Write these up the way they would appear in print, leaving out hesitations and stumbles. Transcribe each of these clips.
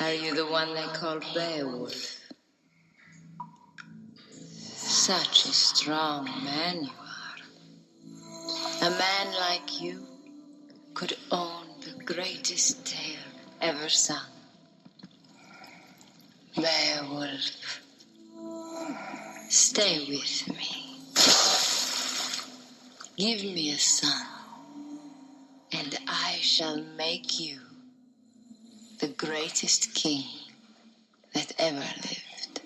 Are you the one they call Beowulf? Such a strong man you are. A man like you could own the greatest tale ever sung. Beowulf, stay with me. Give me a son, and I shall make you the greatest king that ever lived.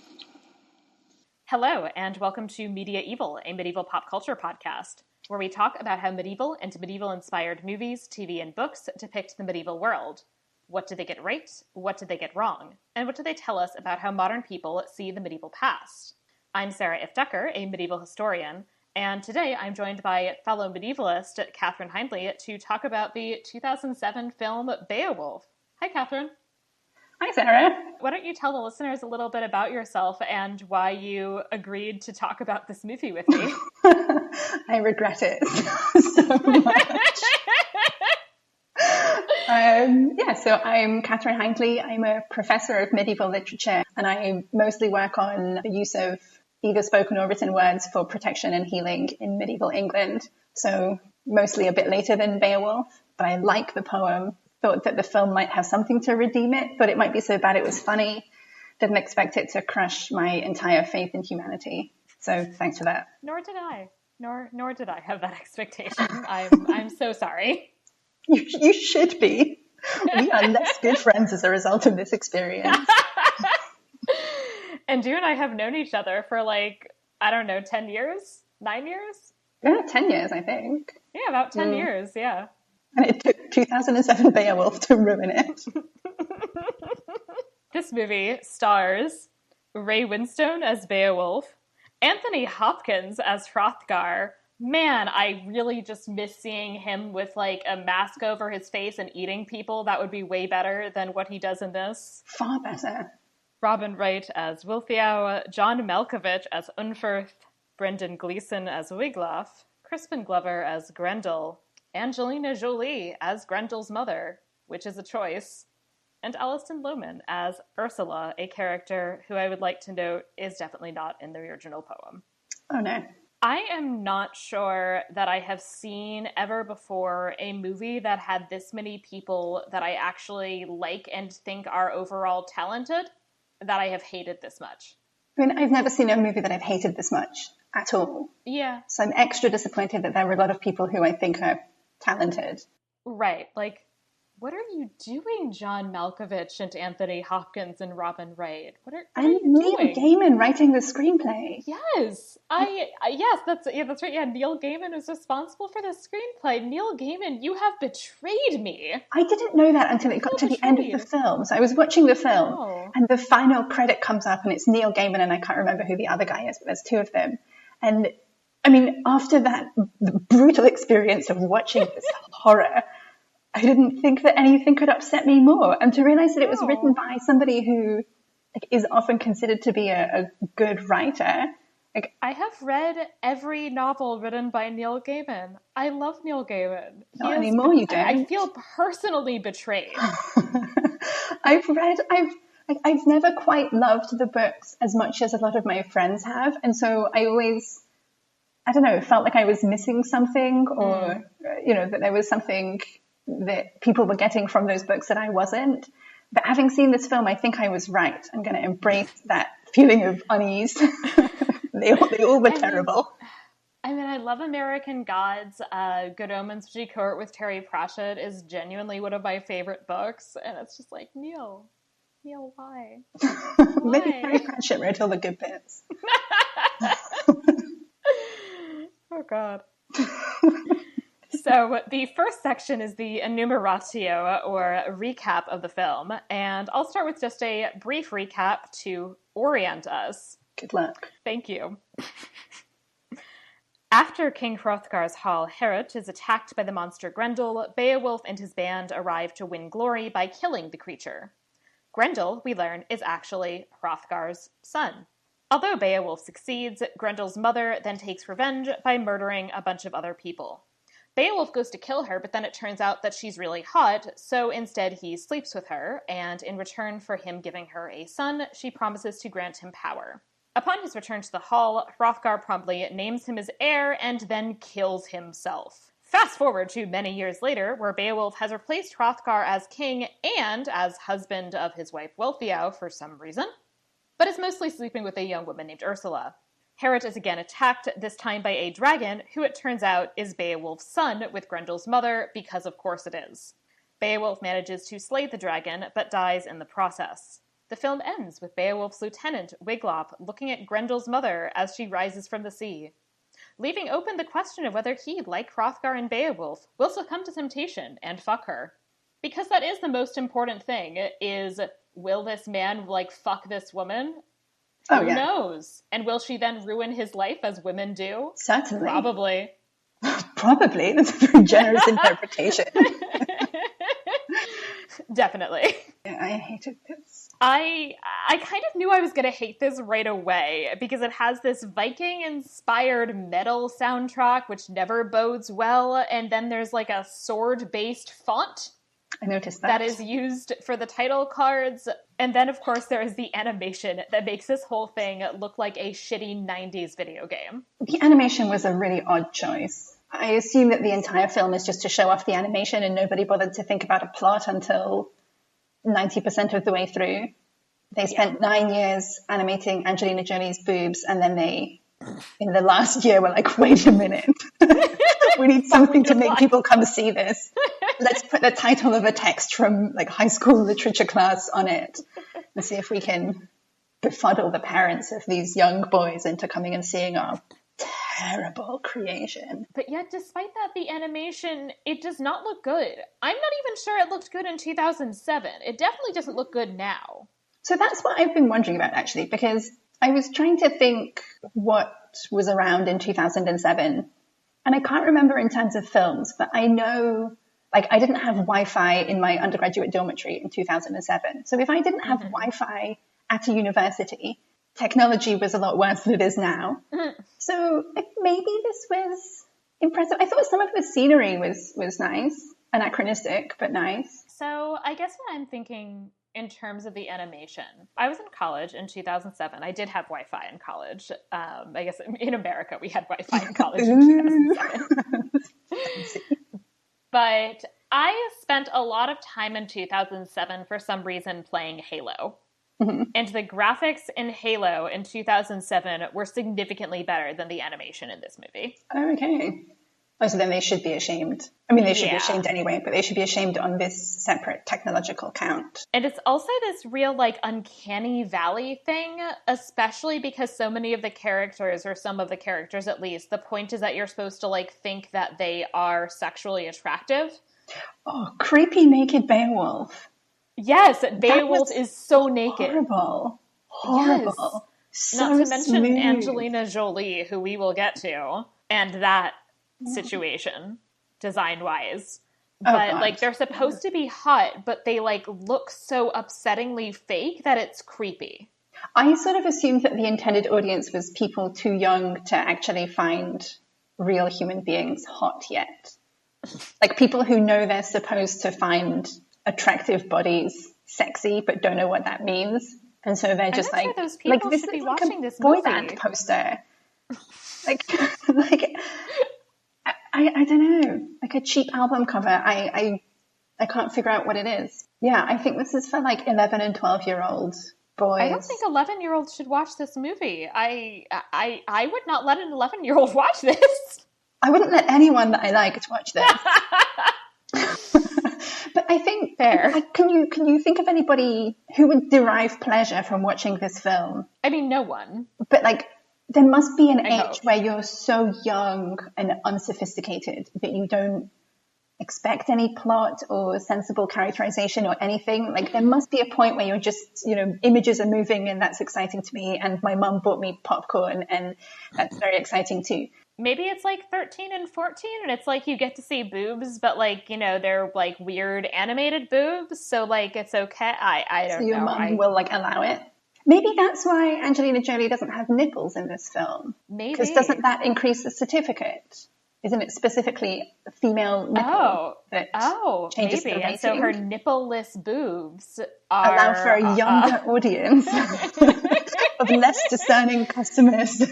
Hello, and welcome to Media Evil, a medieval pop culture podcast, where we talk about how medieval and medieval-inspired movies, TV, and books depict the medieval world. What did they get right? What did they get wrong? And what do they tell us about how modern people see the medieval past? I'm Sarah F. Decker, a medieval historian, and today I'm joined by fellow medievalist Katherine Hindley to talk about the 2007 film Beowulf. Hi, Katherine. Hi, Sarah. Why don't you tell the listeners a little bit about yourself and why you agreed to talk about this movie with me? I regret it so much. So I'm Katherine Hindley. I'm a professor of medieval literature, and I mostly work on the use of either spoken or written words for protection and healing in medieval England. So mostly a bit later than Beowulf, but I like the poem. Thought that the film might have something to redeem it, thought it might be so bad it was funny. Didn't expect it to crush my entire faith in humanity. So thanks for that. Nor did I. Nor did I have that expectation. I'm so sorry. You should be. We are less good friends as a result of this experience. And you and I have known each other for 10 years? 9 years? Yeah, 10 years, I think. Yeah, about 10 years, yeah. And it took 2007 Beowulf to ruin it. This movie stars Ray Winstone as Beowulf, Anthony Hopkins as Hrothgar. Man, I really just miss seeing him with a mask over his face and eating people. That would be way better than what he does in this. Far better. Robin Wright as Wealthow, John Malkovich as Unferth, Brendan Gleeson as Wiglaf, Crispin Glover as Grendel, Angelina Jolie as Grendel's mother, which is a choice, and Alison Lohman as Ursula, a character who I would like to note is definitely not in the original poem. Oh, no. I am not sure that I have seen ever before a movie that had this many people that I actually like and think are overall talented that I have hated this much. I mean, I've never seen a movie that I've hated this much at all. Yeah. So I'm extra disappointed that there were a lot of people who I think are talented. Right. What are you doing, John Malkovich and Anthony Hopkins and Robin Wright? What are you Neil doing? Gaiman writing the screenplay. Yes. That's right. Yeah, Neil Gaiman is responsible for the screenplay. Neil Gaiman, you have betrayed me. I didn't know that until it got to the end of the film. So I was watching the film and the final credit comes up and it's Neil Gaiman and I can't remember who the other guy is, but there's two of them. And I mean, after that brutal experience of watching this horror, I didn't think that anything could upset me more. And to realize that it was written by somebody who is often considered to be a good writer. I have read every novel written by Neil Gaiman. I love Neil Gaiman. Not anymore, you don't. I feel personally betrayed. I've never quite loved the books as much as a lot of my friends have. And so I always, felt like I was missing something or, that there was something that people were getting from those books that I wasn't. But having seen this film, I think I was right. I'm going to embrace that feeling of unease. They all were terrible. I love American Gods. Good Omens, which he co-wrote with Terry Pratchett, is genuinely one of my favorite books. And it's just Neil, why? Maybe Terry Pratchett wrote all the good bits. Oh, God. So the first section is the enumeratio, or recap of the film, and I'll start with just a brief recap to orient us. Good luck. Thank you. After King Hrothgar's hall Heorot is attacked by the monster Grendel, Beowulf and his band arrive to win glory by killing the creature. Grendel, we learn, is actually Hrothgar's son. Although Beowulf succeeds, Grendel's mother then takes revenge by murdering a bunch of other people. Beowulf goes to kill her, but then it turns out that she's really hot, so instead he sleeps with her, and in return for him giving her a son, she promises to grant him power. Upon his return to the hall, Hrothgar promptly names him his heir and then kills himself. Fast forward to many years later, where Beowulf has replaced Hrothgar as king and as husband of his wife Wealthow for some reason, but is mostly sleeping with a young woman named Ursula. Heorot is again attacked, this time by a dragon, who it turns out is Beowulf's son with Grendel's mother, because of course it is. Beowulf manages to slay the dragon, but dies in the process. The film ends with Beowulf's lieutenant, Wiglop, looking at Grendel's mother as she rises from the sea, leaving open the question of whether he, like Hrothgar and Beowulf, will succumb to temptation and fuck her. Because that is the most important thing, is, will this man, fuck this woman? Oh, Who yeah. knows? And will she then ruin his life as women do? Certainly. Probably. Probably. That's a very generous interpretation. Definitely. Yeah, I hated this. I kind of knew I was going to hate this right away, because it has this Viking-inspired metal soundtrack, which never bodes well, and then there's a sword-based font I noticed that is used for the title cards, and then, of course, there is the animation that makes this whole thing look like a shitty 90s video game. The animation was a really odd choice. I assume that the entire film is just to show off the animation and nobody bothered to think about a plot until 90% of the way through. They spent 9 years animating Angelina Jolie's boobs, and then they, in the last year, were like, wait a minute. We need something to make people come see this. Let's put the title of a text from high school literature class on it and see if we can befuddle the parents of these young boys into coming and seeing our terrible creation. But yet, despite that, the animation, it does not look good. I'm not even sure it looked good in 2007. It definitely doesn't look good now. So that's what I've been wondering about, actually, because I was trying to think what was around in 2007, and I can't remember in terms of films, but I know, I didn't have Wi-Fi in my undergraduate dormitory in 2007. So if I didn't have Wi-Fi at a university, technology was a lot worse than it is now. So maybe this was impressive. I thought some of the scenery was nice, anachronistic, but nice. So I guess what I'm thinking in terms of the animation, I was in college in 2007. I did have Wi-Fi in college. I guess in America we had Wi-Fi in college in 2007. But I spent a lot of time in 2007 for some reason playing Halo. And the graphics in Halo in 2007 were significantly better than the animation in this movie. Oh, okay. Oh, so then they should be ashamed. I mean, they should be ashamed anyway, but they should be ashamed on this separate technological count. And it's also this real, uncanny valley thing, especially because so many of the characters, or some of the characters at least, the point is that you're supposed to, think that they are sexually attractive. Oh, creepy naked Beowulf. Yes, Beowulf is so naked. Horrible. Yes. So Not to mention smooth. Angelina Jolie, who we will get to, and that situation, design-wise. But, they're supposed to be hot, but they, look so upsettingly fake that it's creepy. I sort of assumed that the intended audience was people too young to actually find real human beings hot yet. People who know they're supposed to find attractive bodies sexy, but don't know what that means. And so they're just sure those people this should is be like watching a this boy movie. band poster. I don't know, a cheap album cover. I can't figure out what it is. Yeah, I think this is for 11 and 12-year-old boys. I don't think 11-year-olds should watch this movie. I would not let an 11-year-old watch this. I wouldn't let anyone that I liked watch this. But I think, can you think of anybody who would derive pleasure from watching this film? I mean, no one. But there must be an age where you're so young and unsophisticated that you don't expect any plot or sensible characterization or anything. There must be a point where you're just, images are moving and that's exciting to me, and my mum bought me popcorn and that's very exciting too. Maybe it's 13 and 14 and it's you get to see boobs, but they're weird animated boobs, so it's okay. I don't know. So your mum will allow it? Maybe that's why Angelina Jolie doesn't have nipples in this film. Maybe. Because doesn't that increase the certificate? Isn't it specifically a female nipple that changes maybe. the rating? And so her nipple-less boobs are... allow for a younger audience of less discerning customers.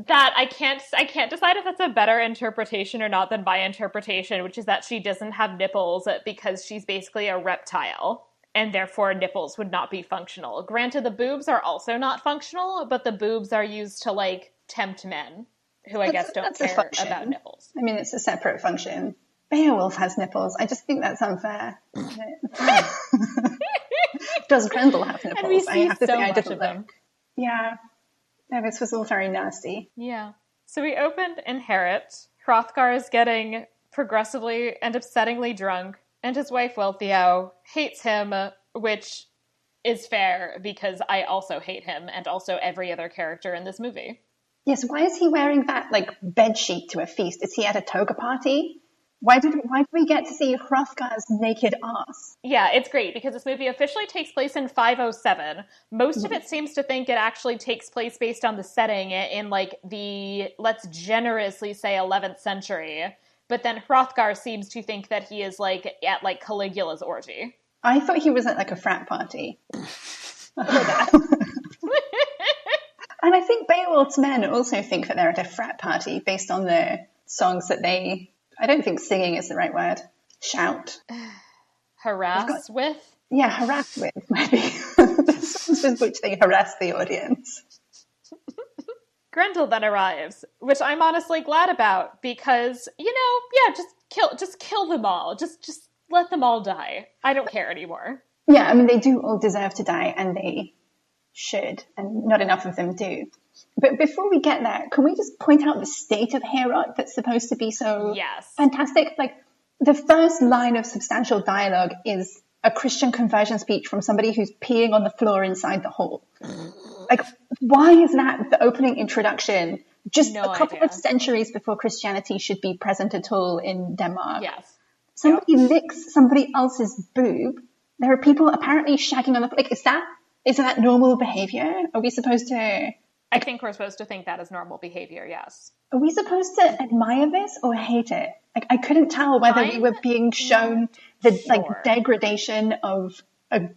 That I can't decide if that's a better interpretation or not than my interpretation, which is that she doesn't have nipples because she's basically a reptile, and therefore nipples would not be functional. Granted, the boobs are also not functional, but the boobs are used to, like, tempt men, who I guess don't care about nipples. I mean, it's a separate function. Beowulf has nipples. I just think that's unfair. Does Grendel have nipples? And we see so much of look. them. Yeah. No, this was all very nasty. Yeah. So we opened in Heorot. Hrothgar is getting progressively and upsettingly drunk, and his wife Wealthow hates him, which is fair because I also hate him and also every other character in this movie. Yes, why is he wearing that, like, bed sheet to a feast? Is he at a toga party? Why did we get to see Hrothgar's naked ass? Yeah, it's great because this movie officially takes place in 507. Most of it seems to think it actually takes place based on the setting in, like, the, let's generously say, 11th century. But then Hrothgar seems to think that he is, like, at, like, Caligula's orgy. I thought he was at, like, a frat party. And I think Beowulf's men also think that they're at a frat party based on the songs that they... I don't think singing is the right word. Shout. Harass with? Yeah, harass with, maybe. The songs with which they harass the audience. Grendel then arrives, which I'm honestly glad about because, just kill them all. Just let them all die. I don't care anymore. Yeah, I mean, they do all deserve to die, and they should, and not enough of them do. But before we get there, can we just point out the state of Heorot that's supposed to be so fantastic? Like, the first line of substantial dialogue is a Christian conversion speech from somebody who's peeing on the floor inside the hall. Like, why is that the opening introduction? Just a couple of centuries before Christianity should be present at all in Denmark. Yes. Somebody licks somebody else's boob. There are people apparently shagging on the... Like, is that normal behavior? Are we supposed to... I think we're supposed to think that is normal behavior, yes. Are we supposed to admire this or hate it? Like, I couldn't tell whether we were being shown the degradation of a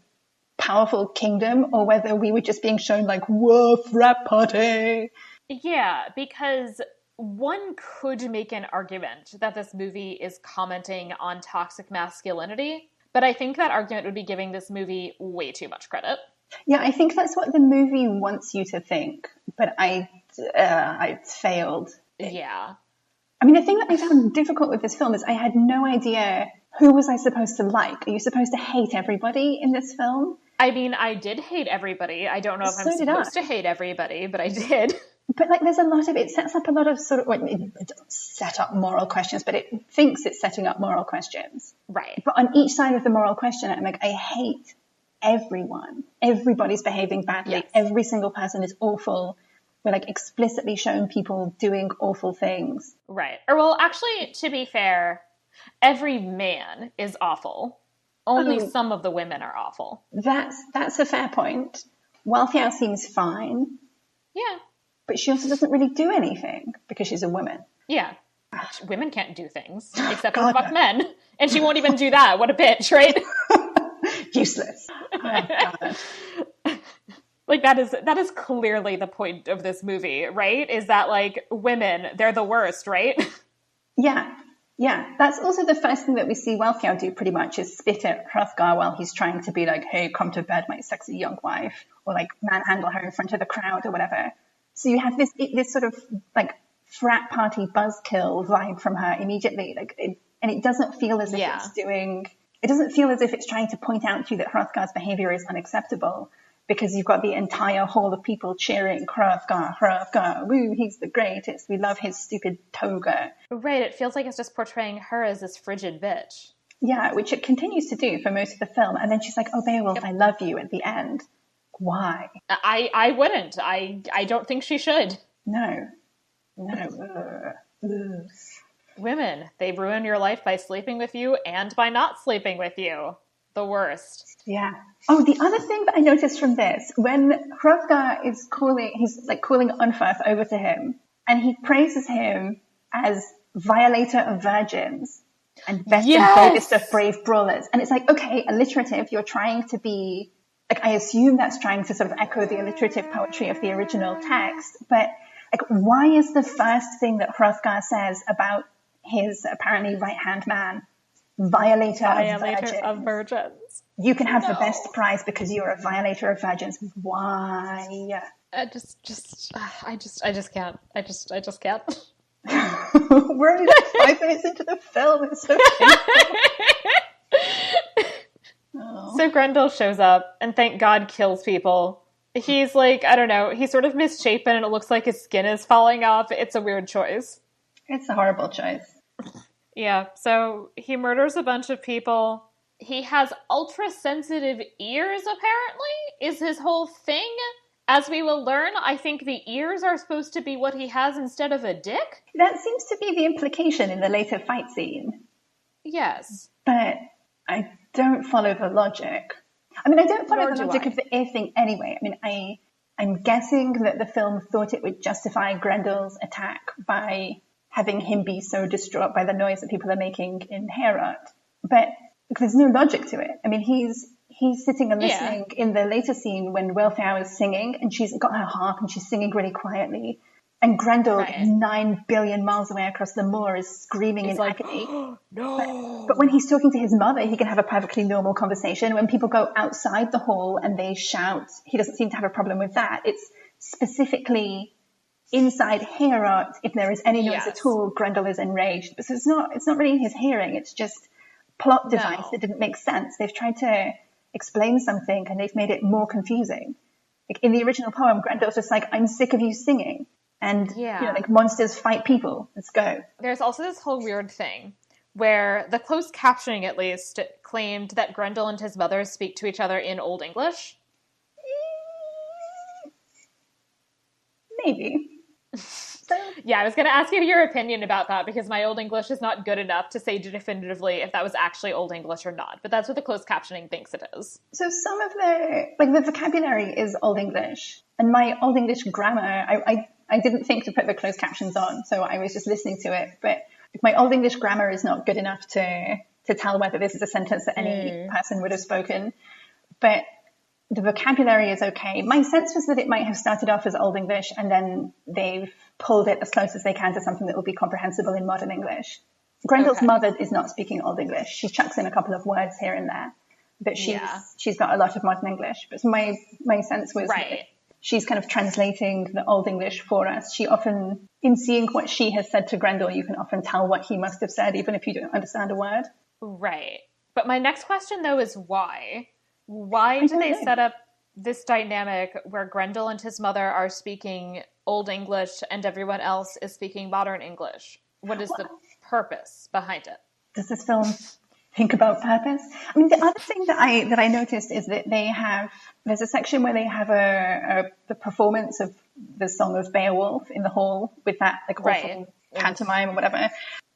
powerful kingdom or whether we were just being shown like, whoa, frat party. Yeah, because one could make an argument that this movie is commenting on toxic masculinity, but I think that argument would be giving this movie way too much credit. Yeah, I think that's what the movie wants you to think, but I failed. Yeah. I mean, the thing that I found difficult with this film is I had no idea who was I supposed to like. Are you supposed to hate everybody in this film? I mean, I did hate everybody. I don't know if I'm supposed to hate everybody, but I did. But, like, there's a lot of, it sets up a lot of sort of, well, it doesn't set up moral questions, but it thinks it's setting up moral questions. Right. But on each side of the moral question, I'm like, I hate everyone. Everybody's behaving badly. Yes. Every single person is awful. We're, like, explicitly showing people doing awful things. Right. Or, well, actually, to be fair, every man is awful. Only some of the women are awful. That's a fair point. Wealthow seems fine. Yeah. But she also doesn't really do anything because she's a woman. Yeah. Women can't do this except for fuck men. And she won't even do that. What a bitch, right? Useless. Oh, God. Like, that is clearly the point of this movie, right? Is that, like, women, they're the worst, right? Yeah. Yeah. That's also the first thing that we see Wealthow do pretty much is spit at Hrothgar while he's trying to be like, hey, come to bed, my sexy young wife. Or, like, manhandle her in front of the crowd or whatever. So you have this sort of, like, frat party buzzkill vibe from her immediately. Like, and it doesn't feel as if it doesn't feel as if it's trying to point out to you that Hrothgar's behavior is unacceptable because you've got the entire hall of people cheering, Hrothgar, woo, he's the greatest. We love his stupid toga. Right. It feels like it's just portraying her as this frigid bitch. Yeah, which it continues to do for most of the film. And then she's like, oh, Beowulf, I love you at the end. Why? I wouldn't. I don't think she should. No. Women, they ruin your life by sleeping with you and by not sleeping with you. The worst. Yeah. Oh, the other thing that I noticed from this, when Hrothgar is calling Unferth over to him, and he praises him as violator of virgins and best and bravest of brave brawlers. And it's like, okay, alliterative, you're trying to be, like, I assume that's trying to sort of echo the alliterative poetry of the original text, but like, why is the first thing that Hrothgar says about his apparently right-hand man, violator of virgins? You can have the best prize because you're a violator of virgins. Why? I just can't. I just can't. We're only like 5 minutes into the film. It's so painful. So Grendel shows up and thank God kills people. He's like, I don't know, he's sort of misshapen and it looks like his skin is falling off. It's a weird choice. It's a horrible choice. Yeah, so he murders a bunch of people. He has ultra-sensitive ears, apparently, is his whole thing. As we will learn, I think the ears are supposed to be what he has instead of a dick. That seems to be the implication in the later fight scene. Yes. But I don't follow the logic. I mean, I don't follow the logic of the ear thing anyway. I mean, I'm guessing that the film thought it would justify Grendel's attack by having him be so distraught by the noise that people are making in Heorot. But there's no logic to it. I mean, he's sitting and listening in the later scene when Wealthow is singing, and she's got her harp and she's singing really quietly. And Grendel, 9 billion miles away across the moor, is screaming in agony. Oh, no. But when he's talking to his mother, he can have a perfectly normal conversation. When people go outside the hall and they shout, he doesn't seem to have a problem with that. It's specifically inside Heorot, if there is any noise at all, Grendel is enraged. But so it's not really his hearing. It's just plot device that didn't make sense. They've tried to explain something and they've made it more confusing. Like in the original poem, Grendel's just like, I'm sick of you singing. And, you know, like, monsters fight people. Let's go. There's also this whole weird thing where the closed captioning, at least, claimed that Grendel and his mother speak to each other in Old English. Maybe. Yeah, I was going to ask you your opinion about that because my Old English is not good enough to say definitively if that was actually Old English or not. But that's what the closed captioning thinks it is. So some of the vocabulary is Old English. And my Old English grammar, I didn't think to put the closed captions on, so I was just listening to it. But my Old English grammar is not good enough to tell whether this is a sentence that any person would have spoken. But the vocabulary is okay. My sense was that it might have started off as Old English and then they've pulled it as close as they can to something that will be comprehensible in modern English. Grendel's mother is not speaking Old English. She chucks in a couple of words here and there, but she's got a lot of modern English. But my sense was that she's kind of translating the Old English for us. She often, in seeing what she has said to Grendel, you can often tell what he must have said, even if you don't understand a word. Right. But my next question, though, is why? Why do they set up this dynamic where Grendel and his mother are speaking Old English and everyone else is speaking modern English? What is the purpose behind it? Does this film think about purpose? I mean, the other thing that I noticed is that there's a section where they have the performance of the Song of Beowulf in the hall with that like awful pantomime or whatever.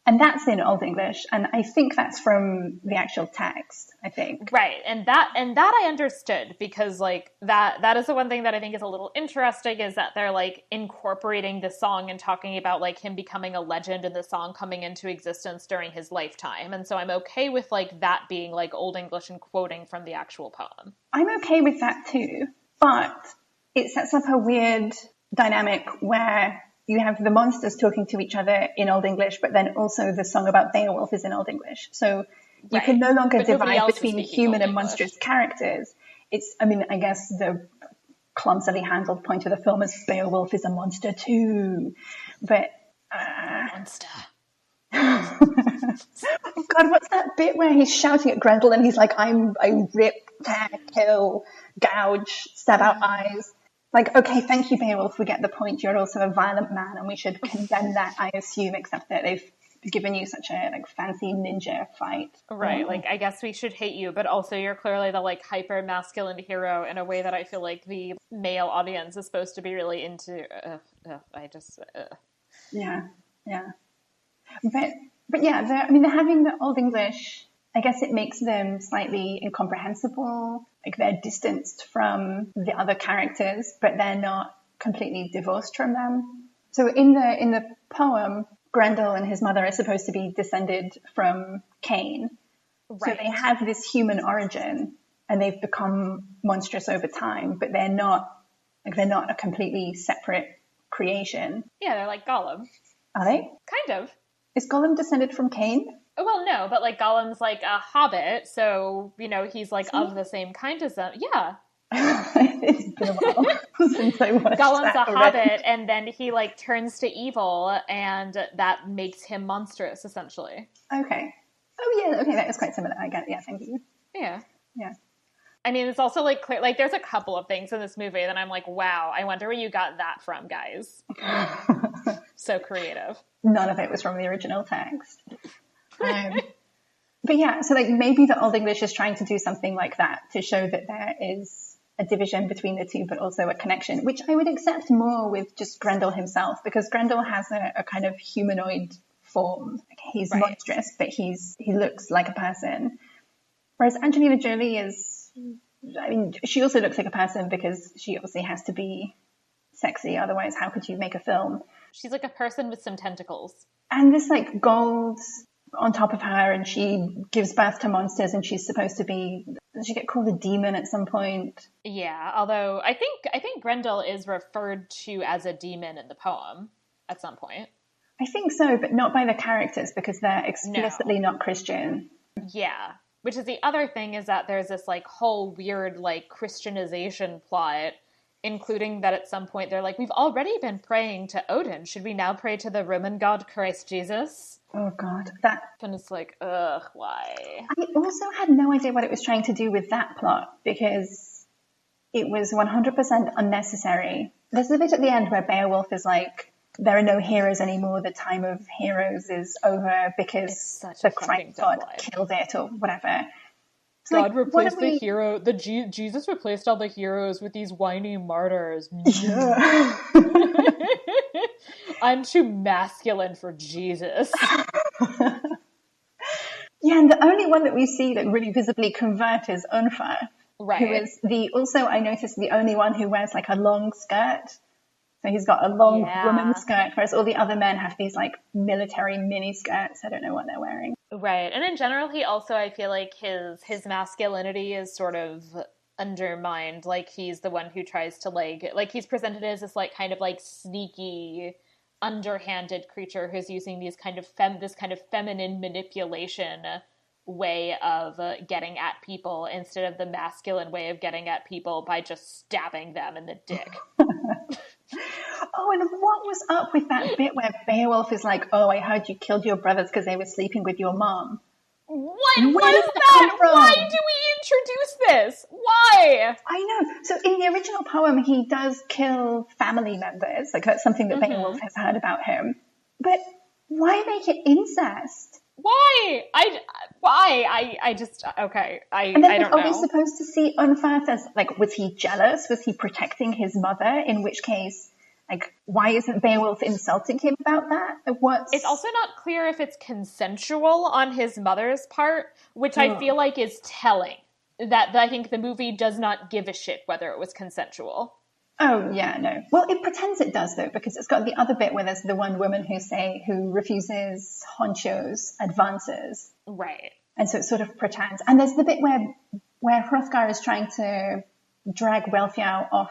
And that's in Old English, and I think that's from the actual text, I think. Right, and that I understood, because like that is the one thing that I think is a little interesting, is that they're like incorporating the song and talking about like him becoming a legend and the song coming into existence during his lifetime. And so I'm okay with like that being like Old English and quoting from the actual poem. I'm okay with that too, but it sets up a weird dynamic where you have the monsters talking to each other in Old English, but then also the song about Beowulf is in Old English. So you can no longer divide between human and monstrous characters. I guess the clumsily handled point of the film is Beowulf is a monster too. But monster. Oh God, what's that bit where he's shouting at Grendel and he's like, I rip, tear, kill, gouge, stab out eyes. Like, okay, thank you, Beowulf, we get the point. You're also a violent man, and we should condemn that, I assume, except that they've given you such a like fancy ninja fight. Right, like, I guess we should hate you, but also you're clearly the like hyper-masculine hero in a way that I feel like the male audience is supposed to be really into. Yeah. But yeah, they're having the Old English. I guess it makes them slightly incomprehensible. Like they're distanced from the other characters, but they're not completely divorced from them. So in the poem, Grendel and his mother are supposed to be descended from Cain. Right. So they have this human origin and they've become monstrous over time, but they're not a completely separate creation. Yeah, they're like Gollum. Are they? Kind of. Is Gollum descended from Cain? Oh, well, no, but like Gollum's like a hobbit, so, you know, he's like of the same kind as them. Yeah. It's been a while since I watched Gollum's that a already. hobbit, and then he like turns to evil, and that makes him monstrous, essentially. Okay. Oh yeah, okay, that is quite similar. I get it. Yeah, thank you. Yeah. Yeah. I mean, it's also like clear, like there's a couple of things in this movie that I'm like, wow, I wonder where you got that from, guys. So creative. None of it was from the original text. But yeah, so like maybe the Old English is trying to do something like that to show that there is a division between the two, but also a connection, which I would accept more with just Grendel himself, because Grendel has a kind of humanoid form. Like he's monstrous, but he looks like a person. Whereas Angelina Jolie is, I mean, she also looks like a person because she obviously has to be sexy. Otherwise, how could you make a film? She's like a person with some tentacles. And this like gold on top of her, and she gives birth to monsters, and she's supposed to be, does she get called a demon at some point? Yeah, although I think Grendel is referred to as a demon in the poem at some point. I think so, but not by the characters because they're explicitly not Christian. Yeah, which is the other thing, is that there's this like whole weird like Christianization plot, including that at some point they're like, we've already been praying to Odin. Should we now pray to the Roman god Christ Jesus? Oh God, that. And it's like, ugh, why? I also had no idea what it was trying to do with that plot because it was 100% unnecessary. There's a bit at the end where Beowulf is like, there are no heroes anymore. The time of heroes is over because the Christ god killed it or whatever. It's God like, replaced the hero. Jesus replaced all the heroes with these whiny martyrs. Yeah. I'm too masculine for Jesus. Yeah, and the only one that we see that really visibly convert is Unferth, right? Who is I noticed the only one who wears like a long skirt. So he's got a long woman's skirt, whereas all the other men have these like military mini skirts. I don't know what they're wearing. Right, and in general, he also, I feel like his masculinity is sort of undermined. Like he's the one who tries to like he's presented as this like kind of like sneaky, underhanded creature who's using these kind of this kind of feminine manipulation way of getting at people instead of the masculine way of getting at people by just stabbing them in the dick. Oh, and what was up with that bit where Beowulf is like, oh, I heard you killed your brothers because they were sleeping with your mom? What was that? Why do we introduce this? Why? I know. So in the original poem, he does kill family members. Like that's something that Beowulf has heard about him. But why make it incest? Why? I just, okay. And then I don't know. Are we supposed to see Unferth as, like, was he jealous? Was he protecting his mother? In which case, like, why isn't Beowulf insulting him about that? It's also not clear if it's consensual on his mother's part, which I feel like is telling. That I think the movie does not give a shit whether it was consensual. Oh, yeah, no. Well, it pretends it does, though, because it's got the other bit where there's the one woman who refuses Honcho's advances. Right. And so it sort of pretends. And there's the bit where Hrothgar is trying to drag Wealthow off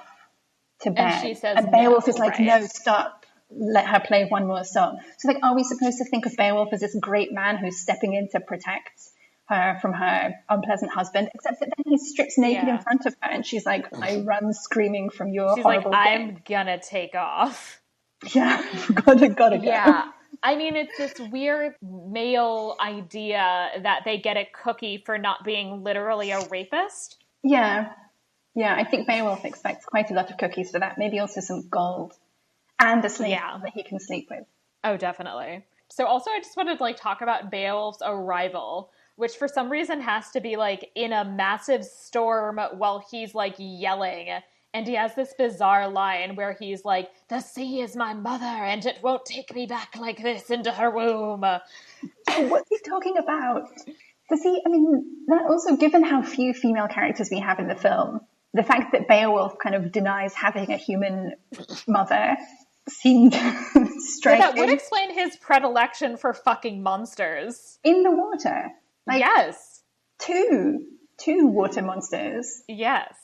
to bed. And she says and Beowulf no, is like, right? No, stop. Let her play one more song. So, like, are we supposed to think of Beowulf as this great man who's stepping in to protect her from her unpleasant husband, except that then he strips naked in front of her and she's like, I run screaming from your horrible like, thing. I'm gonna take off. Yeah, gotta go. Yeah. I mean, it's this weird male idea that they get a cookie for not being literally a rapist. Yeah. Yeah, I think Beowulf expects quite a lot of cookies for that. Maybe also some gold and a slave that he can sleep with. Oh, definitely. So also I just wanted to like talk about Beowulf's arrival, which for some reason has to be like in a massive storm while he's like yelling. And he has this bizarre line where he's like, the sea is my mother and it won't take me back like this into her womb. What's he talking about? The sea, I mean, that also, given how few female characters we have in the film, the fact that Beowulf kind of denies having a human mother seemed Yeah, striking. that would explain his predilection for fucking monsters. In the water. Yes. Two water monsters. Yes.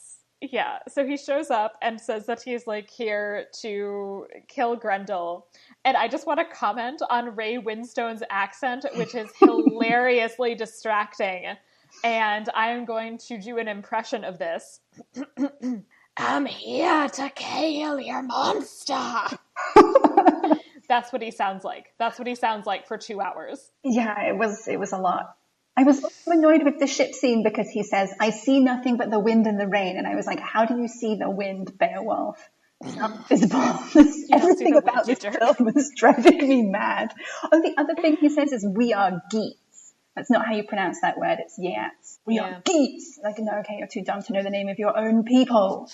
Yeah. So he shows up and says that he's like here to kill Grendel. And I just want to comment on Ray Winstone's accent, which is hilariously distracting. And I'm going to do an impression of this. I'm here to kill your monster. That's what he sounds like. That's what he sounds like for 2 hours. Yeah, it was a lot. I was also annoyed with the ship scene because he says, I see nothing but the wind and the rain. And I was like, how do you see the wind, Beowulf? It's not visible. Everything about this film was driving me mad. Oh, the other thing he says is, we are geats. That's not how you pronounce that word. It's yats. We are geats. Like, no, okay, you're too dumb to know the name of your own people.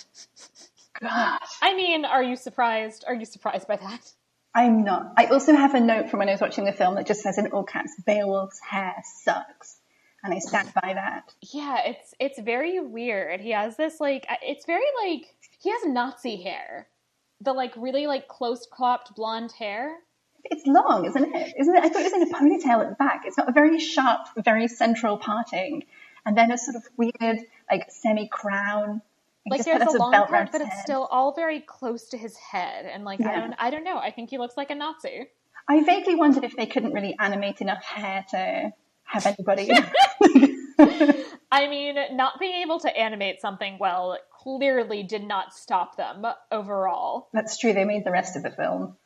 God. I mean, are you surprised? Are you surprised by that? I'm not. I also have a note from when I was watching the film that just says in all caps, Beowulf's hair sucks. And I stand by that. Yeah, it's very weird. He has this, like, it's very, like, he has Nazi hair. The, like, really, like, close-cropped blonde hair. It's long, isn't it? I thought it was in a ponytail at the back. It's got a very sharp, very central parting. And then a sort of weird, like, semi-crown. Like, there's a long part, but it's still all very close to his head. And, like, yeah. I don't know. I think he looks like a Nazi. I vaguely wondered if they couldn't really animate enough hair to have anybody. I mean, not being able to animate something well clearly did not stop them overall. That's true. They made the rest of the film.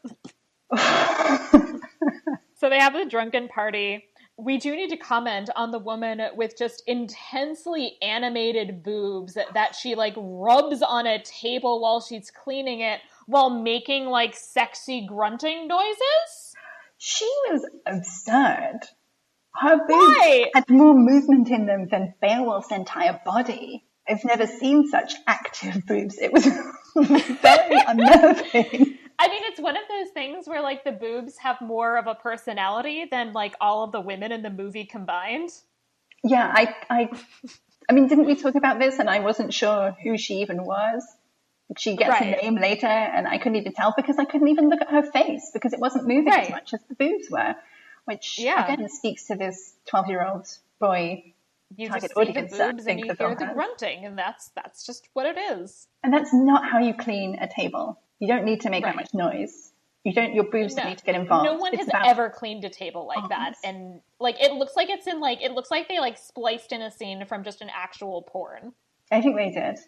So they have a drunken party. We do need to comment on the woman with just intensely animated boobs that she, like, rubs on a table while she's cleaning it while making, like, sexy grunting noises. She was absurd. Her boobs had more movement in them than Beowulf's entire body. I've never seen such active boobs. It was very unnerving. I mean, it's one of those things where, like, the boobs have more of a personality than, like, all of the women in the movie combined. Yeah, I mean, didn't we talk about this? And I wasn't sure who she even was. She gets a name later, and I couldn't even tell because I couldn't even look at her face because it wasn't moving as much as the boobs were. Which, again, speaks to this 12-year-old boy you target just see audience. The boobs and you hear the grunting, and that's just what it is. And that's not how you clean a table. You don't need to make that much noise. Your boobs don't need to get involved. No one has ever cleaned a table like that. And, like, it looks like they, like, spliced in a scene from just an actual porn. I think they did.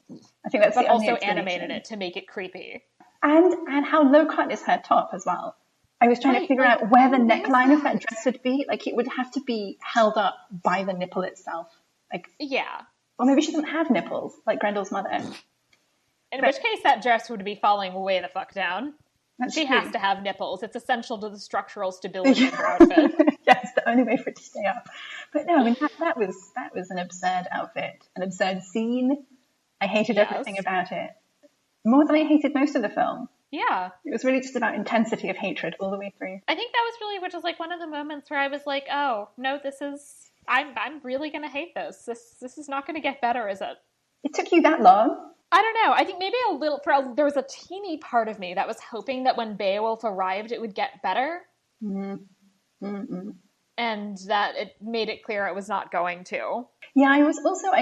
I think that's the only also animated it to make it creepy. And how low cut is her top as well. I was trying to figure out where the neckline of that dress would be. Like, it would have to be held up by the nipple itself. Like, yeah. Or maybe she doesn't have nipples, like Grendel's mother. In which case, that dress would be falling way the fuck down. She has to have nipples. It's essential to the structural stability of her outfit. Yeah, it's the only way for it to stay up. But no, I mean, that was an absurd outfit, an absurd scene. I hated everything about it. More than I hated most of the film. Yeah. It was really just about intensity of hatred all the way through. I think that was really, which is like one of the moments where I was like, oh, no, I'm really going to hate this. This is not going to get better, is it? It took you that long? I don't know. I think maybe there was a teeny part of me that was hoping that when Beowulf arrived, it would get better. Mm-hmm. And that it made it clear it was not going to. Yeah, I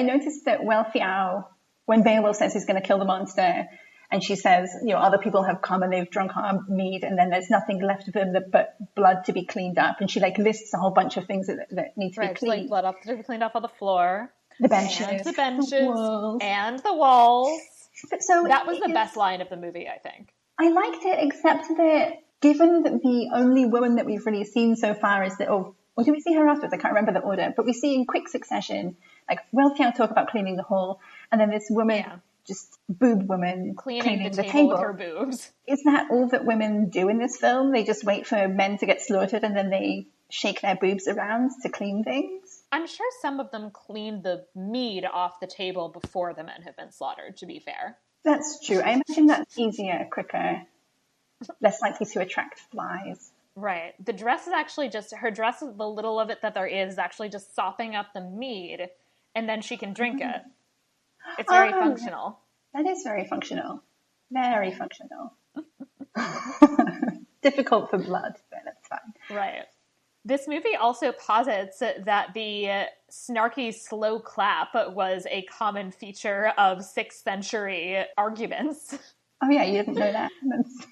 noticed that Wealthow, when Beowulf says he's going to kill the monster, and she says, other people have come and they've drunk our mead, and then there's nothing left of them but blood to be cleaned up. And she, like, lists a whole bunch of things that need to be cleaned. Like blood to be cleaned off of the floor. The benches. And the walls. So that was the best line of the movie, I think. I liked it, except that given that the only woman that we've really seen so far is or do we see her afterwards? I can't remember the order. But we see in quick succession, like, Wealthow talk about cleaning the hall, and then this woman... just boob woman cleaning the table with her boobs. Is that all that women do in this film? They just wait for men to get slaughtered and then they shake their boobs around to clean things? I'm sure some of them clean the mead off the table before the men have been slaughtered, to be fair. That's true. I imagine that's easier, quicker, less likely to attract flies. Right. The dress is actually the little of it that there is actually just sopping up the mead, and then she can drink it. It's very functional. That is very functional. Very functional. Difficult for blood, but that's fine. Right. This movie also posits that the snarky slow clap was a common feature of 6th century arguments. Oh yeah, you didn't know that. That's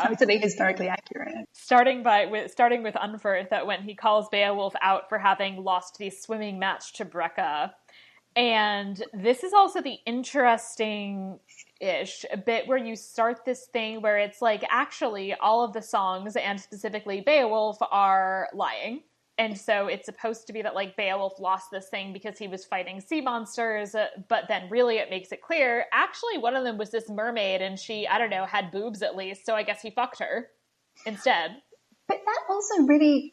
totally historically accurate. Starting with Unferth, that when he calls Beowulf out for having lost the swimming match to Brecca. And this is also the interesting-ish bit where you start this thing where it's like, actually, all of the songs, and specifically Beowulf, are lying. And so it's supposed to be that, like, Beowulf lost this thing because he was fighting sea monsters, but then really it makes it clear, actually, one of them was this mermaid, and she, I don't know, had boobs at least, so I guess he fucked her instead. But that also really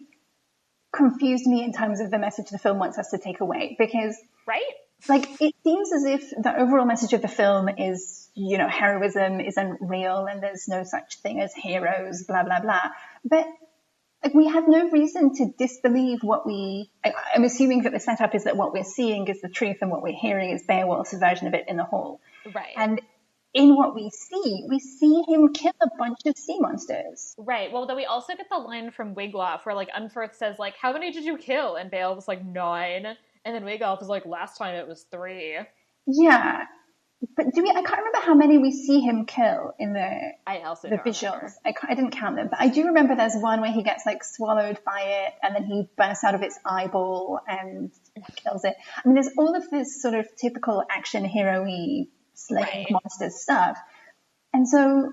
confused me in terms of the message the film wants us to take away, because... Right? Like, it seems as if the overall message of the film is, you know, heroism isn't real and there's no such thing as heroes, blah, blah, blah. But like, we have no reason to disbelieve I'm assuming that the setup is that what we're seeing is the truth and what we're hearing is Beowulf's version of it in the hall. Right. And in what we see him kill a bunch of sea monsters. Right. Well, then we also get the line from Wiglaf where, like, Unferth says, like, how many did you kill? And Beowulf's like, 9. And then Wiglaf is like, last time it was 3. Yeah. But I can't remember how many we see him kill in the visuals. I didn't count them. But I do remember there's one where he gets, like, swallowed by it and then he bursts out of its eyeball and kills it. I mean, there's all of this sort of typical action hero-y slaying monsters stuff. And so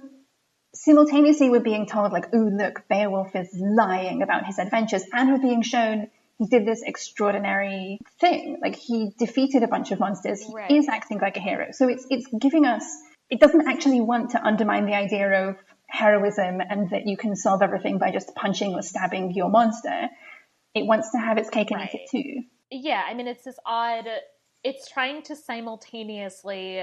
simultaneously we're being told, like, ooh, look, Beowulf is lying about his adventures, and we're being shown he did this extraordinary thing. Like, he defeated a bunch of monsters. He is acting like a hero. So it's giving us, it doesn't actually want to undermine the idea of heroism and that you can solve everything by just punching or stabbing your monster. It wants to have its cake and eat it too. Yeah, I mean, it's this odd, it's trying to simultaneously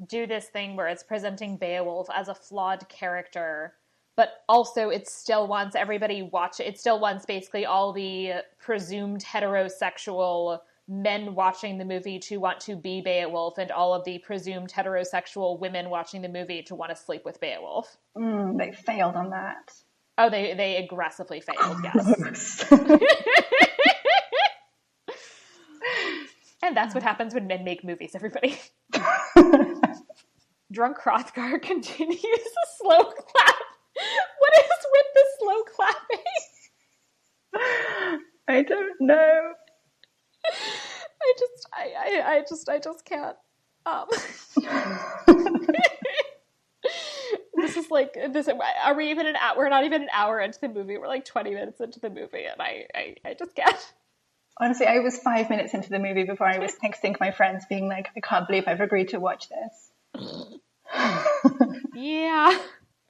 do this thing where it's presenting Beowulf as a flawed character, but also it still wants everybody it still wants basically all the presumed heterosexual men watching the movie to want to be Beowulf, and all of the presumed heterosexual women watching the movie to want to sleep with Beowulf. They failed on that. Oh, they aggressively failed, yes. And that's what happens when men make movies, everybody. Drunk Hrothgar continues a slow clap. What is with the slow clapping? I don't know. I just can't. This is like this. Are we even an hour? We're not even an hour into the movie. We're like 20 minutes into the movie, and I just can't. Honestly, I was 5 minutes into the movie before I was texting my friends, being like, I can't believe I've agreed to watch this. Yeah.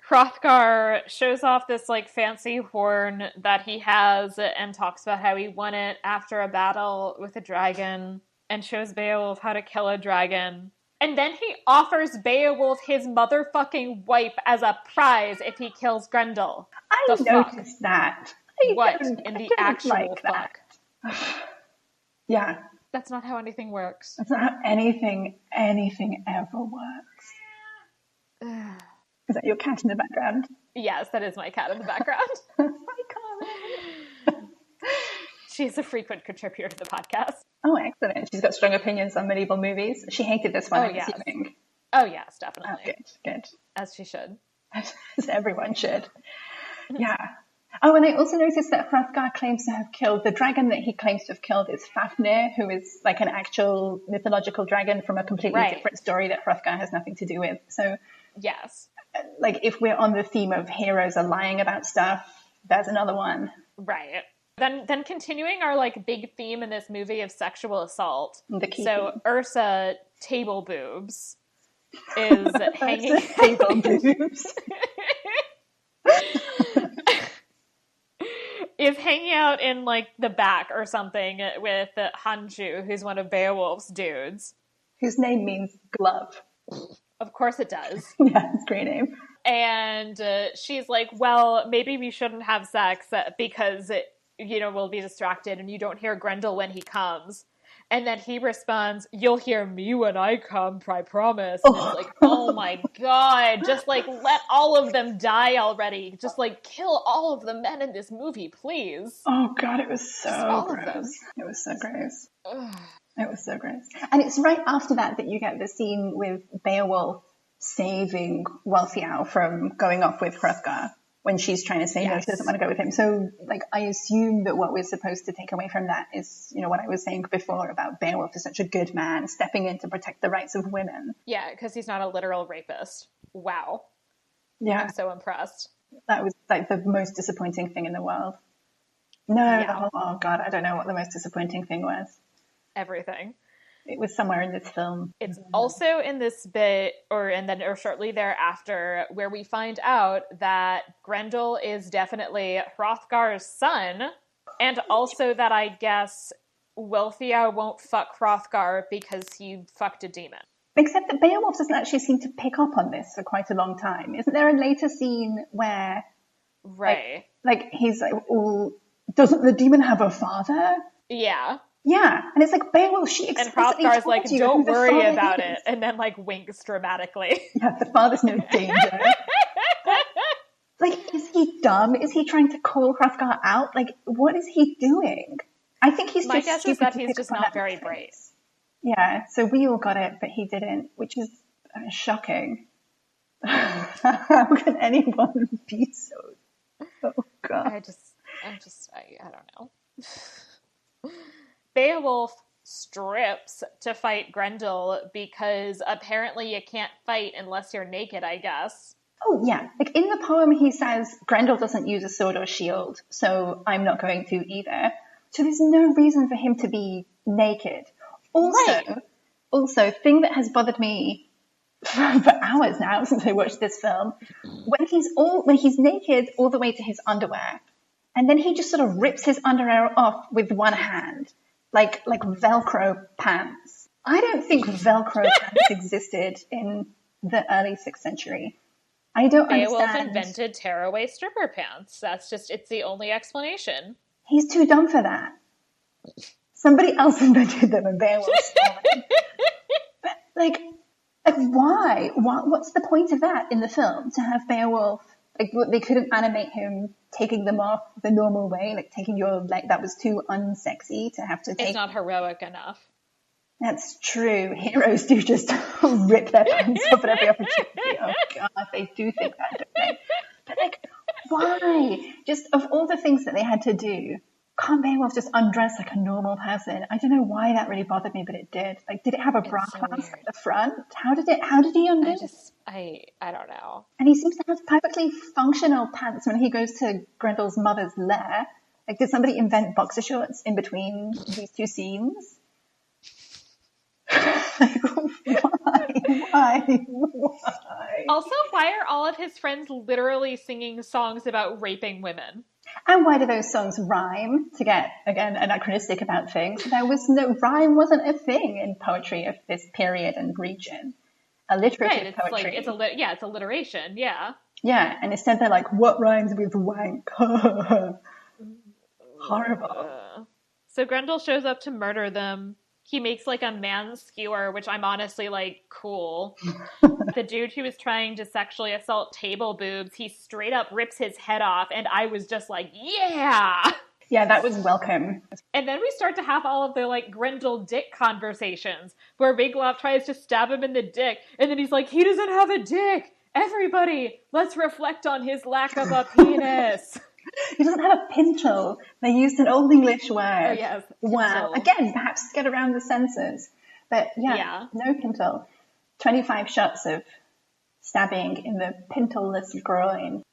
Hrothgar shows off this, like, fancy horn that he has and talks about how he won it after a battle with a dragon, and shows Beowulf how to kill a dragon. And then he offers Beowulf his motherfucking wife as a prize if he kills Grendel. I noticed that. What in the actual fuck? Yeah. That's not how anything works. That's not how anything ever works. Is that your cat in the background? Yes, that is my cat in the background. She's a frequent contributor to the podcast. Oh, excellent. She's got strong opinions on medieval movies. She hated this one, I'm assuming. Oh, yes, definitely. Oh, good. As she should. As everyone should. Yeah. Oh, and I also noticed that Hrothgar claims to have killed, the dragon that he claims to have killed is Fafnir, who is like an actual mythological dragon from a completely different story that Hrothgar has nothing to do with. So, yes. Like, if we're on the theme of heroes are lying about stuff, there's another one. Right. Then continuing our, like, big theme in this movie of sexual assault. So Ursa Table Boobs is hanging Table Boobs. is hanging out in, like, the back or something with Hanju, who's one of Beowulf's dudes. Whose name means glove. Of course it does. Yeah, it's a great name. And she's like, well, maybe we shouldn't have sex because, we'll be distracted and you don't hear Grendel when he comes. And then he responds, "You'll hear me when I come, I promise." And it's like, oh my God, just like let all of them die already. Just like kill all of the men in this movie, please. Oh God, it was so gross. It was so gross. It was so gross. And it's right after that you get the scene with Beowulf saving Wealthow from going off with Hrothgar when she's trying to say no, she doesn't want to go with him. So, like, I assume that what we're supposed to take away from that is, what I was saying before about Beowulf is such a good man stepping in to protect the rights of women. Yeah, because he's not a literal rapist. Wow. Yeah. I'm so impressed. That was, like, the most disappointing thing in the world. No, oh God, I don't know what the most disappointing thing was. Everything. It was somewhere in this film. It's also in this bit, or shortly thereafter, where we find out that Grendel is definitely Hrothgar's son, and also that I guess Wealthow won't fuck Hrothgar because he fucked a demon. Except that Beowulf doesn't actually seem to pick up on this for quite a long time. Isn't there a later scene where, right, like he's like, "Oh, doesn't the demon have a father?" Yeah. Yeah, and it's like, Beowulf, she explicitly and Hrothgar's told like, you don't who the worry father about is. it, and then like winks dramatically. Yeah, the father's no danger. Like, is he dumb? Is he trying to call Hrothgar out? Like, what is he doing? I think he's My just guess is that he's just not very bright. Yeah, so we all got it, but he didn't, which is shocking. How can anyone be so... Oh, God. I don't know. Beowulf strips to fight Grendel because apparently you can't fight unless you're naked, I guess. Oh, yeah. Like, in the poem, he says, Grendel doesn't use a sword or shield, so I'm not going to either. So there's no reason for him to be naked. Also, thing that has bothered me for hours now since I watched this film, when he's naked all the way to his underwear, and then he just sort of rips his underwear off with one hand, like Velcro pants. I don't think Velcro pants existed in the early 6th century. I don't Beowulf understand. invented tearaway stripper pants. It's the only explanation. He's too dumb for that. Somebody else invented them and Beowulf stole them. But, like, why? What's the point of that in the film? To have Beowulf, like, they couldn't animate him taking them off the normal way, like taking your leg. That was too unsexy to have to take. It's not heroic enough. That's true. Heroes do just rip their pants off at every opportunity. Oh, God, they do think that, don't they? But, like, why? Just, of all the things that they had to do, can't Beowulf just undress like a normal person? I don't know why that really bothered me, but it did. Like, did it have a bra clasp at the front? How did he undo it? I don't know. And he seems to have perfectly functional pants when he goes to Grendel's mother's lair. Like, did somebody invent boxer shorts in between these two scenes? Like, why? Also, why are all of his friends literally singing songs about raping women? And why do those songs rhyme? To get, again, anachronistic about things. Rhyme wasn't a thing in poetry of this period and region. Alliterative poetry. It's alliteration, yeah. Yeah, and instead they're like, what rhymes with wank? Horrible. So Grendel shows up to murder them. He makes like a man skewer, which I'm honestly like, cool. The dude who was trying to sexually assault table boobs, he straight up rips his head off, and I was just like, yeah! Yeah, that was welcome. And then we start to have all of the like Grendel dick conversations, where Beowulf tries to stab him in the dick, and then he's like, he doesn't have a dick! Everybody, let's reflect on his lack of a penis! He doesn't have a pintle. They used an Old English word. Oh, yes. Wow. Again, perhaps to get around the censors. But yeah, no pintle. 25 shots of stabbing in the pintleless groin.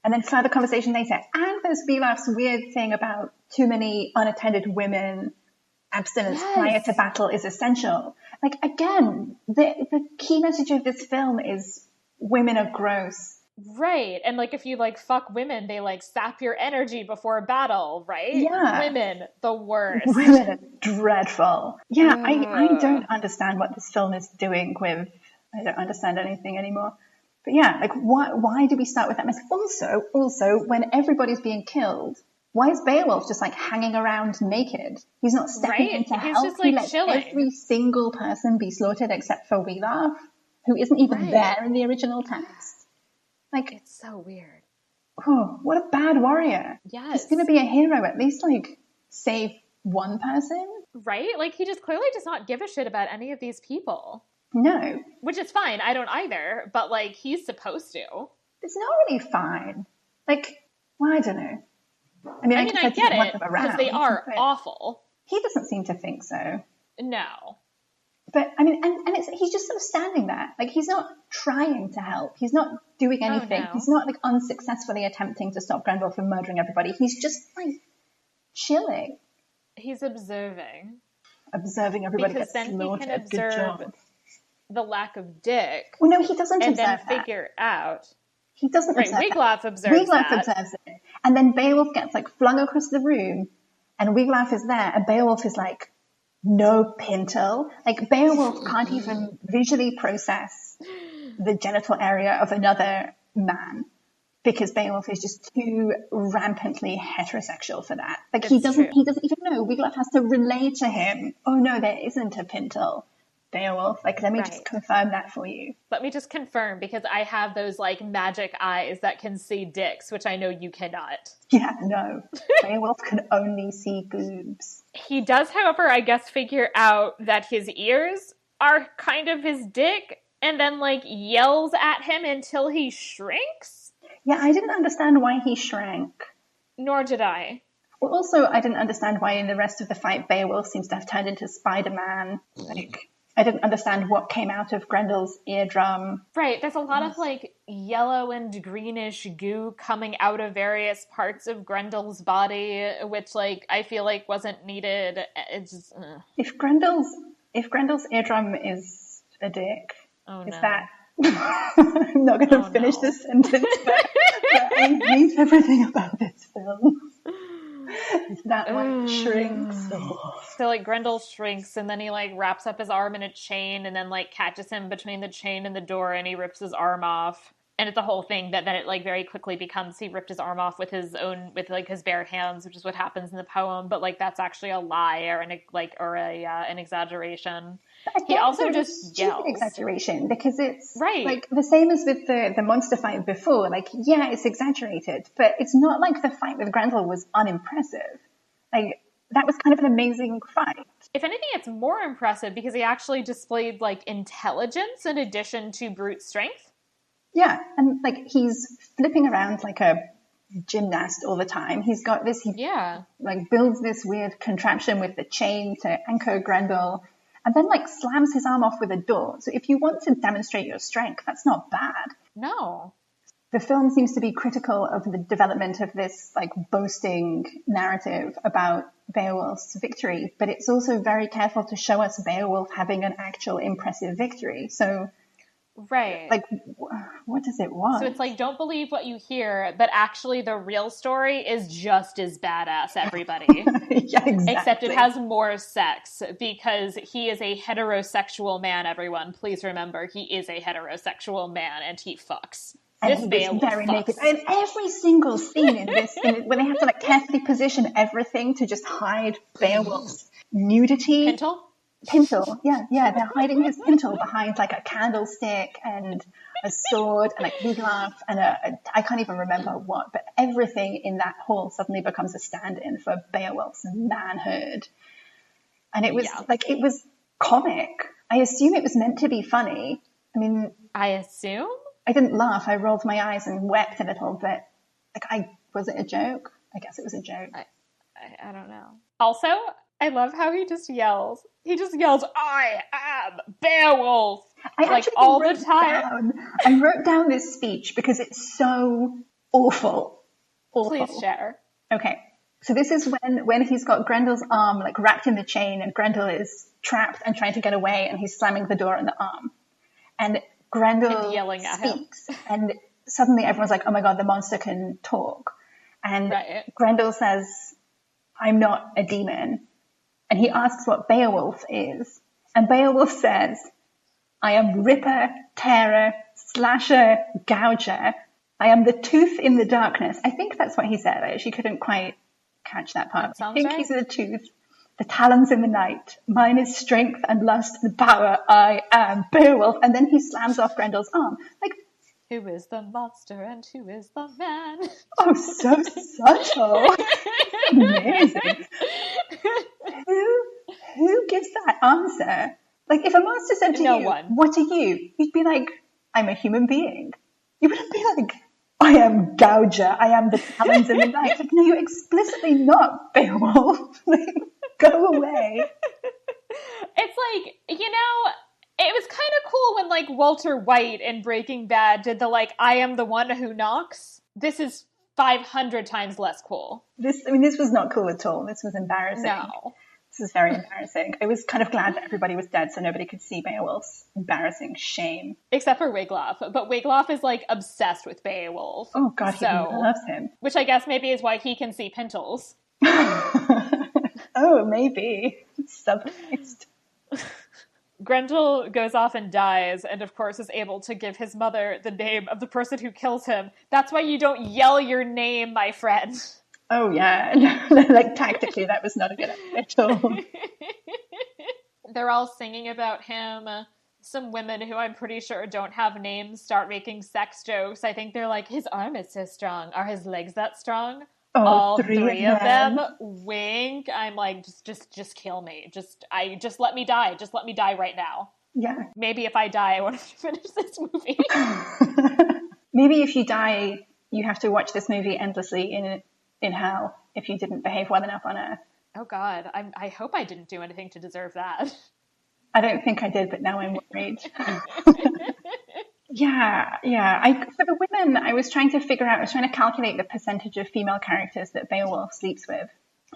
And then further conversation later. And there's Beowulf's weird thing about too many unattended women. Abstinence prior to battle is essential. Like, again, the key message of this film is women are gross. Right. And like if you like fuck women, they like sap your energy before a battle, right? Yeah. Women, the worst. Women are dreadful. Yeah, I don't understand what this film is doing with, I don't understand anything anymore. But yeah, like why do we start with that message? Also, when everybody's being killed, Why is Beowulf just like hanging around naked? He's not stepping in to help. Just, like, he lets chilling. every single person be slaughtered except for Wealhow, who isn't even there in the original text. Like, it's so weird. Oh, what a bad warrior. Yes. He's going to be a hero, at least like save one person. Right? Like, he just clearly does not give a shit about any of these people. No. Which is fine. I don't either. But, like, he's supposed to. It's not really fine. Like, well, I don't know. I mean, I get it, because they are awful. He doesn't seem to think so. No. But, I mean, and he's just sort of standing there. Like, he's not trying to help. He's not doing anything. Oh, no. He's not, like, unsuccessfully attempting to stop Grendel from murdering everybody. He's just, like, chilling. He's observing. Observing everybody because get slaughtered. Because then he can observe the lack of dick. Well, no, he doesn't and observe then that. Figure out. He doesn't observe that. Wealhow observes that. Wealhow observes it. And then Beowulf gets, like, flung across the room, and Wealhow is there, and Beowulf is like, no, Pintle. Like, Beowulf can't even visually process the genital area of another man because Beowulf is just too rampantly heterosexual for that. Like, he doesn't even know. Wealhow has to relay to him, oh no, there isn't a Pintle, Beowulf. Like, let me just confirm that for you. Let me just confirm, because I have those, like, magic eyes that can see dicks, which I know you cannot. Yeah, no. Beowulf can only see boobs. He does, however, I guess, figure out that his ears are kind of his dick, and then, like, yells at him until he shrinks? Yeah, I didn't understand why he shrank. Nor did I. Well, also, I didn't understand why in the rest of the fight Beowulf seems to have turned into Spider-Man. Like, I didn't understand what came out of Grendel's eardrum. Right, there's a lot of, like, yellow and greenish goo coming out of various parts of Grendel's body, which, like, I feel like wasn't needed. It's just... If Grendel's eardrum is a dick, is that... I'm not going to finish this sentence, but I hate everything about this film. That, like, shrinks. So, like, Grendel shrinks, and then he, like, wraps up his arm in a chain, and then, like, catches him between the chain and the door, and he rips his arm off. And it's a whole thing that then it, like, very quickly becomes he ripped his arm off with his bare hands, which is what happens in the poem. But, like, that's actually a lie or an exaggeration. He also just yells. Exaggeration, because it's right. Like the same as with the monster fight before. Like, yeah, it's exaggerated, but it's not like the fight with Grendel was unimpressive. Like, that was kind of an amazing fight. If anything, it's more impressive because he actually displayed, like, intelligence in addition to brute strength. Yeah, and, like, he's flipping around like a gymnast all the time. He's got this, like, builds this weird contraption with the chain to anchor Grendel, and then, like, slams his arm off with a door. So if you want to demonstrate your strength, that's not bad. No. The film seems to be critical of the development of this, like, boasting narrative about Beowulf's victory, but it's also very careful to show us Beowulf having an actual impressive victory. So, right. Like, what does it want? So it's like, don't believe what you hear, but actually the real story is just as badass, everybody. Yeah, exactly. Except it has more sex, because he is a heterosexual man, everyone. Please remember, he is a heterosexual man, and he fucks. And he was very naked. And every single scene in this, where they have to, like, carefully position everything to just hide Beowulf's nudity. Pintle, yeah. They're hiding his pintle behind, like, a candlestick and a sword and, like, Wealhow and I can't even remember what, but everything in that hall suddenly becomes a stand-in for Beowulf's manhood. And it was, like, it was comic. I assume it was meant to be funny. I mean... I assume? I didn't laugh. I rolled my eyes and wept a little, but, like, was it a joke? I guess it was a joke. I don't know. Also, I love how he just yells. He just yells, "I am Beowulf!" Like, all the time. I wrote down this speech because it's so awful. Please share. Okay. So this is when he's got Grendel's arm, like, wrapped in the chain, and Grendel is trapped and trying to get away, and he's slamming the door on the arm. And Grendel yelling at speaks, and suddenly everyone's like, oh my god, the monster can talk. And Grendel says, I'm not a demon. And he asks what Beowulf is. And Beowulf says, I am ripper, tearer, slasher, gouger. I am the tooth in the darkness. I think that's what he said. I actually couldn't quite catch that part. That I think right. he's the tooth. The talons in the night. Mine is strength and lust and power. I am Beowulf. And then he slams off Grendel's arm. Like, who is the monster and who is the man? Oh, so subtle. Amazing. Who gives that answer? Like, if a monster said to No you, one. What are you? You'd be like, I'm a human being. You wouldn't be like, I am Gouger. I am the talons in the night. Like, no, you're explicitly not Beowulf. Like, go away. It's like, you know, it was kind of cool when, like, Walter White in Breaking Bad did the, like, I am the one who knocks. This is 500 times less cool. This was not cool at all. This was embarrassing. No. This is very embarrassing. I was kind of glad that everybody was dead so nobody could see Beowulf's embarrassing shame. Except for Wiglaf. But Wiglaf is, like, obsessed with Beowulf. Oh, God, he loves him. Which I guess maybe is why he can see Pintles. Oh, maybe. Subtext. Grendel goes off and dies, and of course is able to give his mother the name of the person who kills him. That's why you don't yell your name, my friend. Oh, yeah. Like, tactically, that was not a good idea at all. They're all singing about him. Some women who I'm pretty sure don't have names start making sex jokes. I think they're like, his arm is so strong. Are his legs that strong? Oh, all three of them wink. I'm like, just kill me. Just let me die. Just let me die right now. Yeah. Maybe if I die, I want to finish this movie. Maybe if you die, you have to watch this movie endlessly in hell if you didn't behave well enough on Earth. Oh God, I hope I didn't do anything to deserve that. I don't think I did, but now I'm worried. Yeah. For the women, I was trying to calculate the percentage of female characters that Beowulf sleeps with.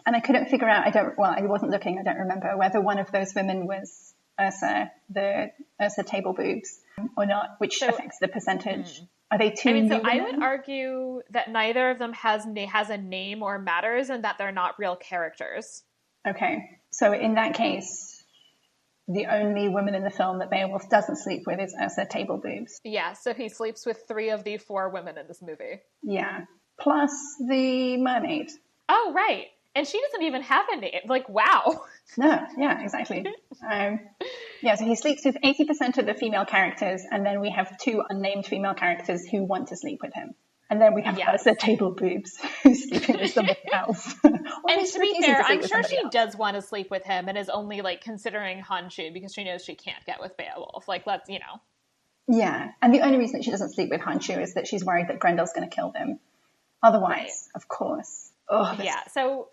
And I couldn't figure out, I wasn't looking, I don't remember whether one of those women was Ursa, the Ursa table boobs, or not, which affects the percentage. Are they two new women? I would argue that neither of them has a name or matters, and that they're not real characters. Okay. So in that case, the only woman in the film that Beowulf doesn't sleep with is Ursa table boobs. Yeah, so he sleeps with 3 of the 4 women in this movie. Yeah. Plus the mermaid. Oh, right. And she doesn't even have a name. Like, wow. No, yeah, exactly. So he sleeps with 80% of the female characters, and then we have 2 unnamed female characters who want to sleep with him. And then we have Ursa table boobs who's sleeping with somebody else. And to be fair, I'm sure she does want to sleep with him and is only, like, considering Honshu because she knows she can't get with Beowulf. Like, let's, you know. Yeah, and the only reason that she doesn't sleep with Honshu is that she's worried that Grendel's going to kill them. Otherwise, of course. Oh, yeah, so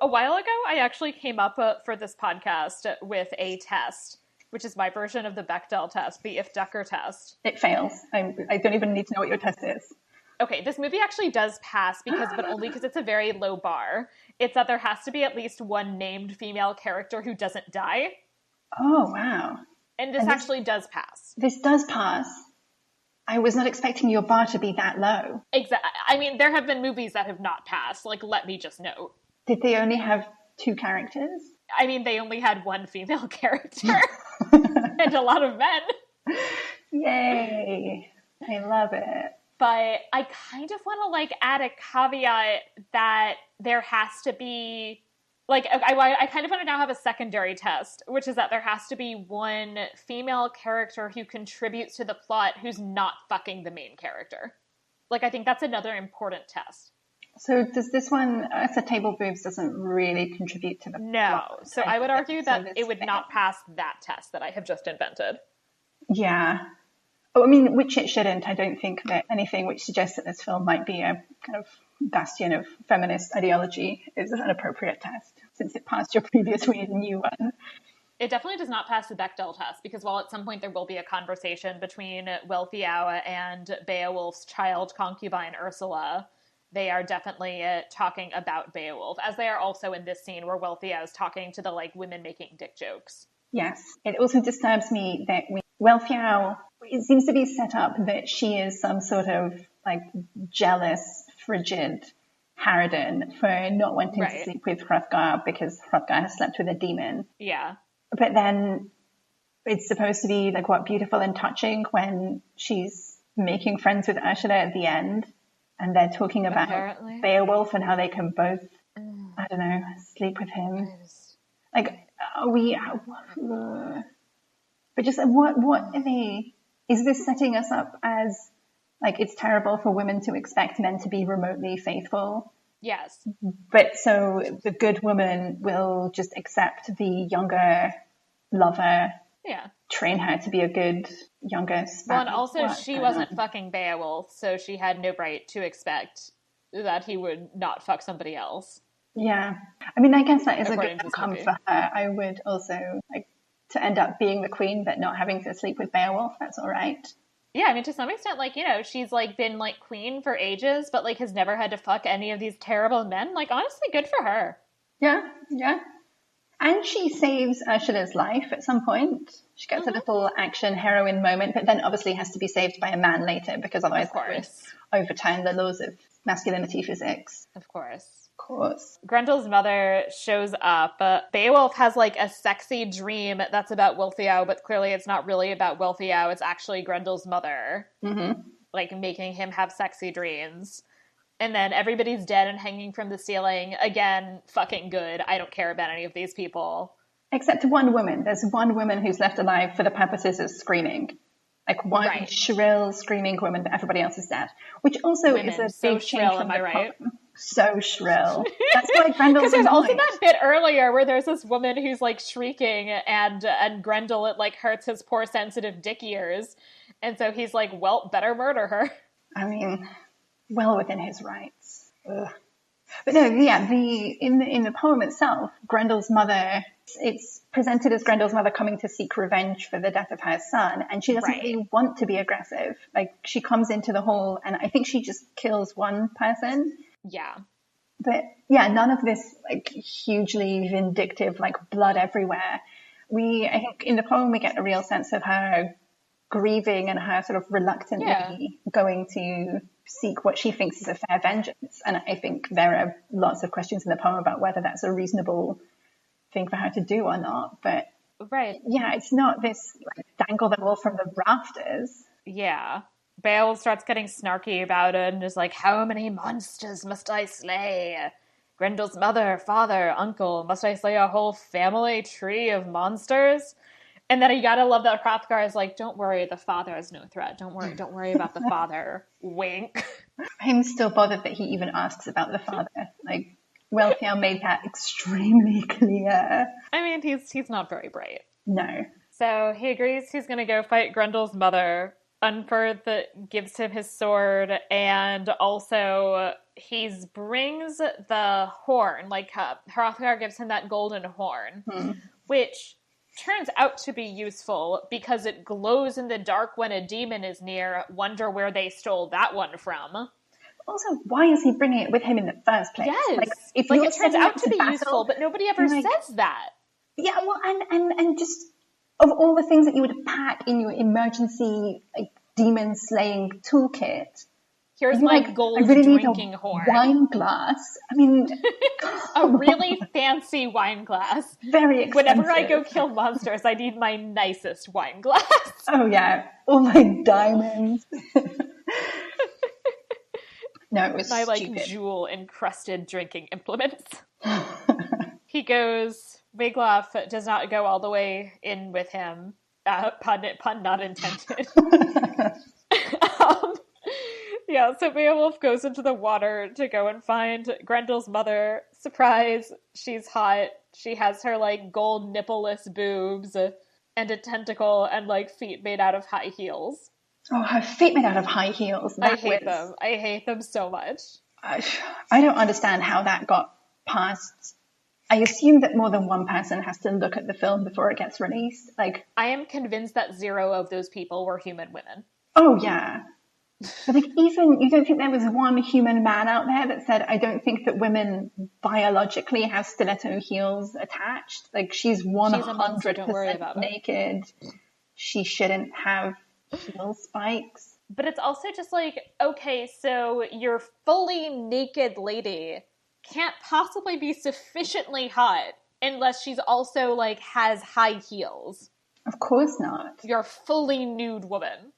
a while ago, I actually came up for this podcast with a test, which is my version of the Bechdel test, the If-Ducker test. It fails. I don't even need to know what your test is. Okay, this movie actually does pass, but only because it's a very low bar. It's that there has to be at least one named female character who doesn't die. Oh, wow. And this actually does pass. This does pass. I was not expecting your bar to be that low. Exactly. I mean, there have been movies that have not passed. Like, let me just note. Did they only have 2 characters? I mean, they only had 1 female character and a lot of men. Yay. I love it. But I kind of want to, like, add a caveat that there has to be, like, I kind of want to now have a secondary test, which is that there has to be 1 female character who contributes to the plot who's not fucking the main character. Like, I think that's another important test. So does this one, Ursa table boobs doesn't really contribute to the plot? No. So I would argue that it would not pass that test that I have just invented. Yeah. Oh, I mean, which it shouldn't. I don't think that anything which suggests that this film might be a kind of bastion of feminist ideology is an appropriate test, since it passed your previous weird new one. It definitely does not pass the Bechdel test, because while at some point there will be a conversation between Wealthow and Beowulf's child concubine Ursula, they are definitely talking about Beowulf, as they are also in this scene where Wealthow is talking to the, like, women making dick jokes. Yes. It also disturbs me that Wealthow, it seems to be set up that she is some sort of, like, jealous, frigid harridan for not wanting to sleep with Hrothgar because Hrothgar has slept with a demon. Yeah. But then it's supposed to be, like, what, beautiful and touching when she's making friends with Ursula at the end. and they're talking about Apparently. Beowulf and how they can both, I don't know, sleep with him. Like, but just what are they, is this setting us up as, like, it's terrible for women to expect men to be remotely faithful? Yes. But so the good woman will just accept the younger lover, train her to be a good younger spouse. Well, and also she wasn't fucking Beowulf, so she had no right to expect that he would not fuck somebody else. Yeah. I mean, I guess that is a good outcome for her. I would also like to end up being the queen, but not having to sleep with Beowulf. That's all right. Yeah, I mean, to some extent, like, you know, she's, like, been, like, queen for ages, but, like, has never had to fuck any of these terrible men. Like, honestly, good for her. Yeah, yeah. And she saves Ursula's life at some point. She gets a little action heroine moment, but then obviously has to be saved by a man later, because otherwise that would overturn the laws of masculinity physics. Of course. Of course. Grendel's mother shows up. Beowulf has, like, a sexy dream that's about Wealthow, but clearly it's not really about Wealthow. It's actually Grendel's mother, like, making him have sexy dreams. And then everybody's dead and hanging from the ceiling. Again, fucking good. I don't care about any of these people. Except one woman. There's one woman who's left alive for the purposes of screaming. Like one shrill, screaming woman, but everybody else is dead. Which also is a big change from the poem. So shrill. That's why Grendel. Because there's also that bit earlier where there's this woman who's like shrieking, and Grendel, it like hurts his poor sensitive dick ears, and so he's like, well, better murder her. I mean, well within his rights. Ugh. But no, yeah, in the poem itself, Grendel's mother, it's presented as Grendel's mother coming to seek revenge for the death of her son, and she doesn't really want to be aggressive. Like, she comes into the hall, and I think she just kills one person. Yeah. But yeah, none of this like hugely vindictive, like blood everywhere. I think in the poem we get a real sense of her grieving and her sort of reluctantly going to seek what she thinks is a fair vengeance. And I think there are lots of questions in the poem about whether that's a reasonable thing for her to do or not. But yeah, it's not this like dangle them all from the rafters. Yeah. Beowulf starts getting snarky about it and is like, how many monsters must I slay? Grendel's mother, father, uncle, must I slay a whole family tree of monsters? And then you gotta love that Hrothgar is like, don't worry, the father is no threat. Don't worry about the father. Wink. I'm still bothered that he even asks about the father. Like, Wealthow made that extremely clear. I mean, he's not very bright. No. So he agrees he's gonna go fight Grendel's mother. Unferth gives him his sword, and also he brings the horn, like Hrothgar gives him that golden horn, which turns out to be useful because it glows in the dark when a demon is near. Wonder where they stole that one from. Also, why is he bringing it with him in the first place? Yes, like it turns out to be useful, but nobody ever says that. Yeah, well, and just of all the things that you would pack in your emergency like demon slaying toolkit, here's my gold drinking horn. Wine glass. I mean, a really fancy wine glass. Very expensive. Whenever I go kill monsters, I need my nicest wine glass. Oh yeah, all my diamonds. No, it was my stupid. jewel encrusted drinking implements. He goes. Wiglaf does not go all the way in with him. Pun not intended. Yeah, so Beowulf goes into the water to go and find Grendel's mother. Surprise, she's hot. She has her, like, gold nippleless boobs and a tentacle and, like, feet made out of high heels. Oh, her feet made out of high heels. I hate them. I hate them so much. I don't understand how that got past. I assume that more than one person has to look at the film before it gets released. Like, I am convinced that 0 of those people were human women. Oh, yeah. But like, even, you don't think there was one human man out there that said, I don't think that women biologically have stiletto heels attached. Like, she's 100% naked. She shouldn't have heel spikes. But it's also just like, okay, so your fully naked lady can't possibly be sufficiently hot unless she's also, like, has high heels. Of course not. You're a fully nude woman.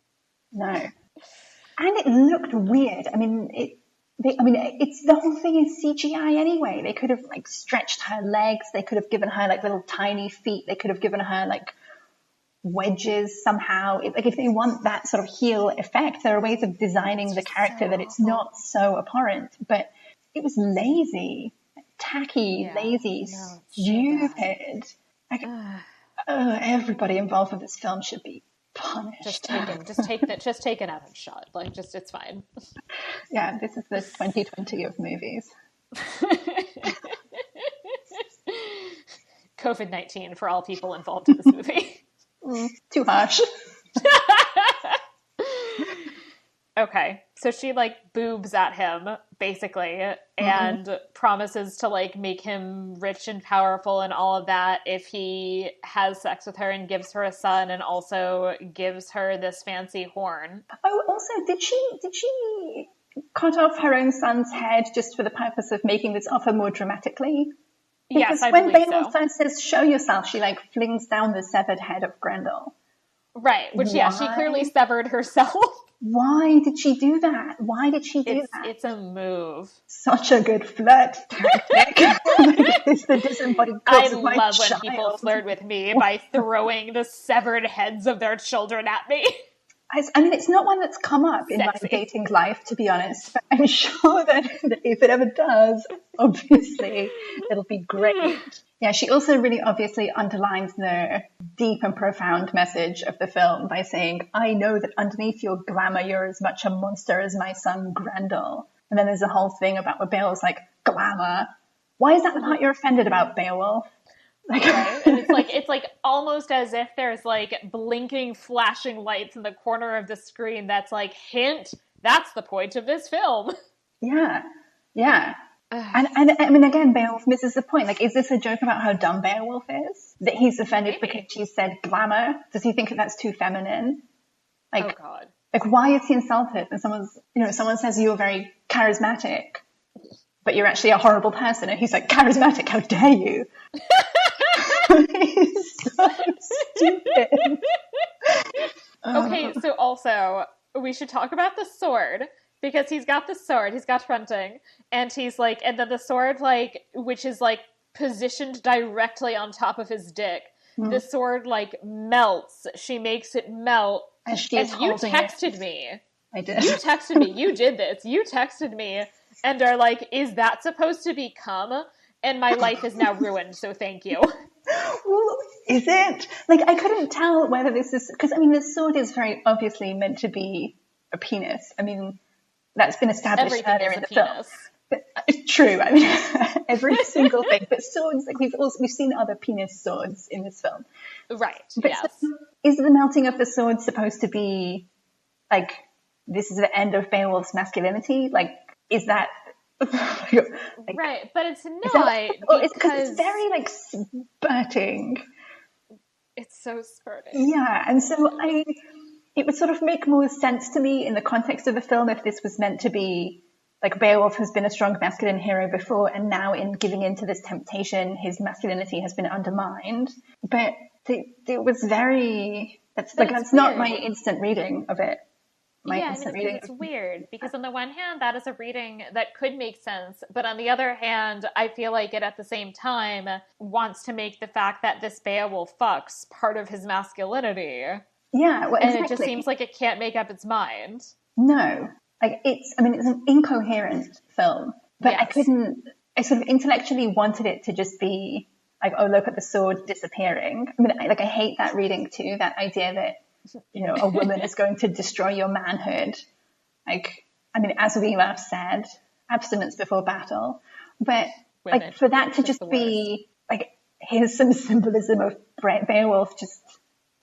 No. And it looked weird. I mean, it's the whole thing is CGI anyway. They could have like stretched her legs. They could have given her like little tiny feet. They could have given her like wedges somehow. If they want that sort of heel effect, there are ways of designing the character that it's not so apparent. But it was lazy, tacky, lazy, stupid. Everybody involved with this film should be punished. Just take an out shot. Like, just, it's fine. Yeah, this is the 2020 of movies. COVID-19 for all people involved in this movie. Too harsh. Okay, so she like boobs at him basically and promises to like make him rich and powerful and all of that if he has sex with her and gives her a son and also gives her this fancy horn. Oh, also, did she cut off her own son's head just for the purpose of making this offer more dramatically? Because yes, I when believe Beowulf so. first says, "Show yourself," she like flings down the severed head of Grendel. Right, which, Why? she clearly severed herself. Why did she do that? Why did she do that? It's a move. Such a good flirt tactic. It's the disembodied corpse of my love child. when people flirt with me by throwing the severed heads of their children at me. I mean, it's not one that's come up in my dating life, to be honest, but I'm sure that if it ever does, obviously, it'll be great. Yeah, she also really obviously underlines the deep and profound message of the film by saying, "I know that underneath your glamour, you're as much a monster as my son Grendel." And then there's a whole thing about where Beowulf's like, glamour? Why is that the part you're offended about, Beowulf? Like, right? And it's like almost as if there's like blinking, flashing lights in the corner of the screen that's like, hint, that's the point of this film. Yeah. And I mean, again, Beowulf misses the point. Like, is this a joke about how dumb Beowulf is? That he's offended because she said glamour? Does he think that that's too feminine? Like, oh God. Like, why is he insulted? And someone says you're very charismatic, but you're actually a horrible person. And he's like, charismatic? How dare you? He's so stupid. Okay, so also, we should talk about the sword. Because he's got the sword, he's got fronting, and he's like, and then the sword, like, which is like positioned directly on top of his dick. The sword like melts. She makes it melt. And you texted me. I did. You texted me. You did this. You texted me and are like, is that supposed to be cum? And my life is now ruined, so thank you. Well, is it? Like, I couldn't tell whether this is, because I mean, the sword is very obviously meant to be a penis. I mean, that's been established earlier in the film. But, true. I mean, every single thing. But swords, like we've seen other penis swords in this film. Right. But yes. So, is the melting of the sword supposed to be like, this is the end of Beowulf's masculinity? Like, is that like, right? But it's not because it's very like spurting. It's so spurting. Yeah, and so it would sort of make more sense to me in the context of the film if this was meant to be like Beowulf has been a strong masculine hero before, and now in giving in to this temptation, his masculinity has been undermined. But it was very, that's not my instant reading of it. It's weird because on the one hand, that is a reading that could make sense. But on the other hand, I feel like it at the same time wants to make the fact that this Beowulf fucks part of his masculinity. Yeah, well, exactly. And it just seems like it can't make up its mind. No. Like, it's an incoherent film. But yes. I sort of intellectually wanted it to just be like, oh, look at the sword disappearing. I mean, I hate that reading too, that idea that, a woman is going to destroy your manhood. Like, I mean, as we last said, abstinence before battle. But women, like, for that to just be like, here's some symbolism of Beowulf just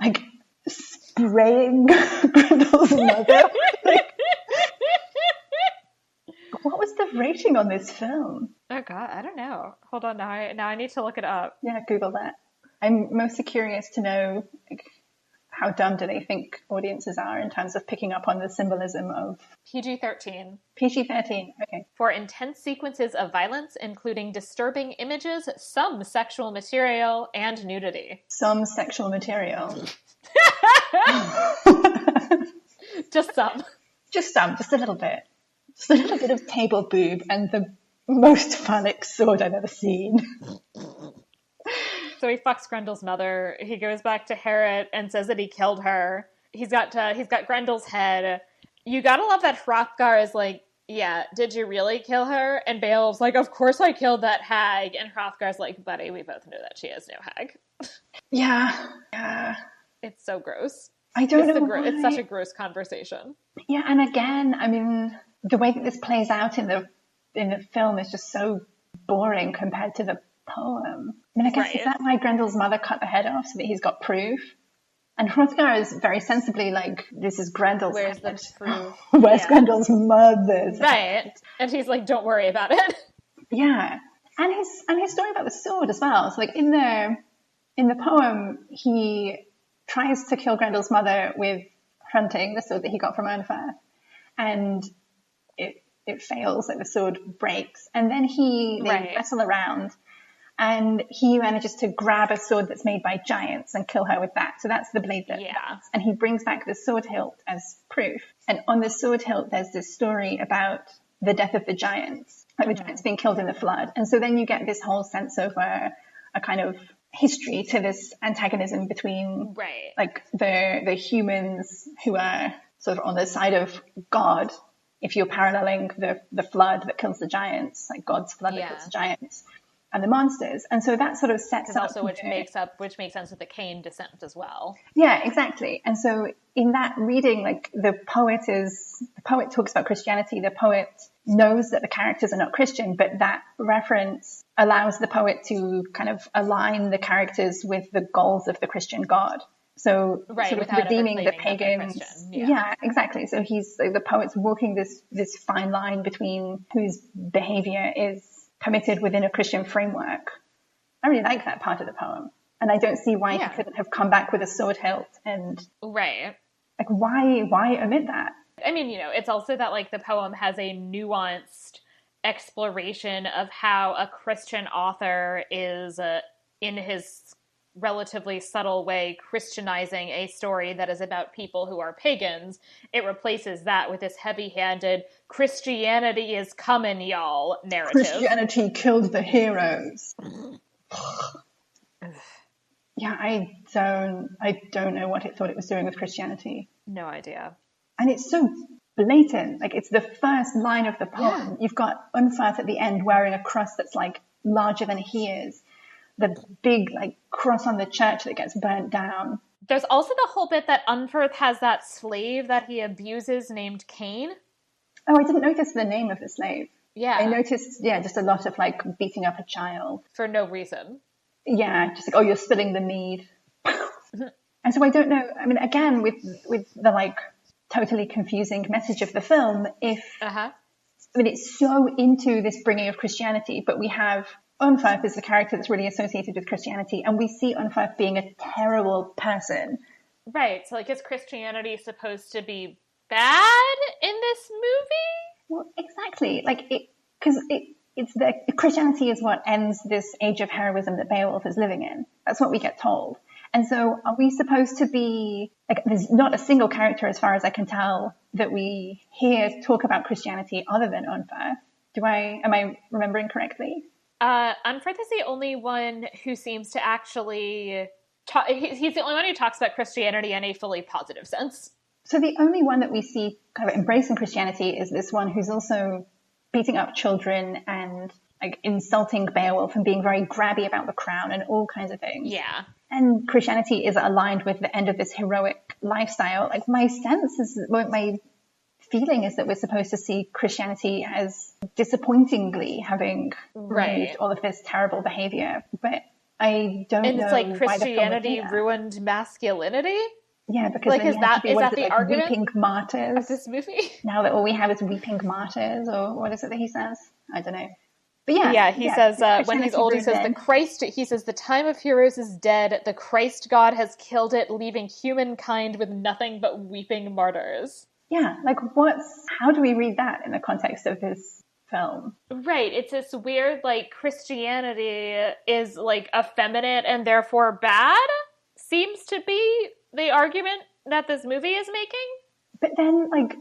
like spraying Grendel's mother. Like, what was the rating on this film? Oh God, I don't know. Hold on, now I need to look it up. Yeah, Google that. I'm mostly curious to know, like, how dumb do they think audiences are in terms of picking up on the symbolism of PG-13. PG-13, okay. For intense sequences of violence, including disturbing images, some sexual material, and nudity. Some sexual material. Just some. Just a little bit. Just a little bit of table boob and the most phallic sword I've ever seen. So he fucks Grendel's mother. He goes back to Heorot and says that he killed her. He's got Grendel's head. You gotta love that Hrothgar is like, yeah, did you really kill her? And Beowulf's like, of course I killed that hag. And Hrothgar's like, buddy, we both know that she is no hag. Yeah. It's so gross. I don't know why. It's such a gross conversation. Yeah, and again, I mean, the way that this plays out in the film is just so boring compared to the poem. I mean, I guess, is that why Grendel's mother cut the head off, so that he's got proof? And Hrothgar is very sensibly like, this is Grendel's Where's head. the proof? Where's Grendel's mother's Right. head? And he's like, don't worry about it. Yeah. And his story about the sword as well. So like in the poem, he tries to kill Grendel's mother with Hrunting, the sword that he got from Unferth. And it fails, like the sword breaks. And then they wrestle around, and he manages to grab a sword that's made by giants and kill her with that. So that's the blade that lasts. And he brings back the sword hilt as proof. And on the sword hilt, there's this story about the death of the giants, like the giants being killed in the flood. And so then you get this whole sense of a kind of history to this antagonism between like the humans who are sort of on the side of God, if you're paralleling the flood that kills the giants, like God's flood that kills the giants, and the monsters. And so that sort of sets up... also which makes sense with the Cain descent as well. Yeah, exactly. And so in that reading, like the poet talks about Christianity, the poet knows that the characters are not Christian, but that reference allows the poet to kind of align the characters with the goals of the Christian God. So sort of redeeming the pagans. Yeah, exactly. So the poet's walking this fine line between whose behavior is permitted within a Christian framework. I really like that part of the poem. And I don't see why he couldn't have come back with a sword hilt and like why omit that? I mean, it's also that like the poem has a nuanced exploration of how a Christian author is in his relatively subtle way Christianizing a story that is about people who are pagans. It replaces that with this heavy-handed Christianity is coming, y'all narrative. Christianity killed the heroes. Yeah, I don't know what it thought it was doing with Christianity. No idea. And it's so blatant. Like, it's the first line of the poem. Yeah. You've got Unferth at the end wearing a cross that's like larger than he is. The big like cross on the church that gets burnt down. There's also the whole bit that Unferth has that slave that he abuses named Cain. Oh, I didn't notice the name of the slave. Yeah. I noticed, just a lot of like beating up a child. For no reason. Yeah, just like, oh, you're spilling the mead. And so I don't know, I mean, again, with the like totally confusing message of the film, I mean, it's so into this bringing of Christianity, but we have Unferth is the character that's really associated with Christianity, and we see Unferth being a terrible person. Right, so like is Christianity supposed to be bad in this movie? Well, exactly. Like, Christianity is what ends this age of heroism that Beowulf is living in. That's what we get told. And so are we supposed to be, like, there's not a single character, as far as I can tell, that we hear talk about Christianity other than Unferth. Am I remembering correctly? Unferth is the only one who seems to actually he's the only one who talks about Christianity in a fully positive sense. So the only one that we see kind of embracing Christianity is this one who's also beating up children and like insulting Beowulf and being very grabby about the crown and all kinds of things. Yeah. And Christianity is aligned with the end of this heroic lifestyle. Like, my feeling is that we're supposed to see Christianity as disappointingly having removed all of this terrible behavior, but I don't know. And it's like Christianity ruined masculinity? Yeah, because like, is that the argument weeping martyrs of this movie? Now that all we have is weeping martyrs, or what is it that he says? I don't know. But he says when he's old, he says the time of heroes is dead. The Christ God has killed it, leaving humankind with nothing but weeping martyrs. Yeah, like how do we read that in the context of this film? Right, it's this weird, like, Christianity is, like, effeminate and therefore bad, seems to be the argument that this movie is making. But then, like,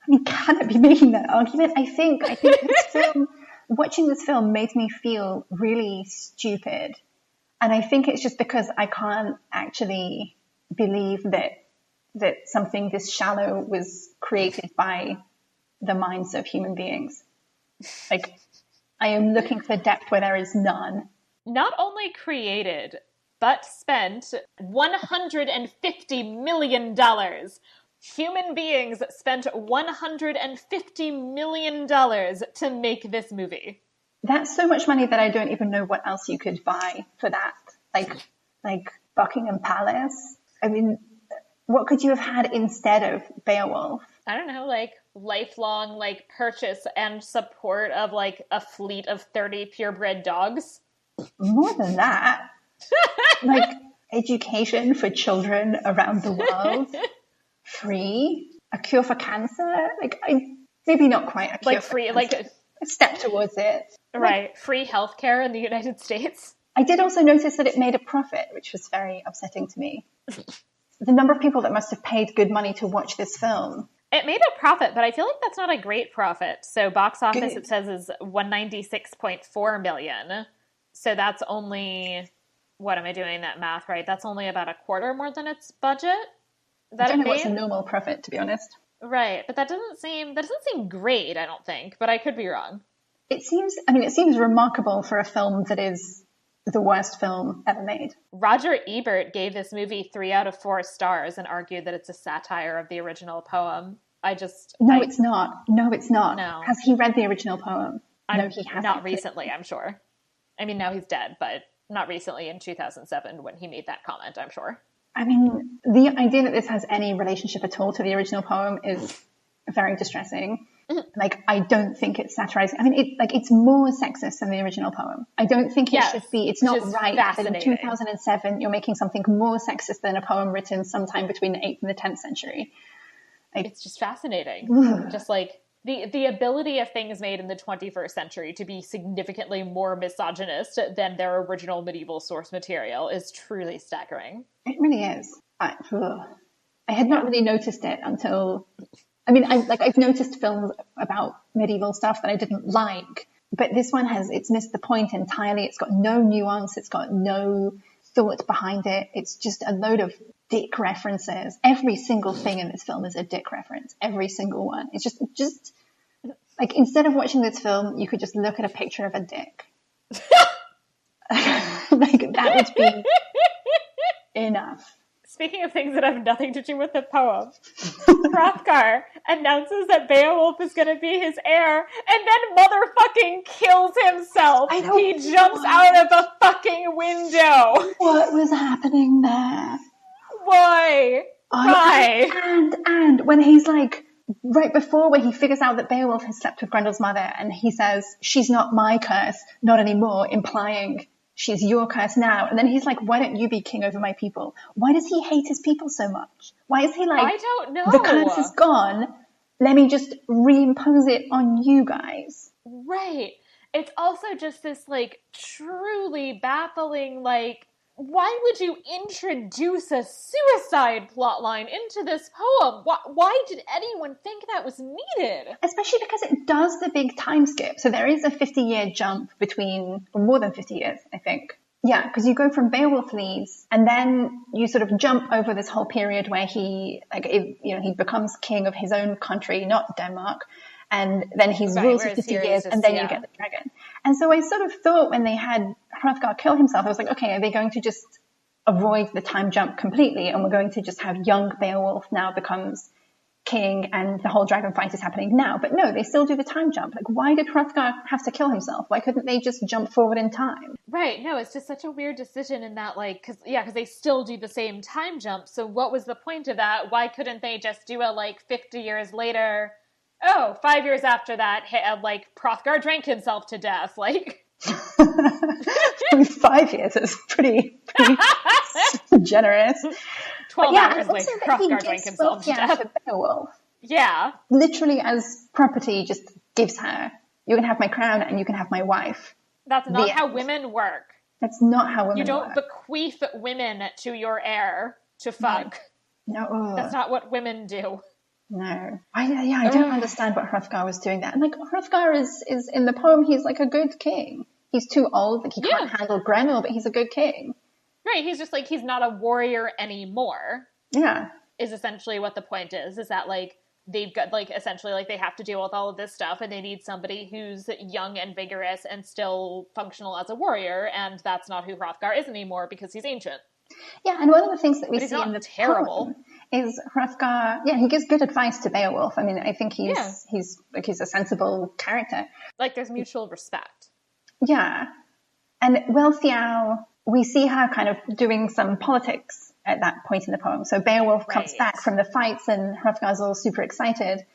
mean, can it be making that argument? I think this film, watching this film made me feel really stupid. And I think it's just because I can't actually believe that something this shallow was created by the minds of human beings. Like, I am looking for depth where there is none. Not only created, but spent $150 million. Human beings spent $150 million to make this movie. That's so much money that I don't even know what else you could buy for that. Like Buckingham Palace. I mean, what could you have had instead of Beowulf? I don't know, like lifelong like purchase and support of like a fleet of 30 purebred dogs. More than that. Like education for children around the world. Free. A cure for cancer. Like, maybe not quite a cure like free, like a step towards it. Right. Free healthcare in the United States. I did also notice that it made a profit, which was very upsetting to me. The number of people that must have paid good money to watch this film. It made a profit, but I feel like that's not a great profit. So box office, it says, is $196.4 million. So that's only, what am I doing that math right? That's only about a quarter more than its budget. I don't know what's a normal profit, to be honest. Right, but that doesn't seem great, I don't think, but I could be wrong. It seems remarkable for a film that is the worst film ever made. Roger Ebert gave this movie 3 out of 4 stars and argued that it's a satire of the original poem. It's not. No, it's not. No. Has he read the original poem? No, he hasn't. Not recently, I'm sure. I mean, now he's dead, but not recently in 2007 when he made that comment, I'm sure. I mean, the idea that this has any relationship at all to the original poem is very distressing. Like, I don't think it's satirizing. I mean, it's more sexist than the original poem. I don't think it should be. It's not right that in 2007 you're making something more sexist than a poem written sometime between the 8th and the 10th century. It's just fascinating. Just like the ability of things made in the 21st century to be significantly more misogynist than their original medieval source material is truly staggering. It really is. I had not really noticed it until... I mean, I've noticed films about medieval stuff that I didn't like, but this one it's missed the point entirely. It's got no nuance. It's got no thought behind it. It's just a load of dick references. Every single thing in this film is a dick reference. Every single one. It's just like, instead of watching this film, you could just look at a picture of a dick. Like, that would be enough. Speaking of things that have nothing to do with the poem, Hrothgar announces that Beowulf is going to be his heir, and then motherfucking kills himself. He jumps out of a fucking window. What was happening there? Why? And when he's like, right before where he figures out that Beowulf has slept with Grendel's mother, and he says, she's not my curse, not anymore, implying she's your curse now. And then he's like, why don't you be king over my people? Why does he hate his people so much? Why is he like, I don't know. The curse is gone. Let me just reimpose it on you guys. Right. It's also just this like truly baffling, like, why would you introduce a suicide plotline into this poem? Why did anyone think that was needed? Especially because it does the big time skip. So there is a 50-year jump between, or more than 50 years, I think. Yeah, because you go from Beowulf leaves, and then you sort of jump over this whole period where he becomes king of his own country, not Denmark. And then he rules for 50 years, and then you get the dragon. And so I sort of thought when they had Hrothgar kill himself, I was like, okay, are they going to just avoid the time jump completely, and we're going to just have young Beowulf now becomes king, and the whole dragon fight is happening now? But no, they still do the time jump. Like, why did Hrothgar have to kill himself? Why couldn't they just jump forward in time? Right, no, it's just such a weird decision in that, like, because they still do the same time jump, so what was the point of that? Why couldn't they just do a, like, 50 years later... 5 years after that, Hrothgar drank himself to death, like... 5 years is pretty generous. 12 hours later, Hrothgar drank himself to death. Beowulf. Yeah. Literally as property, just gives her, you can have my crown and you can have my wife. That's not how women work. That's not how women work. You don't bequeath women to your heir to fuck. No. That's not what women do. No. I don't understand what Hrothgar was doing there. And like, Hrothgar is in the poem, he's like a good king. He's too old, like he can't handle Grendel, but he's a good king. Right, he's just like, he's not a warrior anymore. Yeah. Is essentially what the point is that like, they've got like, essentially like they have to deal with all of this stuff and they need somebody who's young and vigorous and still functional as a warrior, and that's not who Hrothgar is anymore because he's ancient. Yeah, and one of the things that we see in the terrible poem is Hrothgar, he gives good advice to Beowulf. I mean, I think he's a sensible character. Like, there's mutual respect. Yeah. And Wealthow, we see her kind of doing some politics at that point in the poem. So Beowulf comes back from the fights and Hrothgar's all super excited.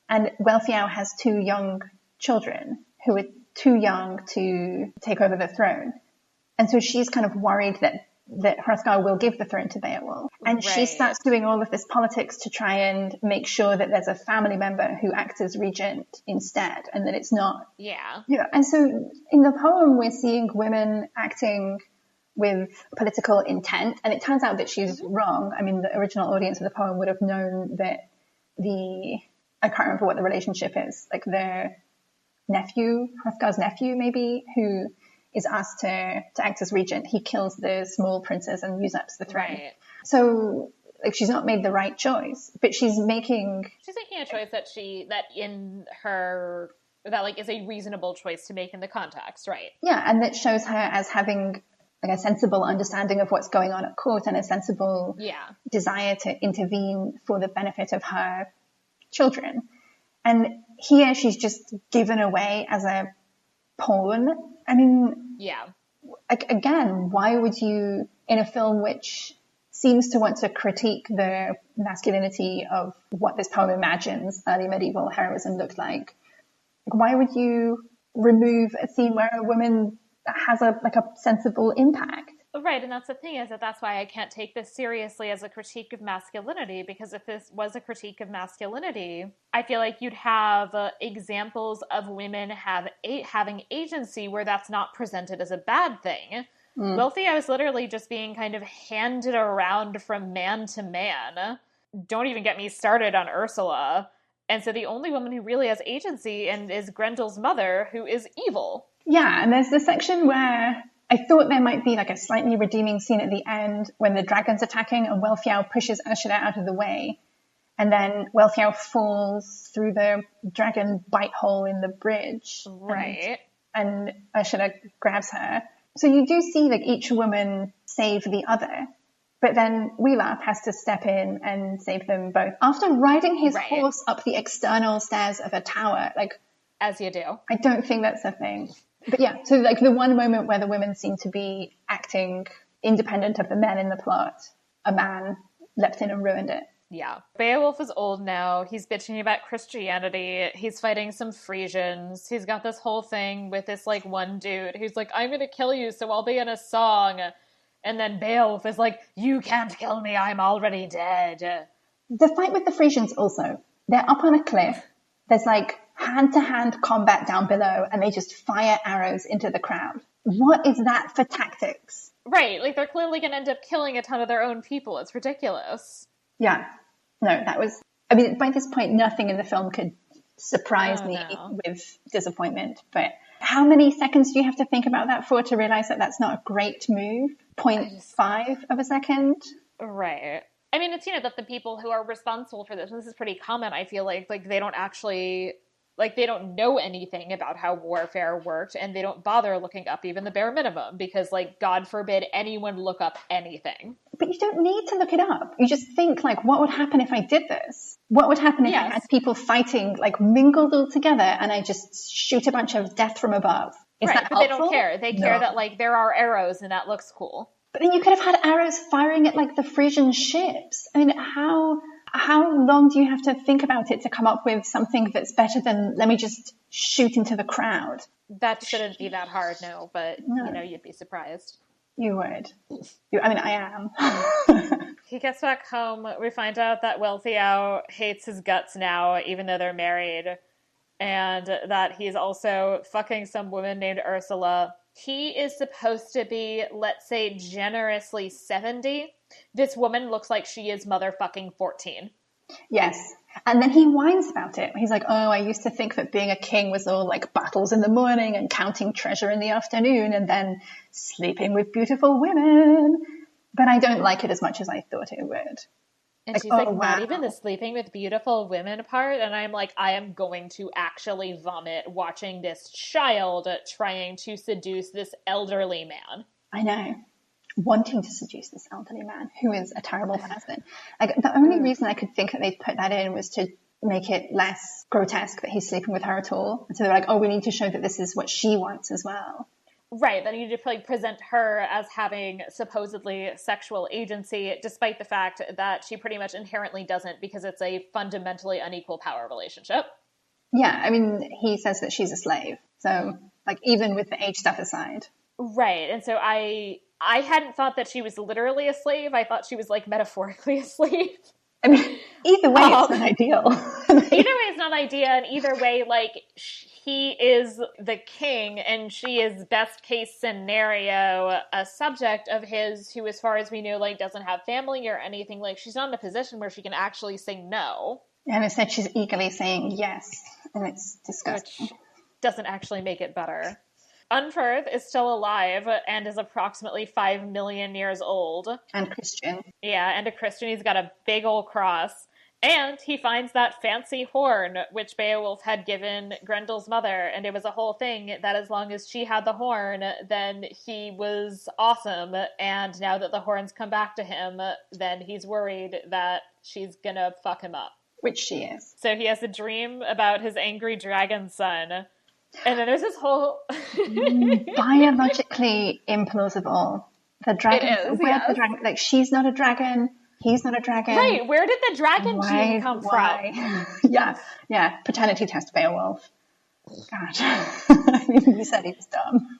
And Wealthow has 2 young children who are too young to take over the throne. And so she's kind of worried that Hrothgar will give the throne to Beowulf. And she starts doing all of this politics to try and make sure that there's a family member who acts as regent instead, and that it's not... Yeah. And so in the poem, we're seeing women acting with political intent, and it turns out that she's wrong. I mean, the original audience of the poem would have known that I can't remember what the relationship is, like their nephew, Hrothgar's nephew maybe, who is asked to act as regent. He kills the small princes and usurps the throne. Right. So like, she's not made the right choice, but she's making a choice that is a reasonable choice to make in the context, right? Yeah, and that shows her as having like a sensible understanding of what's going on at court and a sensible desire to intervene for the benefit of her children. And here she's just given away as a pawn. I mean, again, why would you, in a film which seems to want to critique the masculinity of what this poem imagines early medieval heroism looked like, why would you remove a scene where a woman has a sensible impact? Right, and that's the thing, is that's why I can't take this seriously as a critique of masculinity, because if this was a critique of masculinity, I feel like you'd have examples of women having agency where that's not presented as a bad thing. Wealthow is literally just being kind of handed around from man to man. Don't even get me started on Ursula. And so the only woman who really has agency is Grendel's mother, who is evil. Yeah, and there's the section where I thought there might be like a slightly redeeming scene at the end when the dragon's attacking and Wealthow pushes Ursula out of the way. And then Wealthow falls through the dragon bite hole in the bridge. Right. And Ursula grabs her. So you do see like each woman save the other. But then Wealhtheow has to step in and save them both. After riding his horse up the external stairs of a tower, like... As you do. I don't think that's a thing. But yeah, so like the one moment where the women seem to be acting independent of the men in the plot, a man leapt in and ruined it. Yeah. Beowulf is old now. He's bitching about Christianity. He's fighting some Frisians. He's got this whole thing with this like one dude who's like, I'm going to kill you, so I'll be in a song. And then Beowulf is like, you can't kill me, I'm already dead. The fight with the Frisians also, they're up on a cliff. There's like hand-to-hand combat down below, and they just fire arrows into the crowd. What is that for tactics? Right, like they're clearly going to end up killing a ton of their own people. It's ridiculous. Yeah. No, that was... I mean, by this point, nothing in the film could surprise me with disappointment. But how many seconds do you have to think about that for to realize that that's not a great move? 0.5 of a second? Right. I mean, it's, that the people who are responsible for this is pretty common, I feel like they don't actually... Like, they don't know anything about how warfare worked, and they don't bother looking up even the bare minimum, because, like, God forbid anyone look up anything. But you don't need to look it up. You just think, like, what would happen if I did this? What would happen if I had people fighting, like, mingled all together, and I just shoot a bunch of death from above? Is that helpful? But they don't care. They care that, like, there are arrows, and that looks cool. But then you could have had arrows firing at, like, the Frisian ships. I mean, how long do you have to think about it to come up with something that's better than, let me just shoot into the crowd? That shouldn't be that hard, no, but, you'd be surprised. You would. I am. He gets back home. We find out that Wealthow hates his guts now, even though they're married, and that he's also fucking some woman named Ursula. He is supposed to be, let's say, generously 70. This woman looks like she is motherfucking 14. Yes. And then he whines about it. He's like, oh, I used to think that being a king was all like battles in the morning and counting treasure in the afternoon and then sleeping with beautiful women. But I don't like it as much as I thought it would. And she's like, not even the sleeping with beautiful women part. And I'm like, I am going to actually vomit watching this child trying to seduce this elderly man. I know. Wanting to seduce this elderly man who is a terrible person. Like, the only reason I could think that they'd put that in was to make it less grotesque that he's sleeping with her at all. And so they're like, oh, we need to show that this is what she wants as well. Right, that you need to present her as having supposedly sexual agency, despite the fact that she pretty much inherently doesn't, because it's a fundamentally unequal power relationship. Yeah, I mean, he says that she's a slave. So, like, even with the age stuff aside. Right, and so I hadn't thought that she was literally a slave. I thought she was, like, metaphorically a slave. I mean, either way, it's not ideal. Either way, it's not ideal, and either way, like, he is the king, and she is best case scenario a subject of his who, as far as we know, like, doesn't have family or anything. Like, she's not in a position where she can actually say no. And instead she's eagerly saying yes, and it's disgusting. Which doesn't actually make it better. Unferth is still alive and is approximately 5 million years old. And Christian. Yeah, and a Christian. He's got a big old cross. And he finds that fancy horn, which Beowulf had given Grendel's mother. And it was a whole thing that as long as she had the horn, then he was awesome. And now that the horn's come back to him, then he's worried that she's gonna fuck him up. Which she is. So he has a dream about his angry dragon son. And then there's this whole... biologically implausible. The dragon... It is, the dragon... Like, she's not a dragon... He's not a dragon. Right, where did the dragon gene come from? Yeah, paternity test Beowulf. God. I mean, you said he was dumb.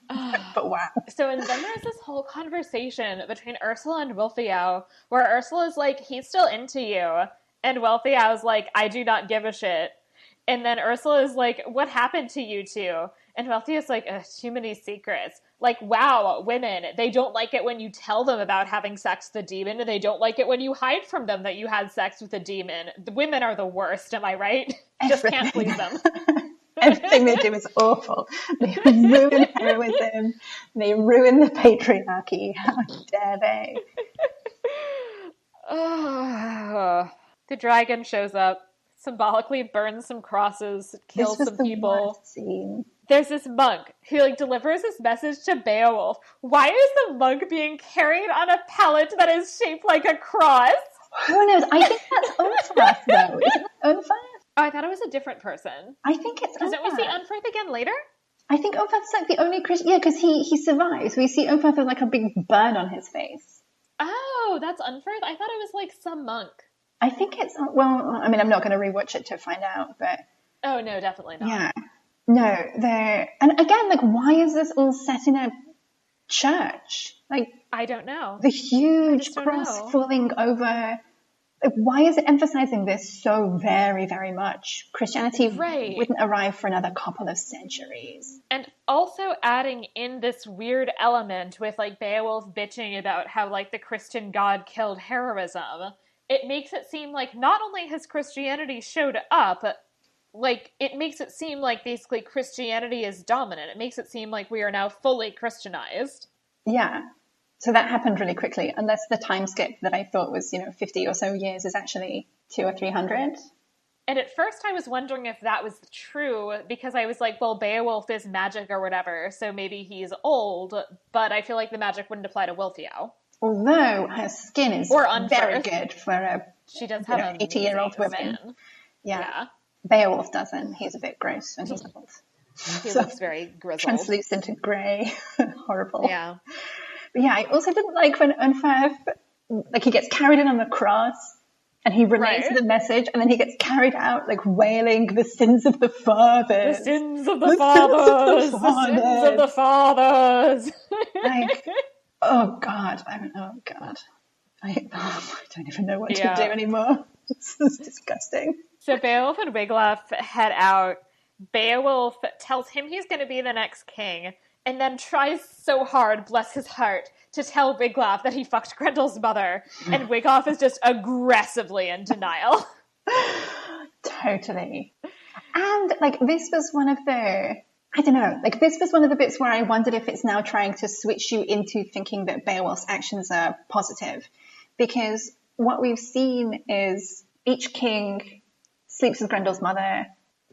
But wow. So, and then there's this whole conversation between Ursula and Wealthow, where Ursula's like, he's still into you. And Wealthow's like, I do not give a shit. And then Ursula is like, what happened to you two? And Wealtho's like, too many secrets. Like, wow, women, they don't like it when you tell them about having sex with a demon, and they don't like it when you hide from them that you had sex with a demon. The women are the worst, am I right? Just can't please them. Everything they do is awful. They ruin heroism. They ruin the patriarchy. How dare they? The dragon shows up, symbolically burns some crosses, kills some people. There's this monk who, like, delivers this message to Beowulf. Why is the monk being carried on a pallet that is shaped like a cross? Who knows? I think that's Unferth, though. Isn't it Unferth? Oh, I thought it was a different person. I think it's Unferth. Don't we see Unferth again later? I think Unferth's like the only Christian. Yeah, because he survives. We see Unferth with like a big burn on his face. Oh, that's Unferth? I thought it was like some monk. I think it's, well, I mean, I'm not going to rewatch it to find out, but... Oh, no, definitely not. Yeah. No, they're... And again, like, why is this all set in a church? Like... I don't know. The huge cross falling over... Like, why is it emphasizing this so very, very much? Christianity wouldn't arrive for another couple of centuries. And also adding in this weird element with, like, Beowulf bitching about how, like, the Christian god killed heroism... It makes it seem like not only has Christianity showed up, like, it makes it seem like basically Christianity is dominant. It makes it seem like we are now fully Christianized. Yeah. So that happened really quickly, unless the time skip that I thought was, 50 or so years is actually 200 or 300. And at first I was wondering if that was true, because I was like, well, Beowulf is magic or whatever, so maybe he's old, but I feel like the magic wouldn't apply to Wealthow. Although her skin is very good for a she does have an 80-year-old woman. Yeah. Beowulf doesn't. He's a bit gross and he's old. He looks very grizzled. Translucent and grey. Horrible. Yeah. But yeah, I also didn't like when Unferth, like, he gets carried in on the cross and he relays the message, and then he gets carried out, like, wailing, the sins of the fathers. The sins of the fathers. The sins of the fathers. Like... Oh God! I don't even know what to do anymore. This is disgusting. So Beowulf and Wiglaf head out. Beowulf tells him he's going to be the next king, and then tries so hard, bless his heart, to tell Wiglaf that he fucked Grendel's mother, and Wiglaf is just aggressively in denial. Totally. And like this was one of the, I don't know, like this was one of the bits where I wondered if it's now trying to switch you into thinking that Beowulf's actions are positive. Because what we've seen is each king sleeps with Grendel's mother,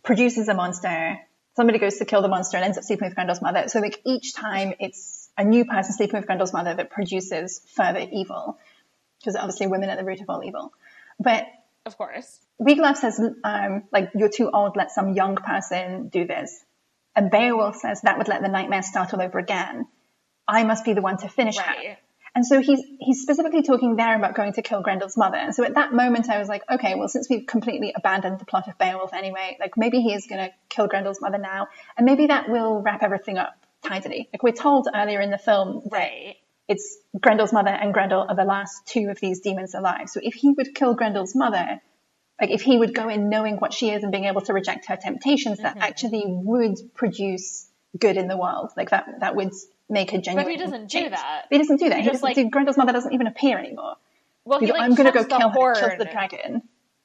produces a monster, somebody goes to kill the monster and ends up sleeping with Grendel's mother. So like each time it's a new person sleeping with Grendel's mother that produces further evil. Because obviously women are the root of all evil. But of course, Wealthow says, like, you're too old, let some young person do this. And Beowulf says that would let the nightmare start all over again. I must be the one to finish her. And so he's specifically talking there about going to kill Grendel's mother. And so at that moment I was like, okay, well, since we've completely abandoned the plot of Beowulf anyway, like maybe he is going to kill Grendel's mother now. And maybe that will wrap everything up tidily. Like we're told earlier in the film that it's Grendel's mother and Grendel are the last two of these demons alive. So if he would kill Grendel's mother, like if he would go in knowing what she is and being able to reject her temptations, that actually would produce good in the world. Like that would make a genuine. But he doesn't do that. He doesn't do that. He doesn't, like, Grendel's mother doesn't even appear anymore. Well, he like I'm going to go kill horn. Her, kills the dragon.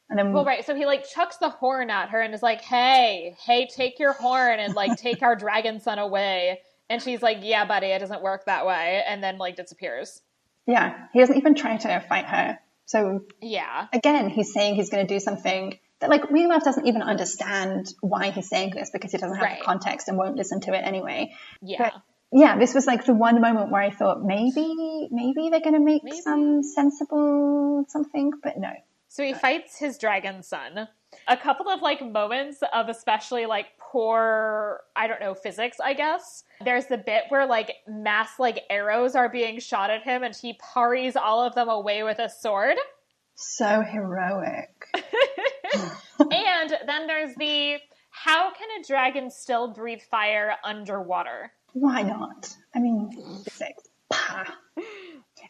And then, well, right. So he like chucks the horn at her and is like, hey, take your horn and like take our dragon son away. And she's like, yeah, buddy, it doesn't work that way. And then like disappears. Yeah. He doesn't even try to fight her. So yeah, again, he's saying he's going to do something that like Wealthow doesn't even understand why he's saying this because he doesn't have the context and won't listen to it anyway. Yeah. But yeah, this was like the one moment where I thought maybe they're going to make some sensible something, but no. So he fights his dragon son. A couple of like moments of especially like poor, I don't know, physics, I guess. There's the bit where like mass like arrows are being shot at him and he parries all of them away with a sword. So heroic. And then there's the, how can a dragon still breathe fire underwater? Why not? I mean, physics.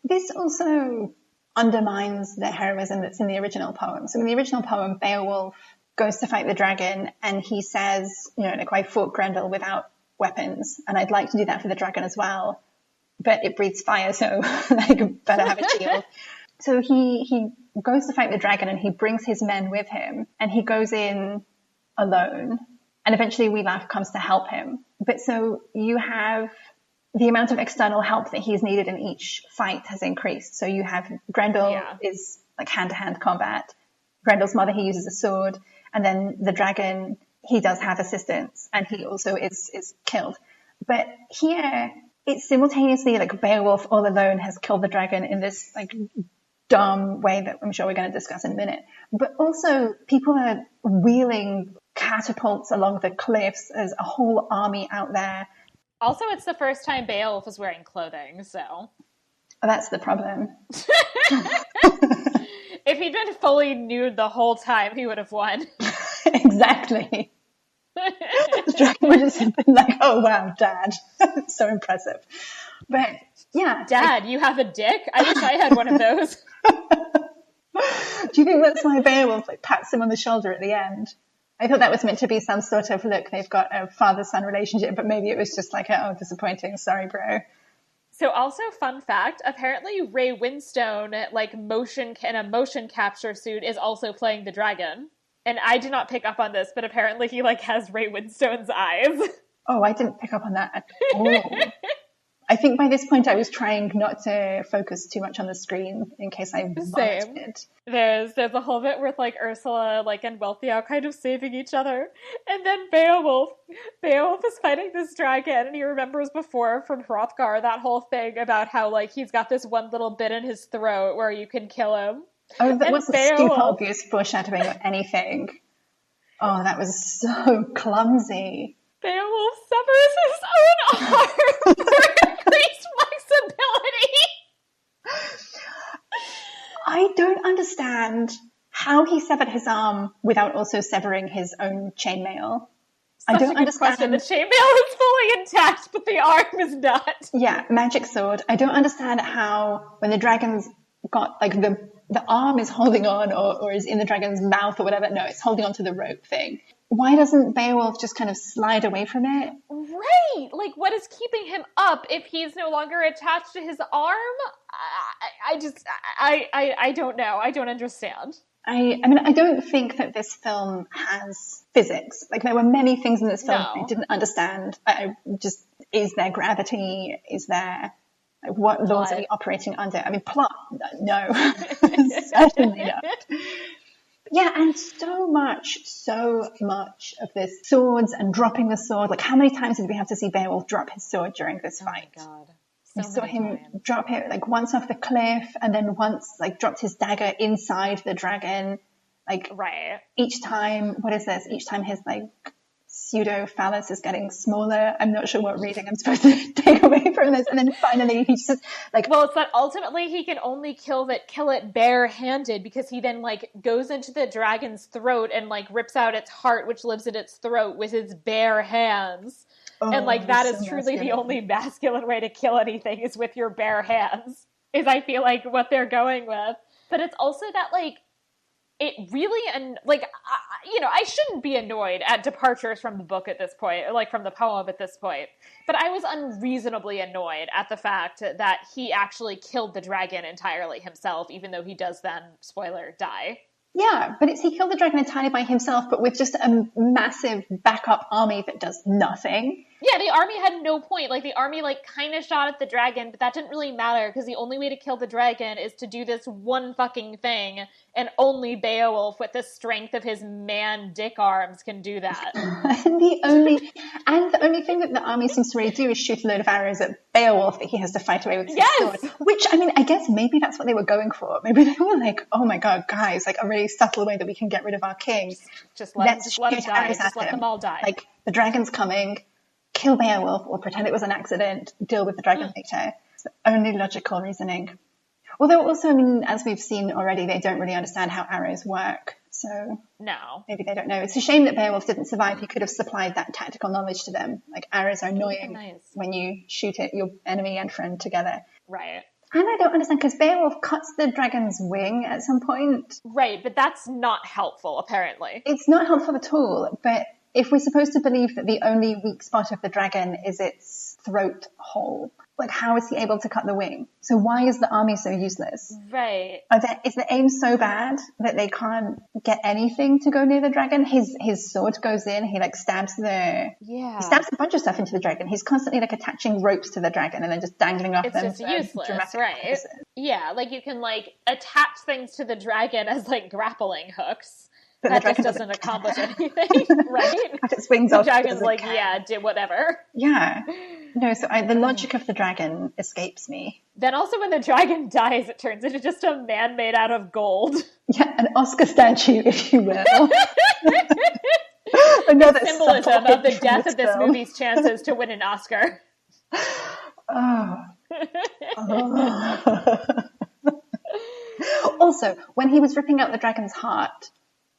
This also undermines the heroism that's in the original poem. So in the original poem, Beowulf goes to fight the dragon and he says, you know, like, I fought Grendel without weapons and I'd like to do that for the dragon as well, but it breathes fire, so like better have a shield. So he goes to fight the dragon and he brings his men with him and he goes in alone and eventually Wealthow comes to help him. But so you have the amount of external help that he's needed in each fight has increased. So you have Grendel is like hand-to-hand combat. Grendel's mother, he uses a sword. And then the dragon, he does have assistance and he also is killed. But here, it's simultaneously like Beowulf all alone has killed the dragon in this like dumb way that I'm sure we're going to discuss in a minute. But also people are wheeling catapults along the cliffs. There's a whole army out there. Also, it's the first time Beowulf is wearing clothing, so. Oh, that's the problem. If he'd been fully nude the whole time, he would have won. Exactly. The dragon would have been like, oh, wow, Dad. So impressive. But, yeah. Dad, you have a dick? I wish I had one of those. Do you think that's why Beowulf like pats him on the shoulder at the end? I thought that was meant to be some sort of, look, they've got a father-son relationship, but maybe it was just like, oh, disappointing. Sorry, bro. So also, fun fact, apparently Ray Winstone, like in a motion capture suit, is also playing the dragon. And I did not pick up on this, but apparently he like has Ray Winstone's eyes. Oh, I didn't pick up on that at all. I think by this point I was trying not to focus too much on the screen in case I vomited. There's a whole bit with like Ursula like and Wealthow kind of saving each other. And then Beowulf is fighting this dragon and he remembers before from Hrothgar that whole thing about how like he's got this one little bit in his throat where you can kill him. Oh, that wasn't super obvious foreshadowing or anything. Oh, that was so clumsy. Beowulf severs his own arm for increased flexibility. I don't understand how he severed his arm without also severing his own chainmail. I don't understand. The chainmail is fully intact, but the arm is not. Yeah, magic sword. I don't understand how when the dragon's got like the arm is holding on or is in the dragon's mouth or whatever. No, it's holding on to the rope thing. Why doesn't Beowulf just kind of slide away from it? Right! Like, what is keeping him up if he's no longer attached to his arm? I don't know. I don't understand. I mean, I don't think that this film has physics. Like, there were many things in this film I didn't understand. Is there gravity? Is there, like, what laws are we operating under? I mean, plot, no, certainly not. Yeah, and so much of this swords and dropping the sword. Like, how many times did we have to see Beowulf drop his sword during this fight? Oh my God. We saw him drop it, like, once off the cliff, and then once, like, dropped his dagger inside the dragon. Like, each time, what is this? Each time his, like, pseudo-phallus is getting smaller. I'm not sure what reading I'm supposed to take away from this. And then finally he's just, like... Well, it's that ultimately he can only kill it bare-handed, because he then, like, goes into the dragon's throat and, like, rips out its heart, which lives in its throat, with his bare hands. Oh, and, like, that is truly masculine. The only masculine way to kill anything is with your bare hands, is I feel like what they're going with. But it's also that, like, it really, and, like, I shouldn't be annoyed at departures from the book at this point, or, like, from the poem at this point. But I was unreasonably annoyed at the fact that he actually killed the dragon entirely himself, even though he does then, spoiler, die. Yeah, but he killed the dragon entirely by himself, but with just a massive backup army that does nothing. Yeah, the army had no point. Like, the army, like, kind of shot at the dragon, but that didn't really matter, because the only way to kill the dragon is to do this one fucking thing, and only Beowulf, with the strength of his man-dick arms, can do that. And the only thing that the army seems to really do is shoot a load of arrows at Beowulf that he has to fight away with his sword. Which, I mean, I guess maybe that's what they were going for. Maybe they were like, oh my God, guys, like, a really subtle way that we can get rid of our king. Just let him die. Just let them all die. Like, the dragon's coming. Kill Beowulf, or pretend it was an accident, deal with the dragon later. It's the only logical reasoning. Although also, I mean, as we've seen already, they don't really understand how arrows work. So no, maybe they don't know. It's a shame that Beowulf didn't survive. He could have supplied that tactical knowledge to them. Like, arrows are annoying when you shoot at your enemy and friend together. Right. And I don't understand, because Beowulf cuts the dragon's wing at some point. Right, but that's not helpful, apparently. It's not helpful at all, but... if we're supposed to believe that the only weak spot of the dragon is its throat hole, like, how is he able to cut the wing? So why is the army so useless? Right. Is the aim so bad that they can't get anything to go near the dragon? His sword goes in, he, like, stabs he stabs a bunch of stuff into the dragon. He's constantly, like, attaching ropes to the dragon and then just dangling off them. It's just useless, right? Purposes. Yeah, like, you can, like, attach things to the dragon as, like, grappling hooks. But that just doesn't accomplish anything, right? Its wings the dragon's like, do whatever. Yeah. No, so the logic of the dragon escapes me. Then also when the dragon dies, it turns into just a man made out of gold. Yeah, an Oscar statue, if you will. Another symbolism of the death of this movie's chances to win an Oscar. Also, when he was ripping out the dragon's heart,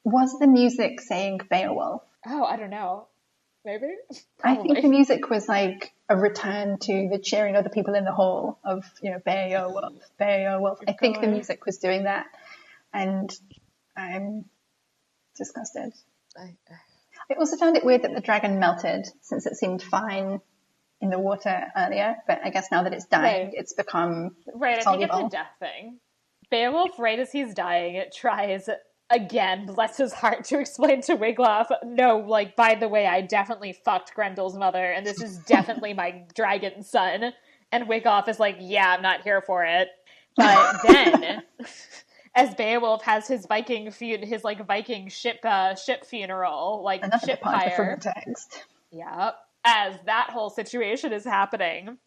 was the music saying Beowulf? Oh, I don't know. Maybe? Probably. I think the music was like a return to the cheering of the people in the hall of, Beowulf, Beowulf. I think the music was doing that. And I'm disgusted. I also found it weird that the dragon melted, since it seemed fine in the water earlier. But I guess now that it's dying, it's become soluble. I think it's a death thing. Beowulf, right as he's dying, tries... again, bless his heart, to explain to Wiglaf, no, like, by the way, I definitely fucked Grendel's mother, and this is definitely my dragon son. And Wiglaf is like, yeah, I'm not here for it. But then, as Beowulf has his Viking ship funeral, like, another ship pyre. From the text. Yeah. As that whole situation is happening,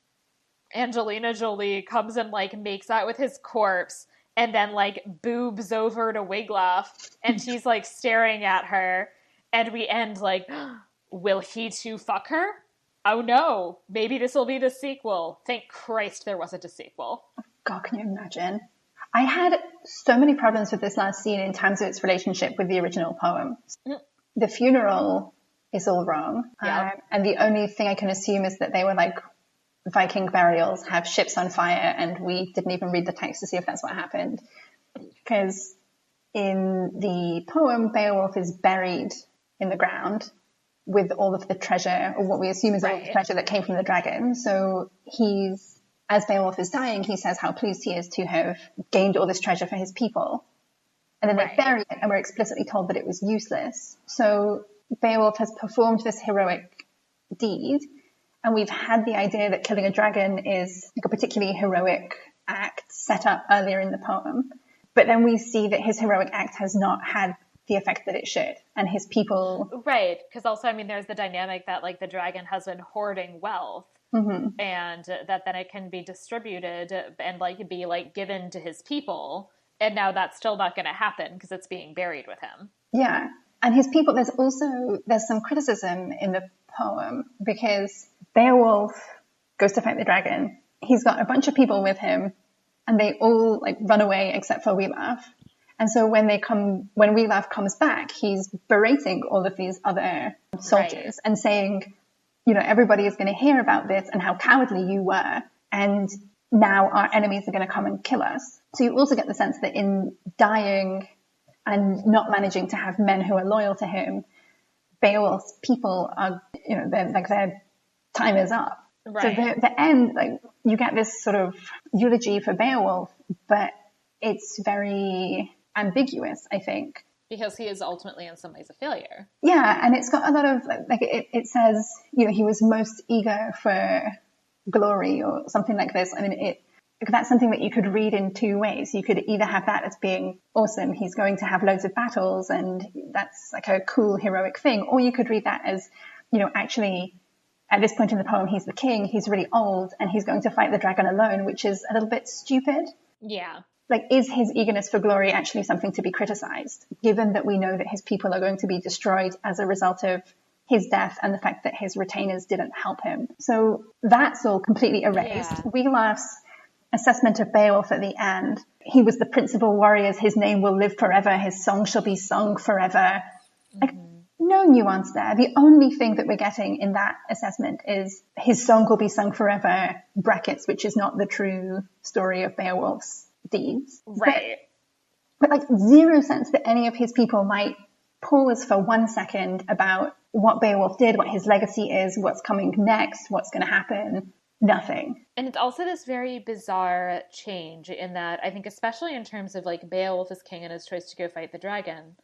Angelina Jolie comes and, like, makes out with his corpse, and then, like, boobs over to Wiglaf, and she's, like, staring at her, and we end, like, will he too fuck her? Oh no, maybe this will be the sequel. Thank Christ there wasn't a sequel. God, can you imagine? I had so many problems with this last scene in terms of its relationship with the original poem. The funeral is all wrong, and the only thing I can assume is that they were, like, Viking burials have ships on fire, and we didn't even read the text to see if that's what happened. Because in the poem, Beowulf is buried in the ground with all of the treasure, or what we assume is all of the treasure that came from the dragon. So as Beowulf is dying, he says how pleased he is to have gained all this treasure for his people. And then they bury it, and we're explicitly told that it was useless. So Beowulf has performed this heroic deed, and we've had the idea that killing a dragon is like a particularly heroic act set up earlier in the poem. But then we see that his heroic act has not had the effect that it should, and his people... Right, because also, I mean, there's the dynamic that, like, the dragon has been hoarding wealth, and that then it can be distributed and, like, be, like, given to his people, and now that's still not going to happen because it's being buried with him. Yeah, and his people, there's some criticism in the poem, because Beowulf goes to fight the dragon. He's got a bunch of people with him, and they all, like, run away except for Wealhtheow. And so when Wealhtheow comes back, he's berating all of these other soldiers and saying, you know, everybody is going to hear about this and how cowardly you were, and now our enemies are going to come and kill us. So you also get the sense that in dying and not managing to have men who are loyal to him, Beowulf's people are, you know, their time is up. Right. So the end, like, you get this sort of eulogy for Beowulf, but it's very ambiguous, I think. Because he is ultimately in some ways a failure. Yeah, and it's got a lot of, like, it says, you know, he was most eager for glory or something like this. I mean, that's something that you could read in two ways. You could either have that as being awesome, he's going to have loads of battles and that's like a cool heroic thing, or you could read that as, you know, actually at this point in the poem he's the king, he's really old, and he's going to fight the dragon alone, which is a little bit stupid. Yeah. Like, is his eagerness for glory actually something to be criticized, given that we know that his people are going to be destroyed as a result of his death and the fact that his retainers didn't help him? So that's all completely erased. Yeah. Wealhtheow's assessment of Beowulf at the end, he was the principal warrior, his name will live forever, his song shall be sung forever. Like, no nuance there. The only thing that we're getting in that assessment is his song will be sung forever, brackets, which is not the true story of Beowulf's deeds. Right. But like, zero sense that any of his people might pause for 1 second about what Beowulf did, what his legacy is, what's coming next, what's going to happen. Nothing. And it's also this very bizarre change in that, I think, especially in terms of, like, Beowulf as king and his choice to go fight the dragon,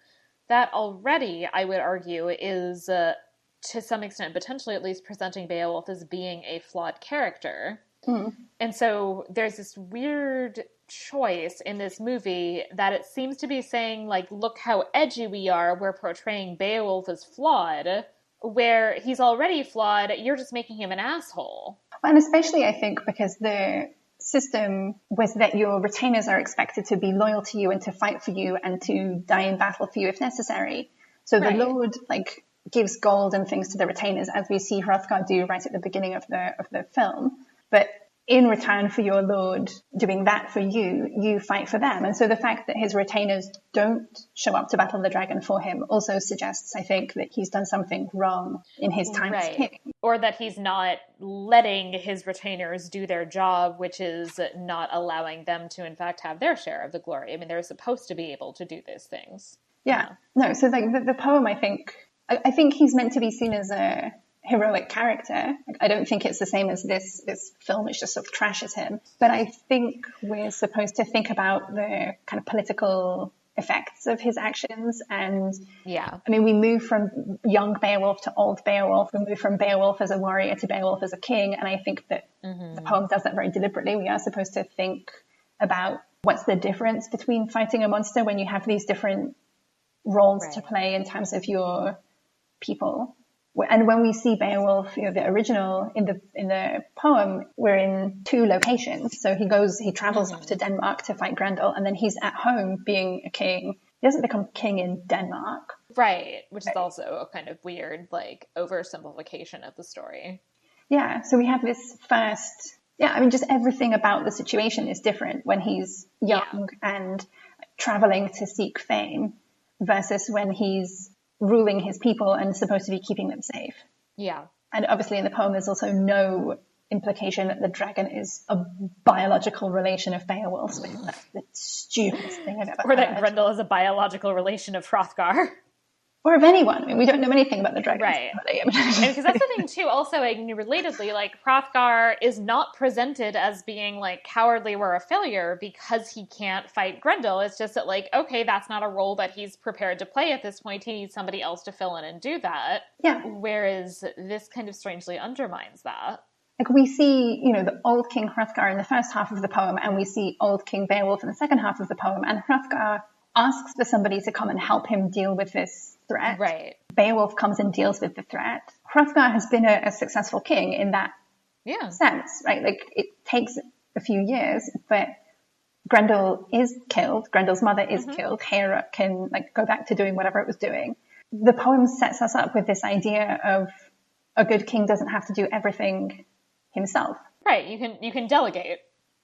that already, I would argue, is, to some extent, potentially at least, presenting Beowulf as being a flawed character. And so there's this weird choice in this movie that it seems to be saying, like, look how edgy we are, we're portraying Beowulf as flawed, where he's already flawed, you're just making him an asshole. And especially, I think, because the system was that your retainers are expected to be loyal to you and to fight for you and to die in battle for you if necessary. So the Lord, like, gives gold and things to the retainers, as we see Hrothgar do right at the beginning of the film. But in return for your lord doing that for you, you fight for them. And so the fact that his retainers don't show up to battle the dragon for him also suggests, I think, that he's done something wrong in his time as king. Or that he's not letting his retainers do their job, which is not allowing them to, in fact, have their share of the glory. I mean, they're supposed to be able to do these things. Yeah. No, so like the poem, I think he's meant to be seen as a heroic character. I don't think it's the same as this film, which just sort of trashes him. But I think we're supposed to think about the kind of political effects of his actions. And I mean, we move from young Beowulf to old Beowulf. We move from Beowulf as a warrior to Beowulf as a king. And I think that the poem does that very deliberately. We are supposed to think about what's the difference between fighting a monster when you have these different roles to play in terms of your people. And when we see Beowulf, you know, the original in the poem, we're in two locations. So he travels off to Denmark to fight Grendel, and then he's at home being a king. He doesn't become king in Denmark. Right, which is also a kind of weird, like, oversimplification of the story. Yeah, so we have this first, I mean, just everything about the situation is different when he's young and traveling to seek fame versus when he's ruling his people and supposed to be keeping them safe. Yeah. And obviously in the poem there's also no implication that the dragon is a biological relation of Beowulf's. That's the stupidest thing I've ever heard. Or that Grendel is a biological relation of Hrothgar. Or of anyone. I mean, we don't know anything about the dragons. Right. Because that's the thing, too. Also, like, relatedly, like, Hrothgar is not presented as being, like, cowardly or a failure because he can't fight Grendel. It's just that, like, okay, that's not a role that he's prepared to play at this point. He needs somebody else to fill in and do that. Yeah. Whereas this kind of strangely undermines that. Like, we see, you know, the old King Hrothgar in the first half of the poem, and we see old King Beowulf in the second half of the poem, and Hrothgar asks for somebody to come and help him deal with this threat. Right. Beowulf comes and deals with the threat. Hrothgar has been a successful king in that sense, right? Like, it takes a few years, but Grendel is killed. Grendel's mother is killed. Heorot can, like, go back to doing whatever it was doing. The poem sets us up with this idea of a good king doesn't have to do everything himself. Right. You can delegate.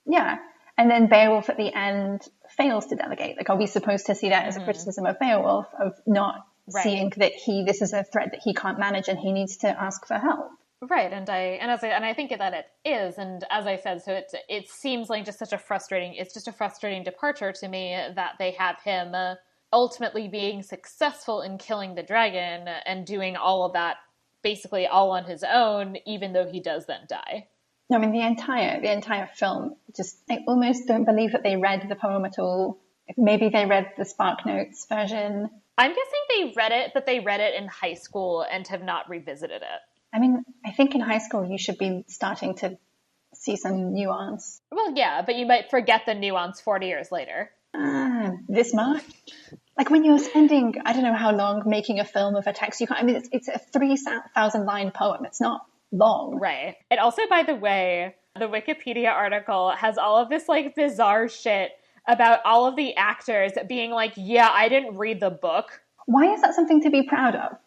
Yeah. And then Beowulf at the end fails to delegate. Like, are we supposed to see that as a criticism of Beowulf, of not seeing that this is a threat that he can't manage and he needs to ask for help? Right, and I think that it is, and as I said, so it seems like just a frustrating departure to me that they have him ultimately being successful in killing the dragon and doing all of that basically all on his own, even though he does then die. No, I mean, the entire film, just, I almost don't believe that they read the poem at all. Maybe they read the SparkNotes version. I'm guessing they read it, but they read it in high school and have not revisited it. I mean, I think in high school you should be starting to see some nuance. Well, yeah, but you might forget the nuance 40 years later. This much? Like, when you're spending, I don't know how long making a film of a text, you can't, I mean, it's a 3,000 line poem. It's not long. Right. And also, by the way, the Wikipedia article has all of this, like, bizarre shit about all of the actors being like, yeah, I didn't read the book. Why is that something to be proud of?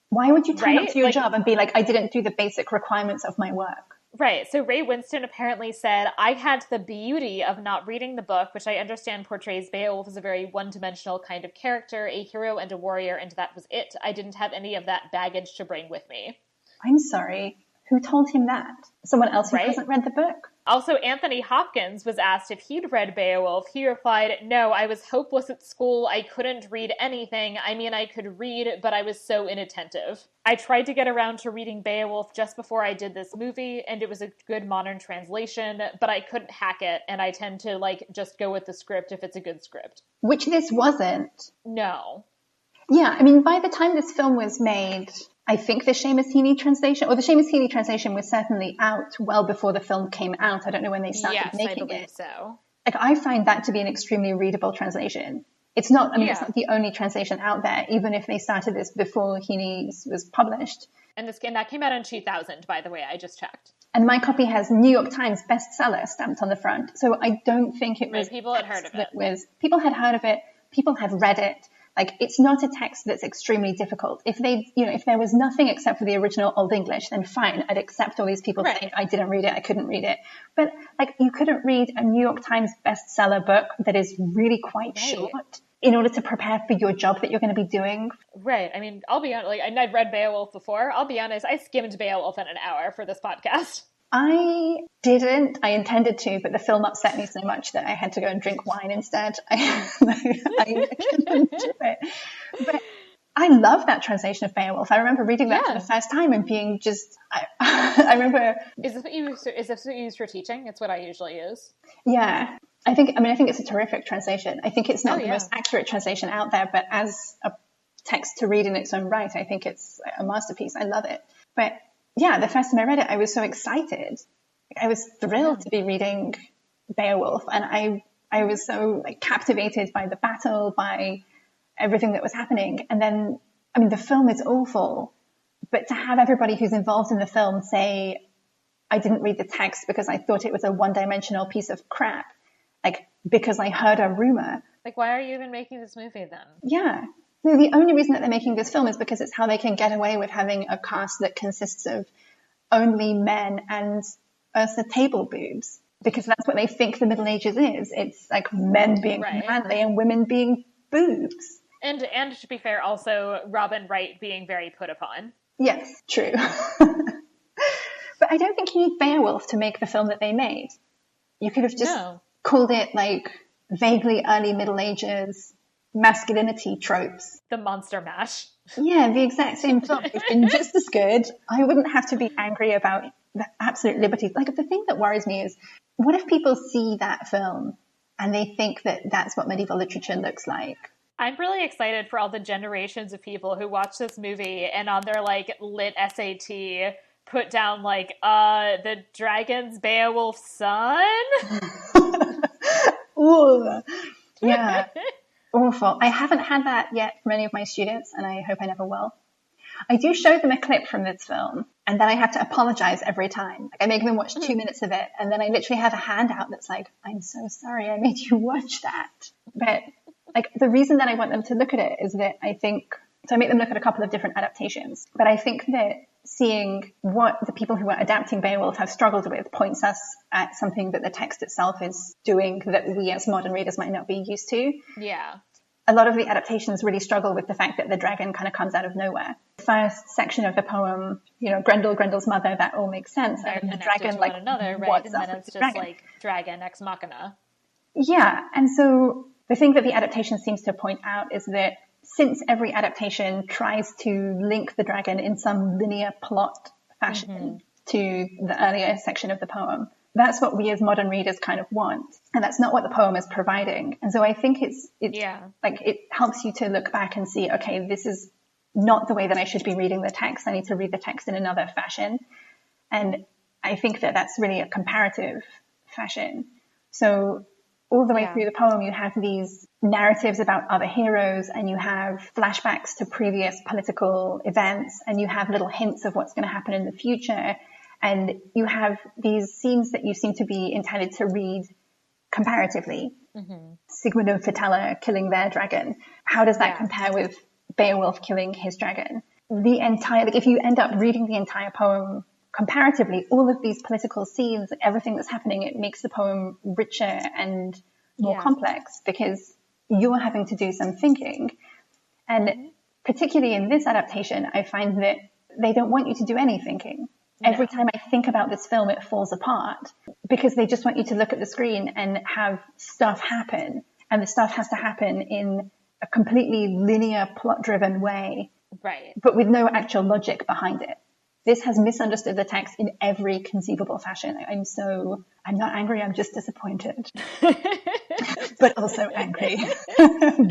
Why would you turn up to your like, job and be like, I didn't do the basic requirements of my work? Right. So Ray Winston apparently said, I had the beauty of not reading the book, which I understand portrays Beowulf as a very one-dimensional kind of character, a hero and a warrior, and that was it. I didn't have any of that baggage to bring with me. I'm sorry. Who told him that? Someone else who hasn't read the book? Also, Anthony Hopkins was asked if he'd read Beowulf. He replied, no, I was hopeless at school. I couldn't read anything. I mean, I could read, but I was so inattentive. I tried to get around to reading Beowulf just before I did this movie, and it was a good modern translation, but I couldn't hack it, and I tend to, like, just go with the script if it's a good script. Which this wasn't. No. Yeah, I mean, by the time this film was made, I think the Seamus Heaney translation, or the Seamus Heaney translation was certainly out well before the film came out. I don't know when they started making it. Yes, I believe so. Like, I find that to be an extremely readable translation. It's not, I mean, it's not the only translation out there, even if they started this before Heaney's was published. And that came out in 2000, by the way, I just checked. And my copy has New York Times bestseller stamped on the front. So I don't think it was... People had heard of it. People had heard of it. People had read it. Like, it's not a text that's extremely difficult. If there was nothing except for the original Old English, then fine, I'd accept all these people saying, I didn't read it, I couldn't read it. But, like, you couldn't read a New York Times bestseller book that is really quite short in order to prepare for your job that you're going to be doing. Right. I mean, I'll be honest, like, I've read Beowulf before. I'll be honest, I skimmed Beowulf in an hour for this podcast. I didn't. I intended to, but the film upset me so much that I had to go and drink wine instead. I couldn't do it. But I love that translation of Beowulf. I remember reading that for the first time and being just, I remember... Is this what you use for teaching? It's what I usually use. Yeah. I think it's a terrific translation. I think it's not the most accurate translation out there, but as a text to read in its own right, I think it's a masterpiece. I love it. But yeah, the first time I read it, I was so excited. I was thrilled to be reading Beowulf, and I was so, like, captivated by the battle, by everything that was happening. And then, I mean, the film is awful, but to have everybody who's involved in the film say, I didn't read the text because I thought it was a one-dimensional piece of crap, like, because I heard a rumor. Like, why are you even making this movie then? Yeah. The only reason that they're making this film is because it's how they can get away with having a cast that consists of only men and Ursa table boobs, because that's what they think the Middle Ages is. It's like men being manly and women being boobs. And to be fair, also Robin Wright being very put upon. Yes, true. But I don't think you need Beowulf to make the film that they made. You could have just called it, like, vaguely early Middle Ages, masculinity tropes. The monster mash. Yeah, the exact same film. It's been just as good. I wouldn't have to be angry about the absolute liberties. Like, the thing that worries me is, what if people see that film and they think that that's what medieval literature looks like? I'm really excited for all the generations of people who watch this movie and on their, like, lit SAT put down, like, the dragon's Beowulf's son? Ooh, yeah. Awful. I haven't had that yet from any of my students, and I hope I never will. I do show them a clip from this film, and then I have to apologize every time. Like, I make them watch 2 minutes of it, and then I literally have a handout that's like, I'm so sorry I made you watch that. But, like, the reason that I want them to look at it is that I think, so I make them look at a couple of different adaptations, but I think that seeing what the people who are adapting Beowulf have struggled with points us at something that the text itself is doing that we as modern readers might not be used to. Yeah. A lot of the adaptations really struggle with the fact that the dragon kind of comes out of nowhere. The first section of the poem, you know, Grendel's mother, that all makes sense. They're and the dragon, to like, one another, right? what's And up then with it's the just dragon? like dragon ex machina. Yeah, and so the thing that the adaptation seems to point out is that since every adaptation tries to link the dragon in some linear plot fashion to the earlier section of the poem, that's what we as modern readers kind of want. And that's not what the poem is providing. And so I think it's like, it helps you to look back and see, okay, this is not the way that I should be reading the text. I need to read the text in another fashion. And I think that that's really a comparative fashion. So all the way through the poem, you have these narratives about other heroes, and you have flashbacks to previous political events, and you have little hints of what's going to happen in the future. And you have these scenes that you seem to be intended to read comparatively. Sigmund and Fitela killing their dragon. How does that compare with Beowulf killing his dragon? The entire, like, if you end up reading the entire poem comparatively, all of these political scenes, everything that's happening, it makes the poem richer and more complex because you're having to do some thinking. And particularly in this adaptation, I find that they don't want you to do any thinking. Every time I think about this film, it falls apart because they just want you to look at the screen and have stuff happen. And the stuff has to happen in a completely linear, plot-driven way, but with no actual logic behind it. This has misunderstood the text in every conceivable fashion. I'm not angry, I'm just disappointed. But also angry.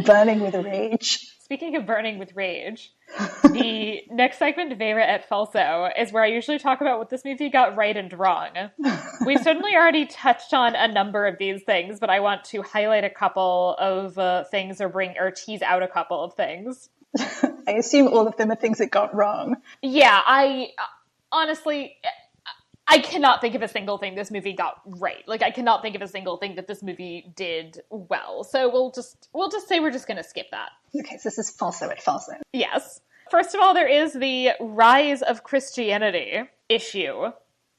Burning with rage. Speaking of burning with rage, the next segment, Vera et Falso, is where I usually talk about what this movie got right and wrong. We've certainly already touched on a number of these things, but I want to highlight a couple of things or tease out a couple of things. I assume all of them are things that got wrong. Yeah, I honestly, I cannot think of a single thing this movie got right. Like, I cannot think of a single thing that this movie did well. So we'll just say we're just going to skip that. Okay, so this is falso et falso. Yes. First of all, there is the rise of Christianity issue.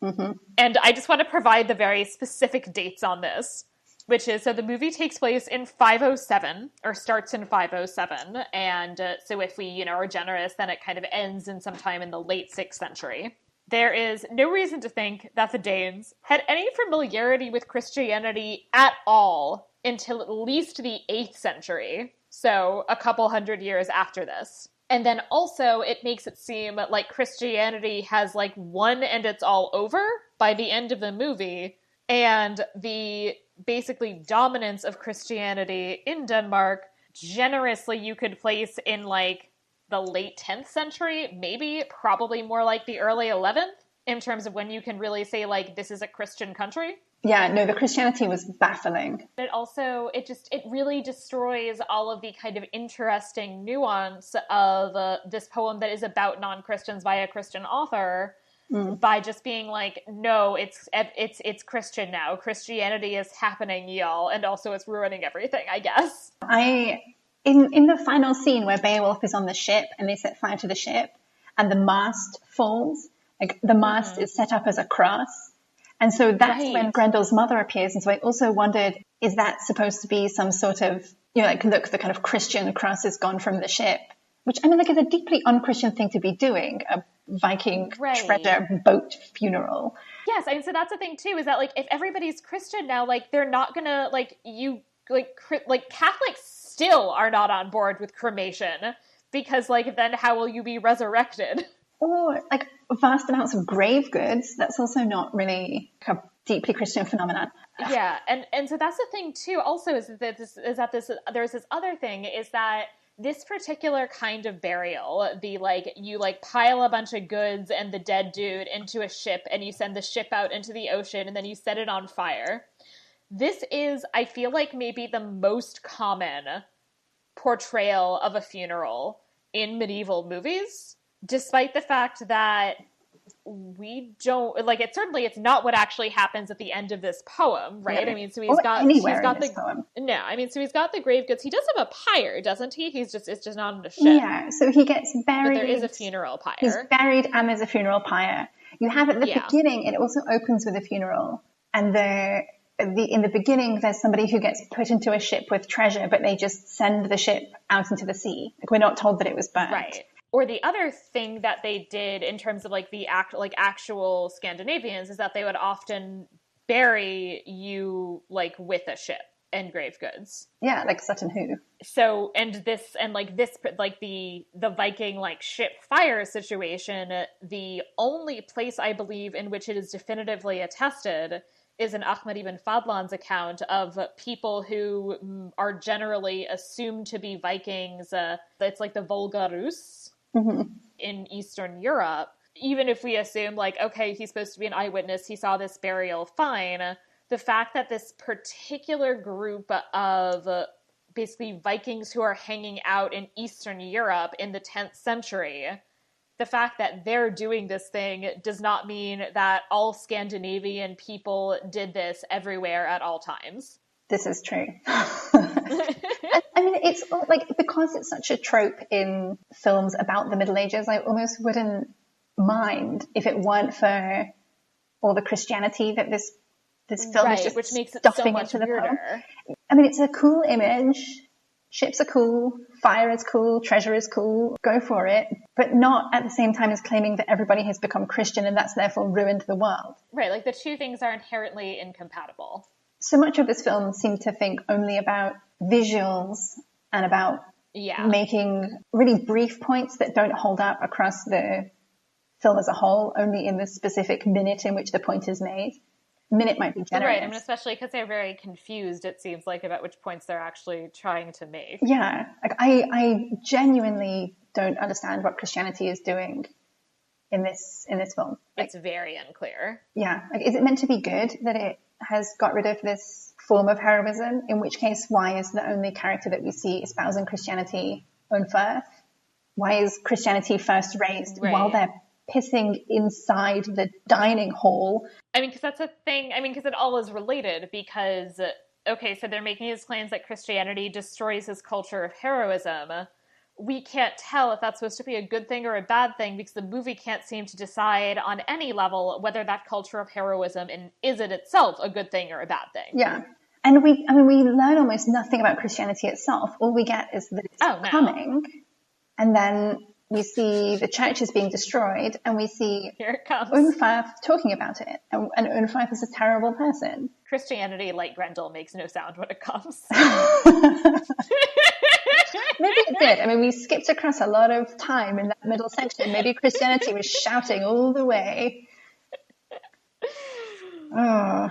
And I just want to provide the very specific dates on this. Which is, so the movie takes place in 507, or starts in 507, and so if we, are generous, then it kind of ends in sometime in the late 6th century. There is no reason to think that the Danes had any familiarity with Christianity at all until at least the 8th century, so a couple hundred years after this. And then also, it makes it seem like Christianity has, like, won and it's all over by the end of the movie, and the basically dominance of Christianity in Denmark, generously you could place in like the late 10th century, maybe probably more like the early 11th in terms of when you can really say like this is a Christian country. Yeah, no, the Christianity was baffling. But also it really destroys all of the kind of interesting nuance of this poem that is about non-Christians by a Christian author. By just being like, no, it's Christian now. Christianity is happening, y'all, and also it's ruining everything, I guess. In the final scene where Beowulf is on the ship and they set fire to the ship and the mast falls, like the mast is set up as a cross. And so that's when Grendel's mother appears. And so I also wondered, is that supposed to be some sort of, like, look, the kind of Christian cross is gone from the ship? Which, I mean, like, is a deeply un-Christian thing to be doing, a Viking treasure boat funeral. Yes, I mean, so that's the thing, too, is that, like, if everybody's Christian now, like, they're not gonna, like, Catholics still are not on board with cremation, because, like, then how will you be resurrected? Or, like, vast amounts of grave goods. That's also not really a deeply Christian phenomenon. Yeah, and so that's the thing, too, also, there's this other thing, is that this particular kind of burial, the, like, you, like, pile a bunch of goods and the dead dude into a ship, and you send the ship out into the ocean, and then you set it on fire. This is, I feel like, maybe the most common portrayal of a funeral in medieval movies, despite the fact that we don't, like, it's not what actually happens at the end of this poem, right? Yeah. I mean, so he's got the poem. No, I mean, so he's got the grave goods. He does have a pyre, doesn't he? It's just not on a ship. Yeah, so he gets buried. But there is a funeral pyre. He's buried and there's a funeral pyre. You have at the beginning, it also opens with a funeral, and in the beginning, there's somebody who gets put into a ship with treasure, but they just send the ship out into the sea. Like, we're not told that it was burnt. Right. Or the other thing that they did in terms of, like, the actual Scandinavians is that they would often bury you, like, with a ship and grave goods. Yeah, like Sutton Hoo. So, the Viking, like, ship fire situation, the only place I believe in which it is definitively attested is in Ahmed ibn Fadlan's account of people who are generally assumed to be Vikings. It's like the Volga Rus in Eastern Europe. Even if we assume, like, okay, he's supposed to be an eyewitness, he saw this burial, fine. The fact that this particular group of basically Vikings who are hanging out in Eastern Europe in the 10th century, the fact that they're doing this thing does not mean that all Scandinavian people did this everywhere at all times. This is true. I mean, it's like, because it's such a trope in films about the Middle Ages, I almost wouldn't mind if it weren't for all the Christianity that this film is just, which makes it stuffing so much into the weirder. film. I mean, it's a cool image. Ships are cool, fire is cool, treasure is cool, go for it, but not at the same time as claiming that everybody has become Christian and that's therefore ruined the world. Right, like the two things are inherently incompatible. So much of this film seemed to think only about visuals and about making really brief points that don't hold up across the film as a whole, only in the specific minute in which the point is made. Minute might be generous. Right, I mean, especially because they're very confused, it seems like, about which points they're actually trying to make. Yeah, like I genuinely don't understand what Christianity is doing in this film. It's very unclear. Yeah, like, is it meant to be good that it has got rid of this form of heroism? In which case, why is the only character that we see espousing Christianity Unferth? Why is Christianity first raised while they're pissing inside the dining hall? I mean, because that's a thing. I mean, because it all is related. Because, okay, so they're making these claims that Christianity destroys his culture of heroism. We can't tell if that's supposed to be a good thing or a bad thing, because the movie can't seem to decide on any level whether that culture of heroism is in itself a good thing or a bad thing. Yeah. And we learn almost nothing about Christianity itself. All we get is that it's coming, and then we see the church is being destroyed, and we see here it comes. Unferth talking about it, and Unferth is a terrible person. Christianity, like Grendel, makes no sound when it comes. Maybe it did. I mean, we skipped across a lot of time in that middle section. Maybe Christianity was shouting all the way. Oh,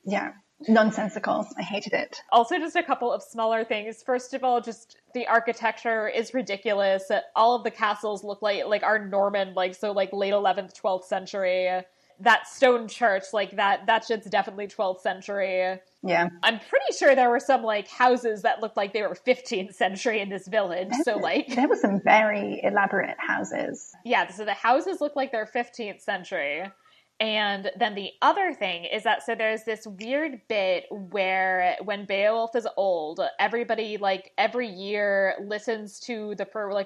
yeah. Nonsensical. I hated it. Also, just a couple of smaller things. First of all, just the architecture is ridiculous. All of the castles look like are Norman, like, so like late 11th, 12th century. That stone church, like that shit's definitely 12th century. Yeah. I'm pretty sure there were some like houses that looked like they were 15th century in this village. There were some very elaborate houses. Yeah, so the houses look like they're 15th century. And then the other thing is that, so there's this weird bit where when Beowulf is old, everybody, like, every year listens to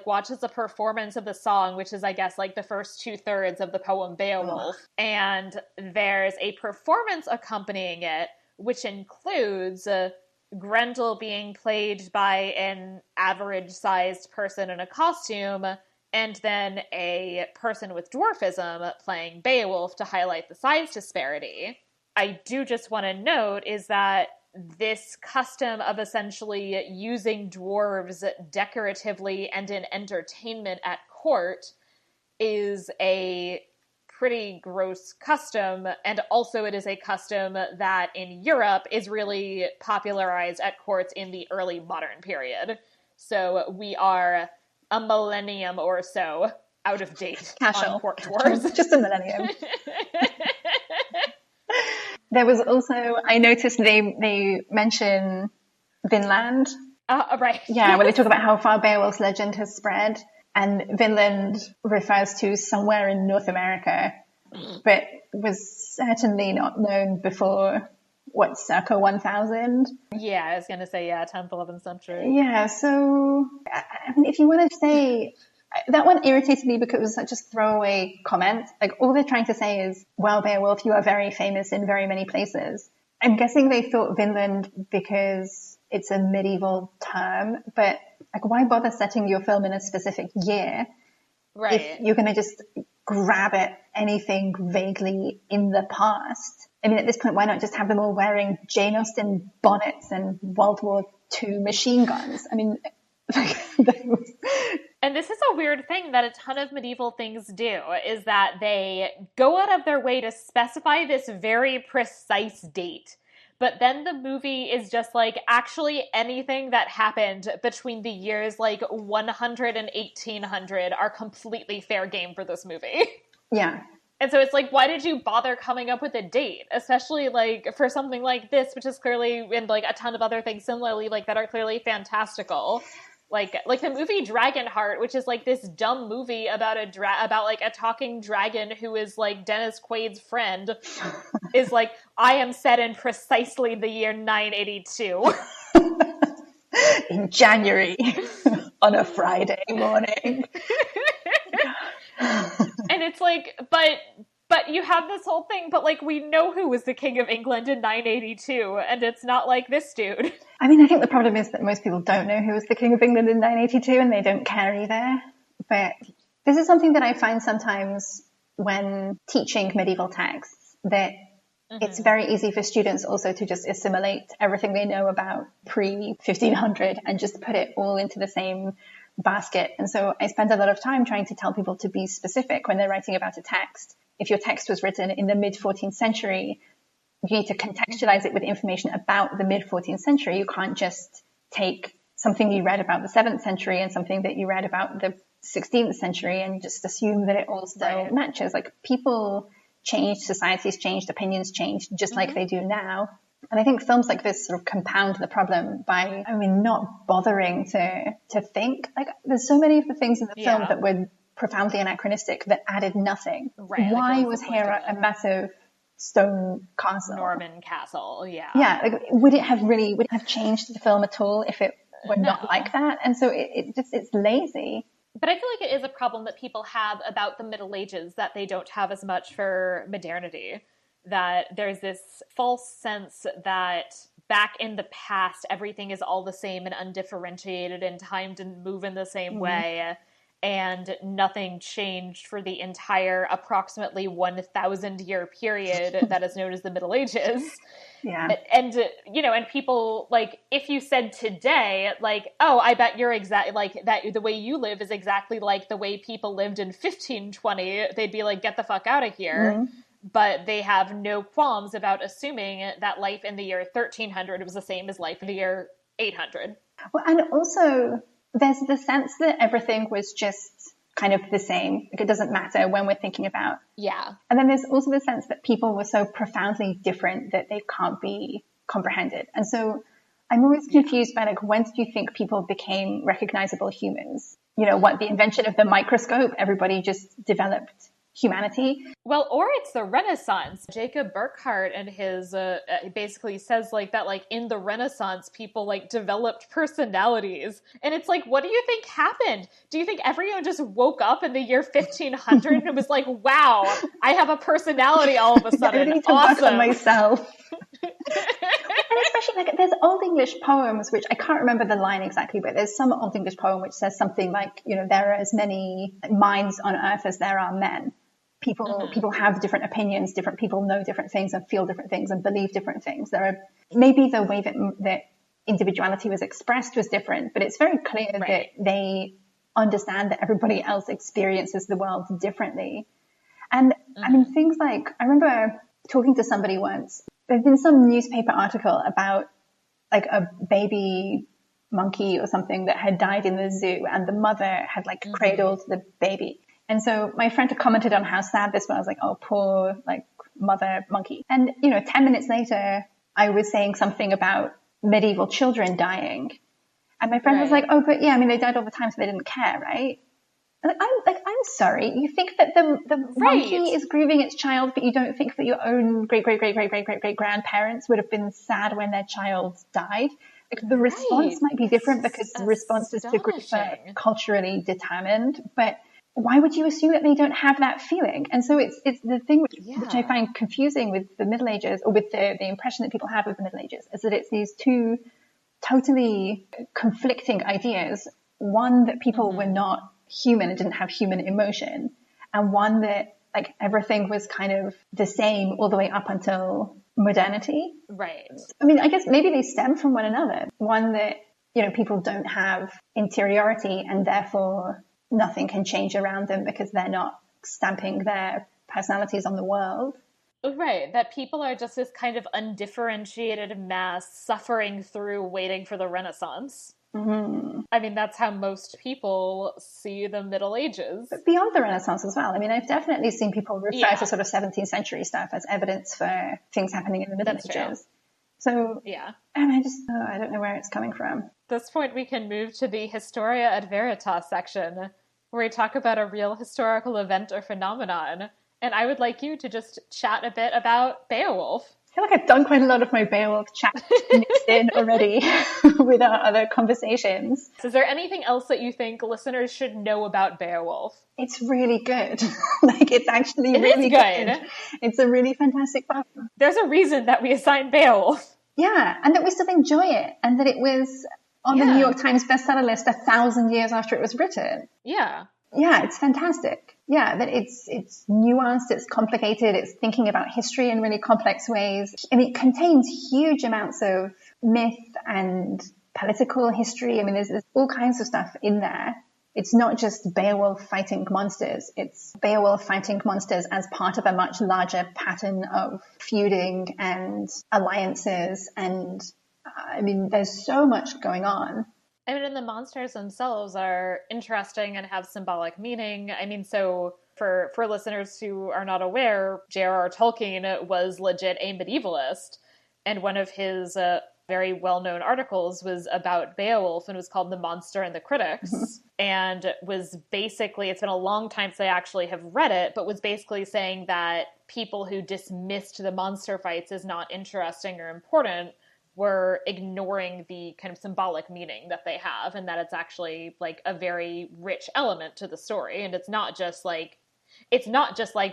watches the performance of the song, which is, I guess, like the first 2/3 of the poem Beowulf. Ugh. And there's a performance accompanying it, which includes Grendel being played by an average-sized person in a costume, and then a person with dwarfism playing Beowulf to highlight the size disparity. I do just want to note is that this custom of essentially using dwarves decoratively and in entertainment at court is a pretty gross custom, and also it is a custom that in Europe is really popularized at courts in the early modern period. So we are a millennium or so out of date on court dwarves. Just a millennium. There was also, I noticed they mention Vinland. Right. Yeah, where they talk about how far Beowulf's legend has spread. And Vinland refers to somewhere in North America, but was certainly not known before, circa 1000? Yeah, I was going to say, 10th, 11th century. Yeah, so, I mean, if you want to say, that one irritated me because it was such a throwaway comment. Like, all they're trying to say is, well, Beowulf, you are very famous in very many places. I'm guessing they thought Vinland because it's a medieval term, but like, why bother setting your film in a specific year if you're going to just grab at anything vaguely in the past? I mean, at this point, why not just have them all wearing Jane Austen bonnets and World War II machine guns? I mean, and this is a weird thing that a ton of medieval things do, is that they go out of their way to specify this very precise date. But then the movie is just like, actually anything that happened between the years like 100 and 1800 are completely fair game for this movie. Yeah. And so it's like, why did you bother coming up with a date? Especially like for something like this, which is clearly, and like a ton of other things similarly, like that are clearly fantastical. Like the movie Dragonheart, which is like this dumb movie about about like a talking dragon who is like Dennis Quaid's friend, is like, I am set in precisely the year 982. In January, on a Friday morning. And it's like, but you have this whole thing, but like, we know who was the King of England in 982, and it's not like this dude. I mean, I think the problem is that most people don't know who was the King of England in 982, and they don't care either. But this is something that I find sometimes when teaching medieval texts, that it's very easy for students also to just assimilate everything they know about pre-1500 and just put it all into the same basket. And so I spend a lot of time trying to tell people to be specific when they're writing about a text. If your text was written in the mid-14th century, you need to contextualize it with information about the mid-14th century. You can't just take something you read about the 7th century and something that you read about the 16th century and just assume that it all still matches. Like, people changed, societies changed, opinions changed, just like they do now. And I think films like this sort of compound the problem by, I mean, not bothering to think. Like, there's so many of the things in the film that were profoundly anachronistic that added nothing. Right. Why was Heorot a massive stone castle? Norman castle, yeah. Yeah, like, would it have changed the film at all if it were not like that? And so it's lazy. But I feel like it is a problem that people have about the Middle Ages that they don't have as much for modernity. That there's this false sense that back in the past, everything is all the same and undifferentiated and time didn't move in the same way. And nothing changed for the entire approximately 1,000-year period that is known as the Middle Ages. Yeah. And, you know, and people, like, if you said today, like, oh, I bet you're like, that the way you live is exactly like the way people lived in 1520, they'd be like, get the fuck out of here. But they have no qualms about assuming that life in the year 1300 was the same as life in the year 800. Well, and also, there's the sense that everything was just kind of the same. Like, it doesn't matter when we're thinking about. Yeah. And then there's also the sense that people were so profoundly different that they can't be comprehended. And so I'm always confused by, like, when did you think people became recognizable humans? You know, what, the invention of the microscope, everybody just developed humanity? Well, or it's the Renaissance. Jacob Burckhardt and his basically says like that, like, in the Renaissance, people like developed personalities. And it's like, what do you think happened? Do you think everyone just woke up in the year 1500 and was like, wow, I have a personality all of a sudden? I need to awesome. work on myself. And especially, like, there's Old English poems, which I can't remember the line exactly, but there's some Old English poem which says something like, you know, there are as many minds on earth as there are men. People have different opinions, different people know different things and feel different things and believe different things. There are maybe the way that individuality was expressed was different, but it's very clear that they understand that everybody else experiences the world differently. And I mean, things like, I remember talking to somebody once, there'd been some newspaper article about like a baby monkey or something that had died in the zoo, and the mother had like cradled the baby. And so my friend had commented on how sad this was, like, oh, poor like mother monkey. And, 10 minutes later, I was saying something about medieval children dying. And my friend was like, oh, but yeah, I mean, they died all the time, so they didn't care, right? And I'm sorry. You think that the monkey is grieving its child, but you don't think that your own great grandparents would have been sad when their child died? Like, the response might be different because the responses to grief are culturally determined, but why would you assume that they don't have that feeling? And so it's the thing which I find confusing with the Middle Ages, or with the impression that people have of the Middle Ages, is that it's these two totally conflicting ideas. One, that people were not human and didn't have human emotion, and one that like everything was kind of the same all the way up until modernity. Right. I mean, I guess maybe they stem from one another. One that, people don't have interiority and therefore nothing can change around them because they're not stamping their personalities on the world. Right, that people are just this kind of undifferentiated mass suffering through waiting for the Renaissance. I mean, that's how most people see the Middle Ages. But beyond the Renaissance as well. I mean, I've definitely seen people refer to sort of 17th century stuff as evidence for things happening in the Middle Ages. True. So, I mean, I don't know where it's coming from. At this point, we can move to the Historia ad Veritas section, where we talk about a real historical event or phenomenon. And I would like you to just chat a bit about Beowulf. I feel like I've done quite a lot of my Beowulf chat mixed in already with our other conversations. So is there anything else that you think listeners should know about Beowulf? It's really good. It's actually really good. It's a really fantastic poem. There's a reason that we assigned Beowulf. Yeah, and that we still enjoy it, and that it was on the New York Times bestseller list 1,000 years after it was written. Yeah. Yeah, it's fantastic. Yeah, that it's nuanced, it's complicated, it's thinking about history in really complex ways. And it contains huge amounts of myth and political history. I mean, there's all kinds of stuff in there. It's not just Beowulf fighting monsters. It's Beowulf fighting monsters as part of a much larger pattern of feuding and alliances. And I mean, there's so much going on. I mean, and the monsters themselves are interesting and have symbolic meaning. I mean, so for listeners who are not aware, J.R.R. Tolkien was legit a medievalist. And one of his very well-known articles was about Beowulf and was called The Monster and the Critics. And was basically, it's been a long time since I actually have read it, but was basically saying that people who dismissed the monster fights as not interesting or important were ignoring the kind of symbolic meaning that they have, and that it's actually like a very rich element to the story. And it's not just like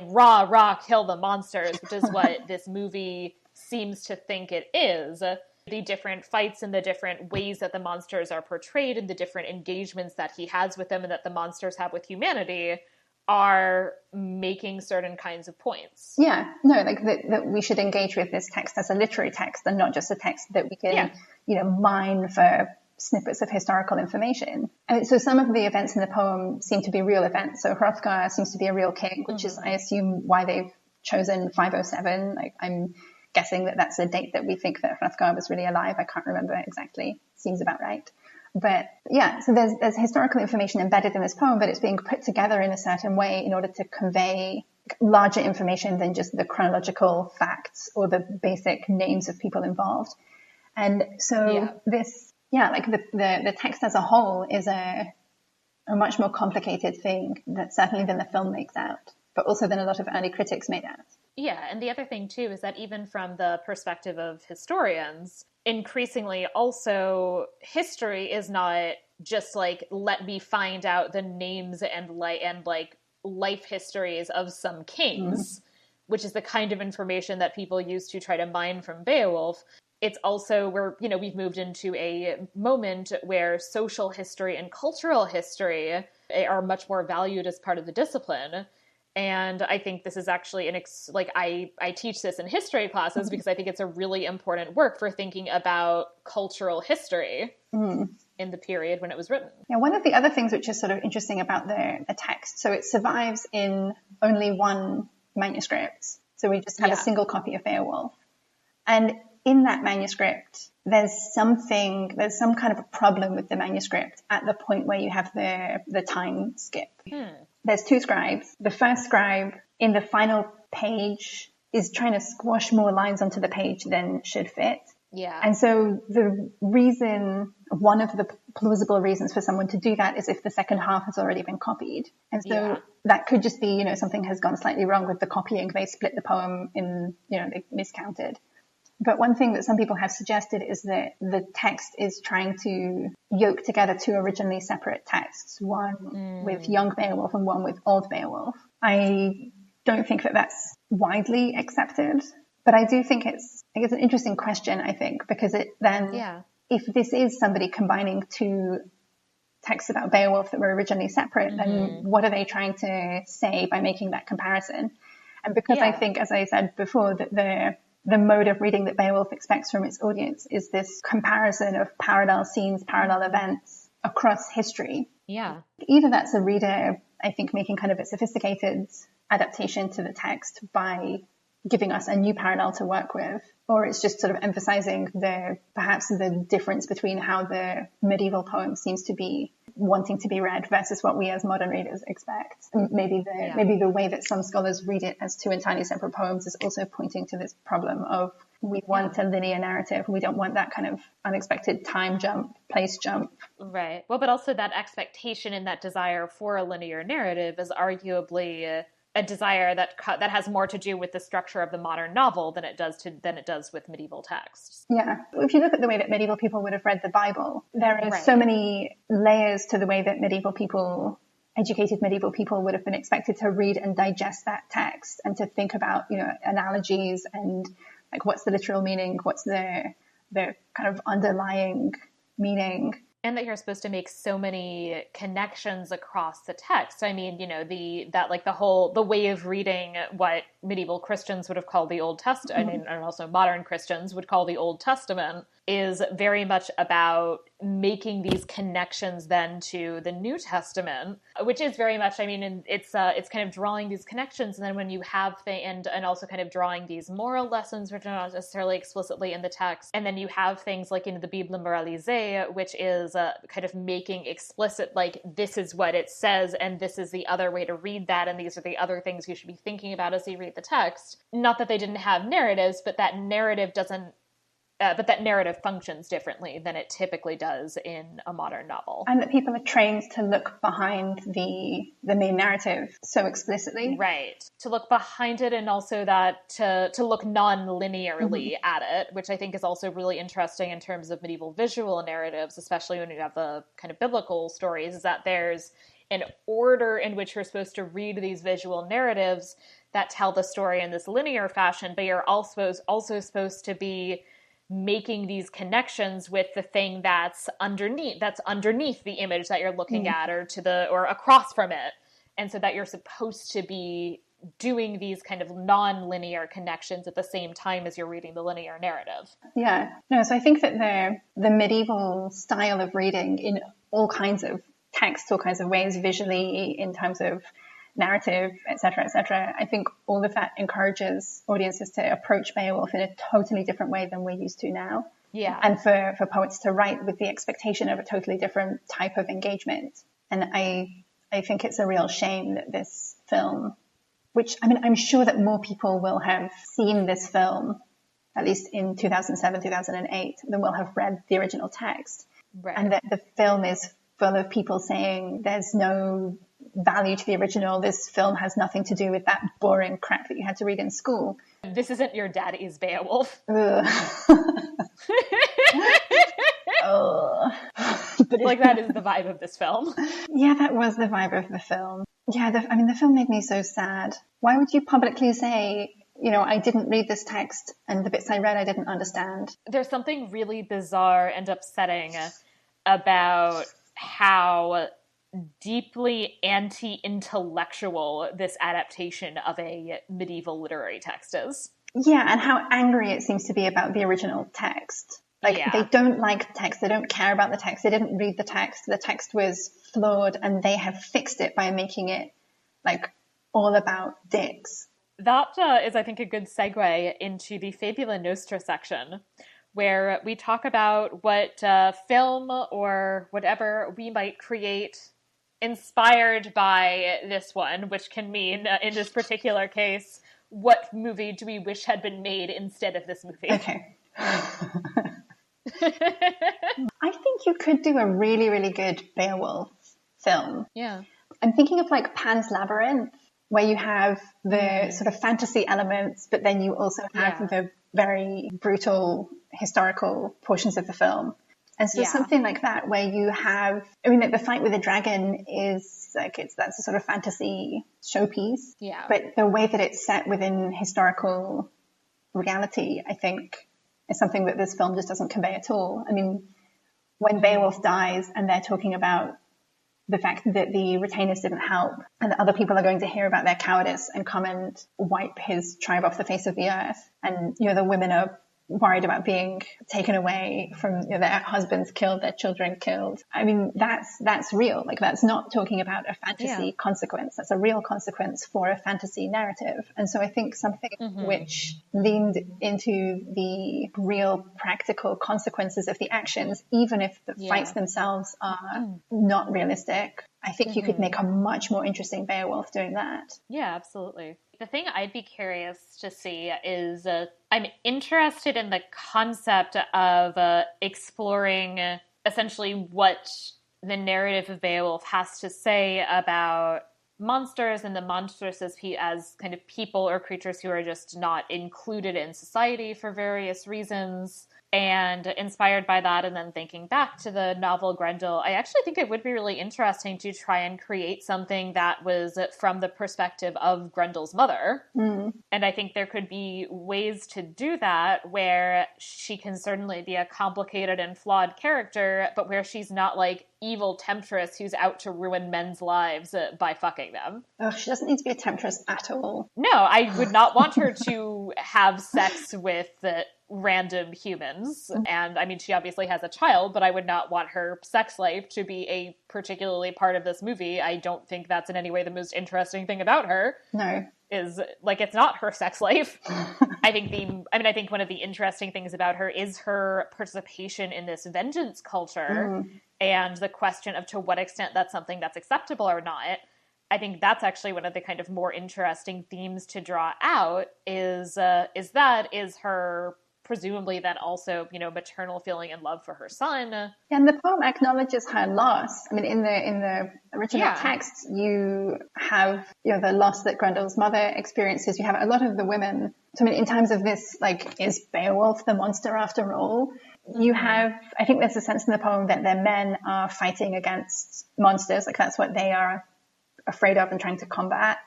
rah, kill the monsters, which is what this movie seems to think it is. The different fights and the different ways that the monsters are portrayed and the different engagements that he has with them and that the monsters have with humanity are making certain kinds of points. Yeah, no, like that we should engage with this text as a literary text and not just a text that we can, mine for snippets of historical information. And so some of the events in the poem seem to be real events. So Hrothgar seems to be a real king, which is, I assume, why they've chosen 507. Like, I'm guessing that that's a date that we think that Hrothgar was really alive. I can't remember exactly. Seems about right. But yeah, so there's historical information embedded in this poem, but it's being put together in a certain way in order to convey larger information than just the chronological facts or the basic names of people involved. And so the text as a whole is a much more complicated thing that certainly than the film makes out, but also than a lot of early critics made out. Yeah, and the other thing too is that even from the perspective of historians, increasingly also history is not just like, let me find out the names and life histories of some kings, which is the kind of information that people use to try to mine from Beowulf. It's also where, we've moved into a moment where social history and cultural history are much more valued as part of the discipline. And I think this is actually I teach this in history classes because I think it's a really important work for thinking about cultural history in the period when it was written. Yeah, one of the other things which is sort of interesting about the text, so it survives in only one manuscript. So we just have a single copy of Beowulf. And in that manuscript, there's some kind of a problem with the manuscript at the point where you have the time skip. There's two scribes. The first scribe in the final page is trying to squash more lines onto the page than should fit. Yeah. And so one of the plausible reasons for someone to do that is if the second half has already been copied. And so that could just be, something has gone slightly wrong with the copying. They split the poem they miscounted. But one thing that some people have suggested is that the text is trying to yoke together two originally separate texts, one with young Beowulf and one with old Beowulf. I don't think that that's widely accepted, but I do think it's an interesting question, I think, because it then, if this is somebody combining two texts about Beowulf that were originally separate, then what are they trying to say by making that comparison? And because I think, as I said before, that the mode of reading that Beowulf expects from its audience is this comparison of parallel scenes, parallel events across history. Yeah. Either that's a reader, I think, making kind of a sophisticated adaptation to the text by giving us a new parallel to work with, or it's just sort of emphasizing perhaps the difference between how the medieval poem seems to be wanting to be read versus what we as modern readers expect. Maybe the way that some scholars read it as two entirely separate poems is also pointing to this problem of we want a linear narrative. We don't want that kind of unexpected time jump, place jump. Right. Well, but also that expectation and that desire for a linear narrative is arguably a desire that has more to do with the structure of the modern novel than it does with medieval texts. Yeah. If you look at the way that medieval people would have read the Bible, there are so many layers to the way that educated medieval people would have been expected to read and digest that text and to think about, analogies and like what's the literal meaning, what's the kind of underlying meaning. And that you're supposed to make so many connections across the text. I mean, the way of reading what medieval Christians would have called the Old Testament, and also modern Christians would call the Old Testament, is very much about making these connections then to the New Testament, which is very much, it's kind of drawing these connections. And then when you have and also kind of drawing these moral lessons, which are not necessarily explicitly in the text. And then you have things like in the Bible Moralisée, which is kind of making explicit, like, this is what it says, and this is the other way to read that, and these are the other things you should be thinking about as you read the text. Not that they didn't have narratives, but that narrative functions differently than it typically does in a modern novel. And that people are trained to look behind the main narrative so explicitly. Right. To look behind it, and also that to look non-linearly at it, which I think is also really interesting in terms of medieval visual narratives, especially when you have the kind of biblical stories, is that there's an order in which you're supposed to read these visual narratives that tell the story in this linear fashion, but you're also supposed to be making these connections with the thing that's underneath the image that you're looking at, or across from it. And so that you're supposed to be doing these kind of non-linear connections at the same time as you're reading the linear narrative. Yeah. No, so I think that the medieval style of reading in all kinds of texts, all kinds of ways, visually, in terms of narrative, etc., I think all of that encourages audiences to approach Beowulf in a totally different way than we're used to now. Yeah. And for poets to write with the expectation of a totally different type of engagement. And I think it's a real shame that this film, which, I'm sure that more people will have seen this film, at least in 2007, 2008, than will have read the original text. Right. And that the film is full of people saying there's no value to the original. This film has nothing to do with that boring crap that you had to read in school. This isn't your daddy's Beowulf. But like, that is the vibe of this film. Yeah, that was the vibe of the film. Yeah, the film made me so sad. Why would you publicly say, I didn't read this text and the bits I read I didn't understand? There's something really bizarre and upsetting about how deeply anti-intellectual this adaptation of a medieval literary text is. Yeah, and how angry it seems to be about the original text. Like, Yeah. they don't like the text. They don't care about the text. They didn't read the text. The text was flawed, and they have fixed it by making it, like, all about dicks. That is, I think, a good segue into the Fabula Nostra section, where we talk about what film or whatever we might create inspired by this one, which can mean, in this particular case, what movie do we wish had been made instead of this movie? Okay. I think you could do a really, really good Beowulf film. Yeah. I'm thinking of like Pan's Labyrinth, where you have the sort of fantasy elements, but then you also have the very brutal historical portions of the film. And so something like that, where you have, I mean, like the fight with the dragon is like, that's a sort of fantasy showpiece. Yeah. But the way that it's set within historical reality, I think, is something that this film just doesn't convey at all. I mean, when Beowulf dies and they're talking about the fact that the retainers didn't help and that other people are going to hear about their cowardice and come and wipe his tribe off the face of the earth. And, you know, the women are worried about being taken away from, you know, their husbands killed, their children killed. I mean, that's real. Like, that's not talking about a fantasy consequence. That's a real consequence for a fantasy narrative. And so I think something which leaned into the real practical consequences of the actions, even if the fights themselves are not realistic, I think you could make a much more interesting Beowulf doing that. Yeah, absolutely. The thing I'd be curious to see is I'm interested in the concept of exploring essentially what the narrative of Beowulf has to say about monsters and the monsters as kind of people or creatures who are just not included in society for various reasons. And inspired by that, and then thinking back to the novel Grendel, I actually think it would be really interesting to try and create something that was from the perspective of Grendel's mother. And I think there could be ways to do that where she can certainly be a complicated and flawed character, but where she's not like evil temptress who's out to ruin men's lives by fucking them. Oh, she doesn't need to be a temptress at all. No, I would not want her to have sex with random humans. And I mean, she obviously has a child, but I would not want her sex life to be a particularly part of this movie. I don't think that's in any way the most interesting thing about her. No. Is like, it's not her sex life. I think one of the interesting things about her is her participation in this vengeance culture and the question of to what extent that's something that's acceptable or not. I think that's actually one of the kind of more interesting themes to draw out is her presumably then also, you know, maternal feeling and love for her son. And the poem acknowledges her loss. I mean, in the original text, you have, you know, the loss that Grendel's mother experiences. You have a lot of the women. So, I mean, in terms of this, like, is Beowulf the monster after all? You have, I think there's a sense in the poem that their men are fighting against monsters. Like, that's what they are afraid of and trying to combat.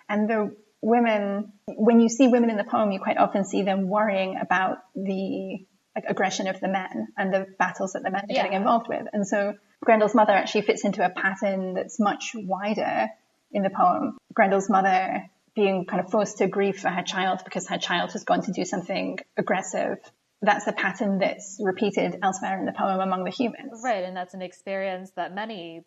And the women, when you see women in the poem, you quite often see them worrying about the aggression of the men and the battles that the men are getting involved with. And so Grendel's mother actually fits into a pattern that's much wider in the poem. Grendel's mother being kind of forced to grieve for her child because her child has gone to do something aggressive. That's a pattern that's repeated elsewhere in the poem among the humans. Right, and that's an experience that many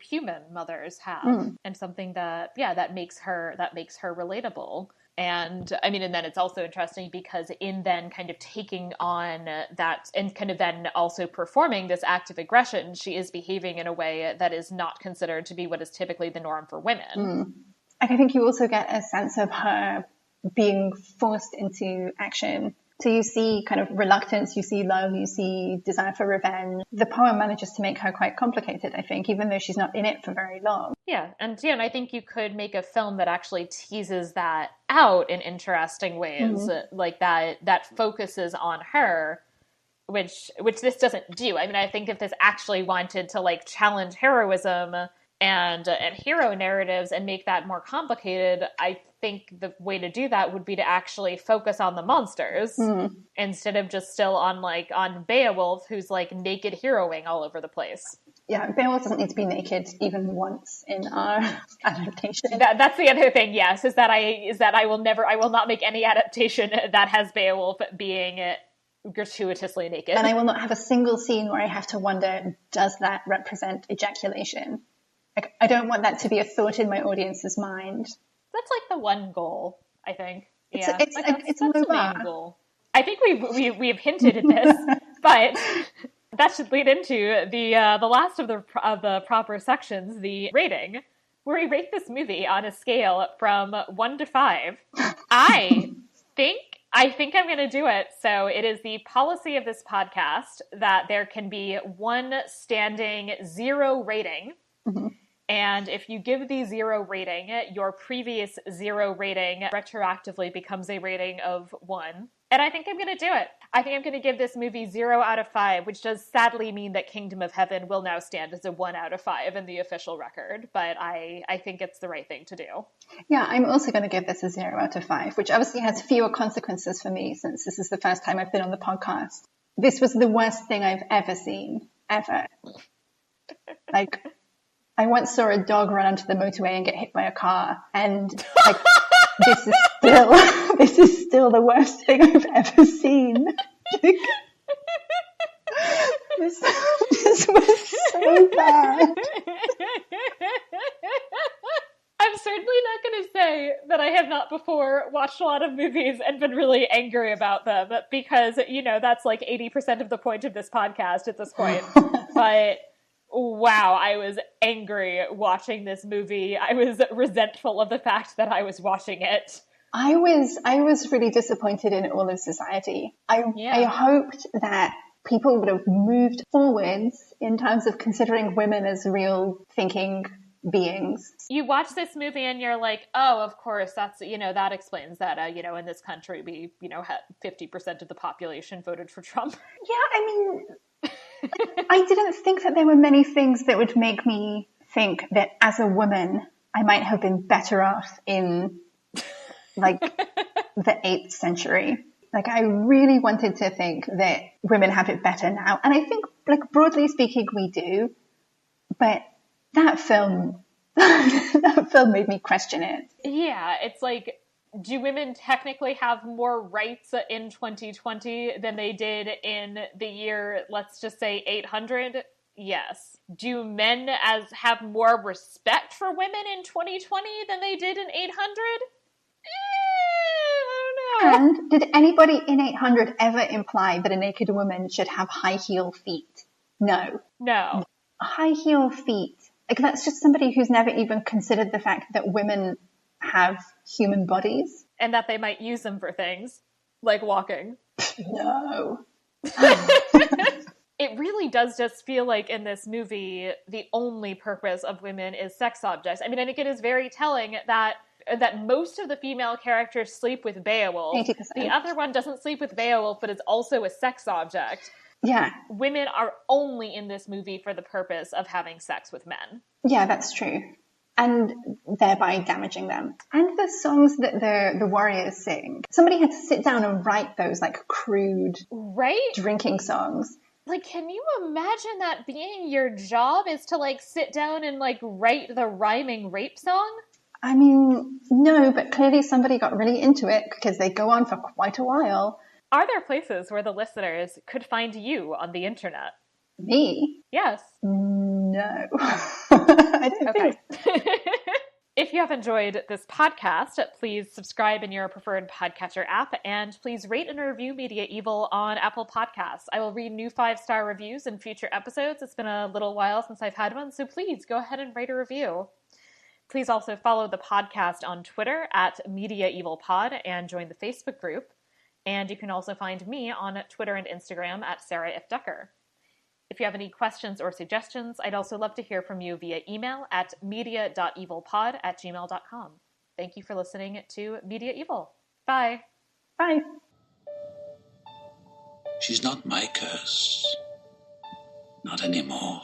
human mothers have, and something that makes her relatable. And I mean, and then it's also interesting because in then kind of taking on that and kind of then also performing this act of aggression, she is behaving in a way that is not considered to be what is typically the norm for women. I think you also get a sense of her being forced into action. So you see kind of reluctance, you see love, you see desire for revenge. The poem manages to make her quite complicated, I think, even though she's not in it for very long. Yeah, and I think you could make a film that actually teases that out in interesting ways, like that focuses on her, which this doesn't do. I mean, I think if this actually wanted to like challenge heroism and hero narratives and make that more complicated, I think the way to do that would be to actually focus on the monsters instead of just still on Beowulf, who's like naked heroing all over the place. Yeah, Beowulf doesn't need to be naked even once in our adaptation. That's the other thing, yes, is that I will not make any adaptation that has Beowulf being gratuitously naked. And I will not have a single scene where I have to wonder, does that represent ejaculation? Like, I don't want that to be a thought in my audience's mind. That's like the one goal, I think. It's that's a low the bar. main goal. I think we've hinted at this, but that should lead into the last of the proper sections, the rating, where we rate this movie on a scale from 1 to 5. I think I'm going to do it. So it is the policy of this podcast that there can be one standing 0 rating. Mm-hmm. And if you give the 0 rating, your previous 0 rating retroactively becomes a rating of 1. And I think I'm going to do it. I think I'm going to give this movie 0 out of 5, which does sadly mean that Kingdom of Heaven will now stand as a 1 out of 5 in the official record. But I think it's the right thing to do. Yeah, I'm also going to give this a 0 out of 5, which obviously has fewer consequences for me since this is the first time I've been on the podcast. This was the worst thing I've ever seen, ever. Like, I once saw a dog run onto the motorway and get hit by a car, and like, this is still the worst thing I've ever seen. This was so bad. I'm certainly not going to say that I have not before watched a lot of movies and been really angry about them, because, that's like 80% of the point of this podcast at this point. But wow, I was angry watching this movie. I was resentful of the fact that I was watching it. I was really disappointed in all of society. I hoped that people would have moved forwards in terms of considering women as real thinking beings. You watch this movie and you're like, oh, of course, that's, that explains that, in this country, we, had 50% of the population voted for Trump. Yeah, I mean, I didn't think that there were many things that would make me think that as a woman, I might have been better off in like the 8th century. Like, I really wanted to think that women have it better now. And I think, like, broadly speaking, we do. But that film made me question it. Yeah, it's like, do women technically have more rights in 2020 than they did in the year, let's just say 800? Yes. Do men have more respect for women in 2020 than they did in 800? I don't know. And did anybody in 800 ever imply that a naked woman should have high heel feet? No. High heel feet. Like, that's just somebody who's never even considered the fact that women have human bodies. And that they might use them for things, like walking. No. It really does just feel like in this movie, the only purpose of women is sex objects. I mean, I think it is very telling that most of the female characters sleep with Beowulf. 80%. The other one doesn't sleep with Beowulf, but is also a sex object. Yeah. Women are only in this movie for the purpose of having sex with men. Yeah, that's true. And thereby damaging them. And the songs that the warriors sing. Somebody had to sit down and write those, like, crude drinking songs. Like, can you imagine that being your job is to, like, sit down and, like, write the rhyming rape song? I mean, no, but clearly somebody got really into it because they go on for quite a while. Are there places where the listeners could find you on the internet? Me? Yes. No. I don't think. If you have enjoyed this podcast, please subscribe in your preferred podcatcher app, and please rate and review Media Evil on Apple Podcasts. I will read new 5-star reviews in future episodes. It's been a little while since I've had one, so please go ahead and rate a review. Please also follow the podcast on Twitter at Media Evil Pod and join the Facebook group. And you can also find me on Twitter and Instagram at Sarah F. Ducker. If you have any questions or suggestions, I'd also love to hear from you via email at media.evilpod@gmail.com. Thank you for listening to Media Evil. Bye. Bye. She's not my curse. Not anymore.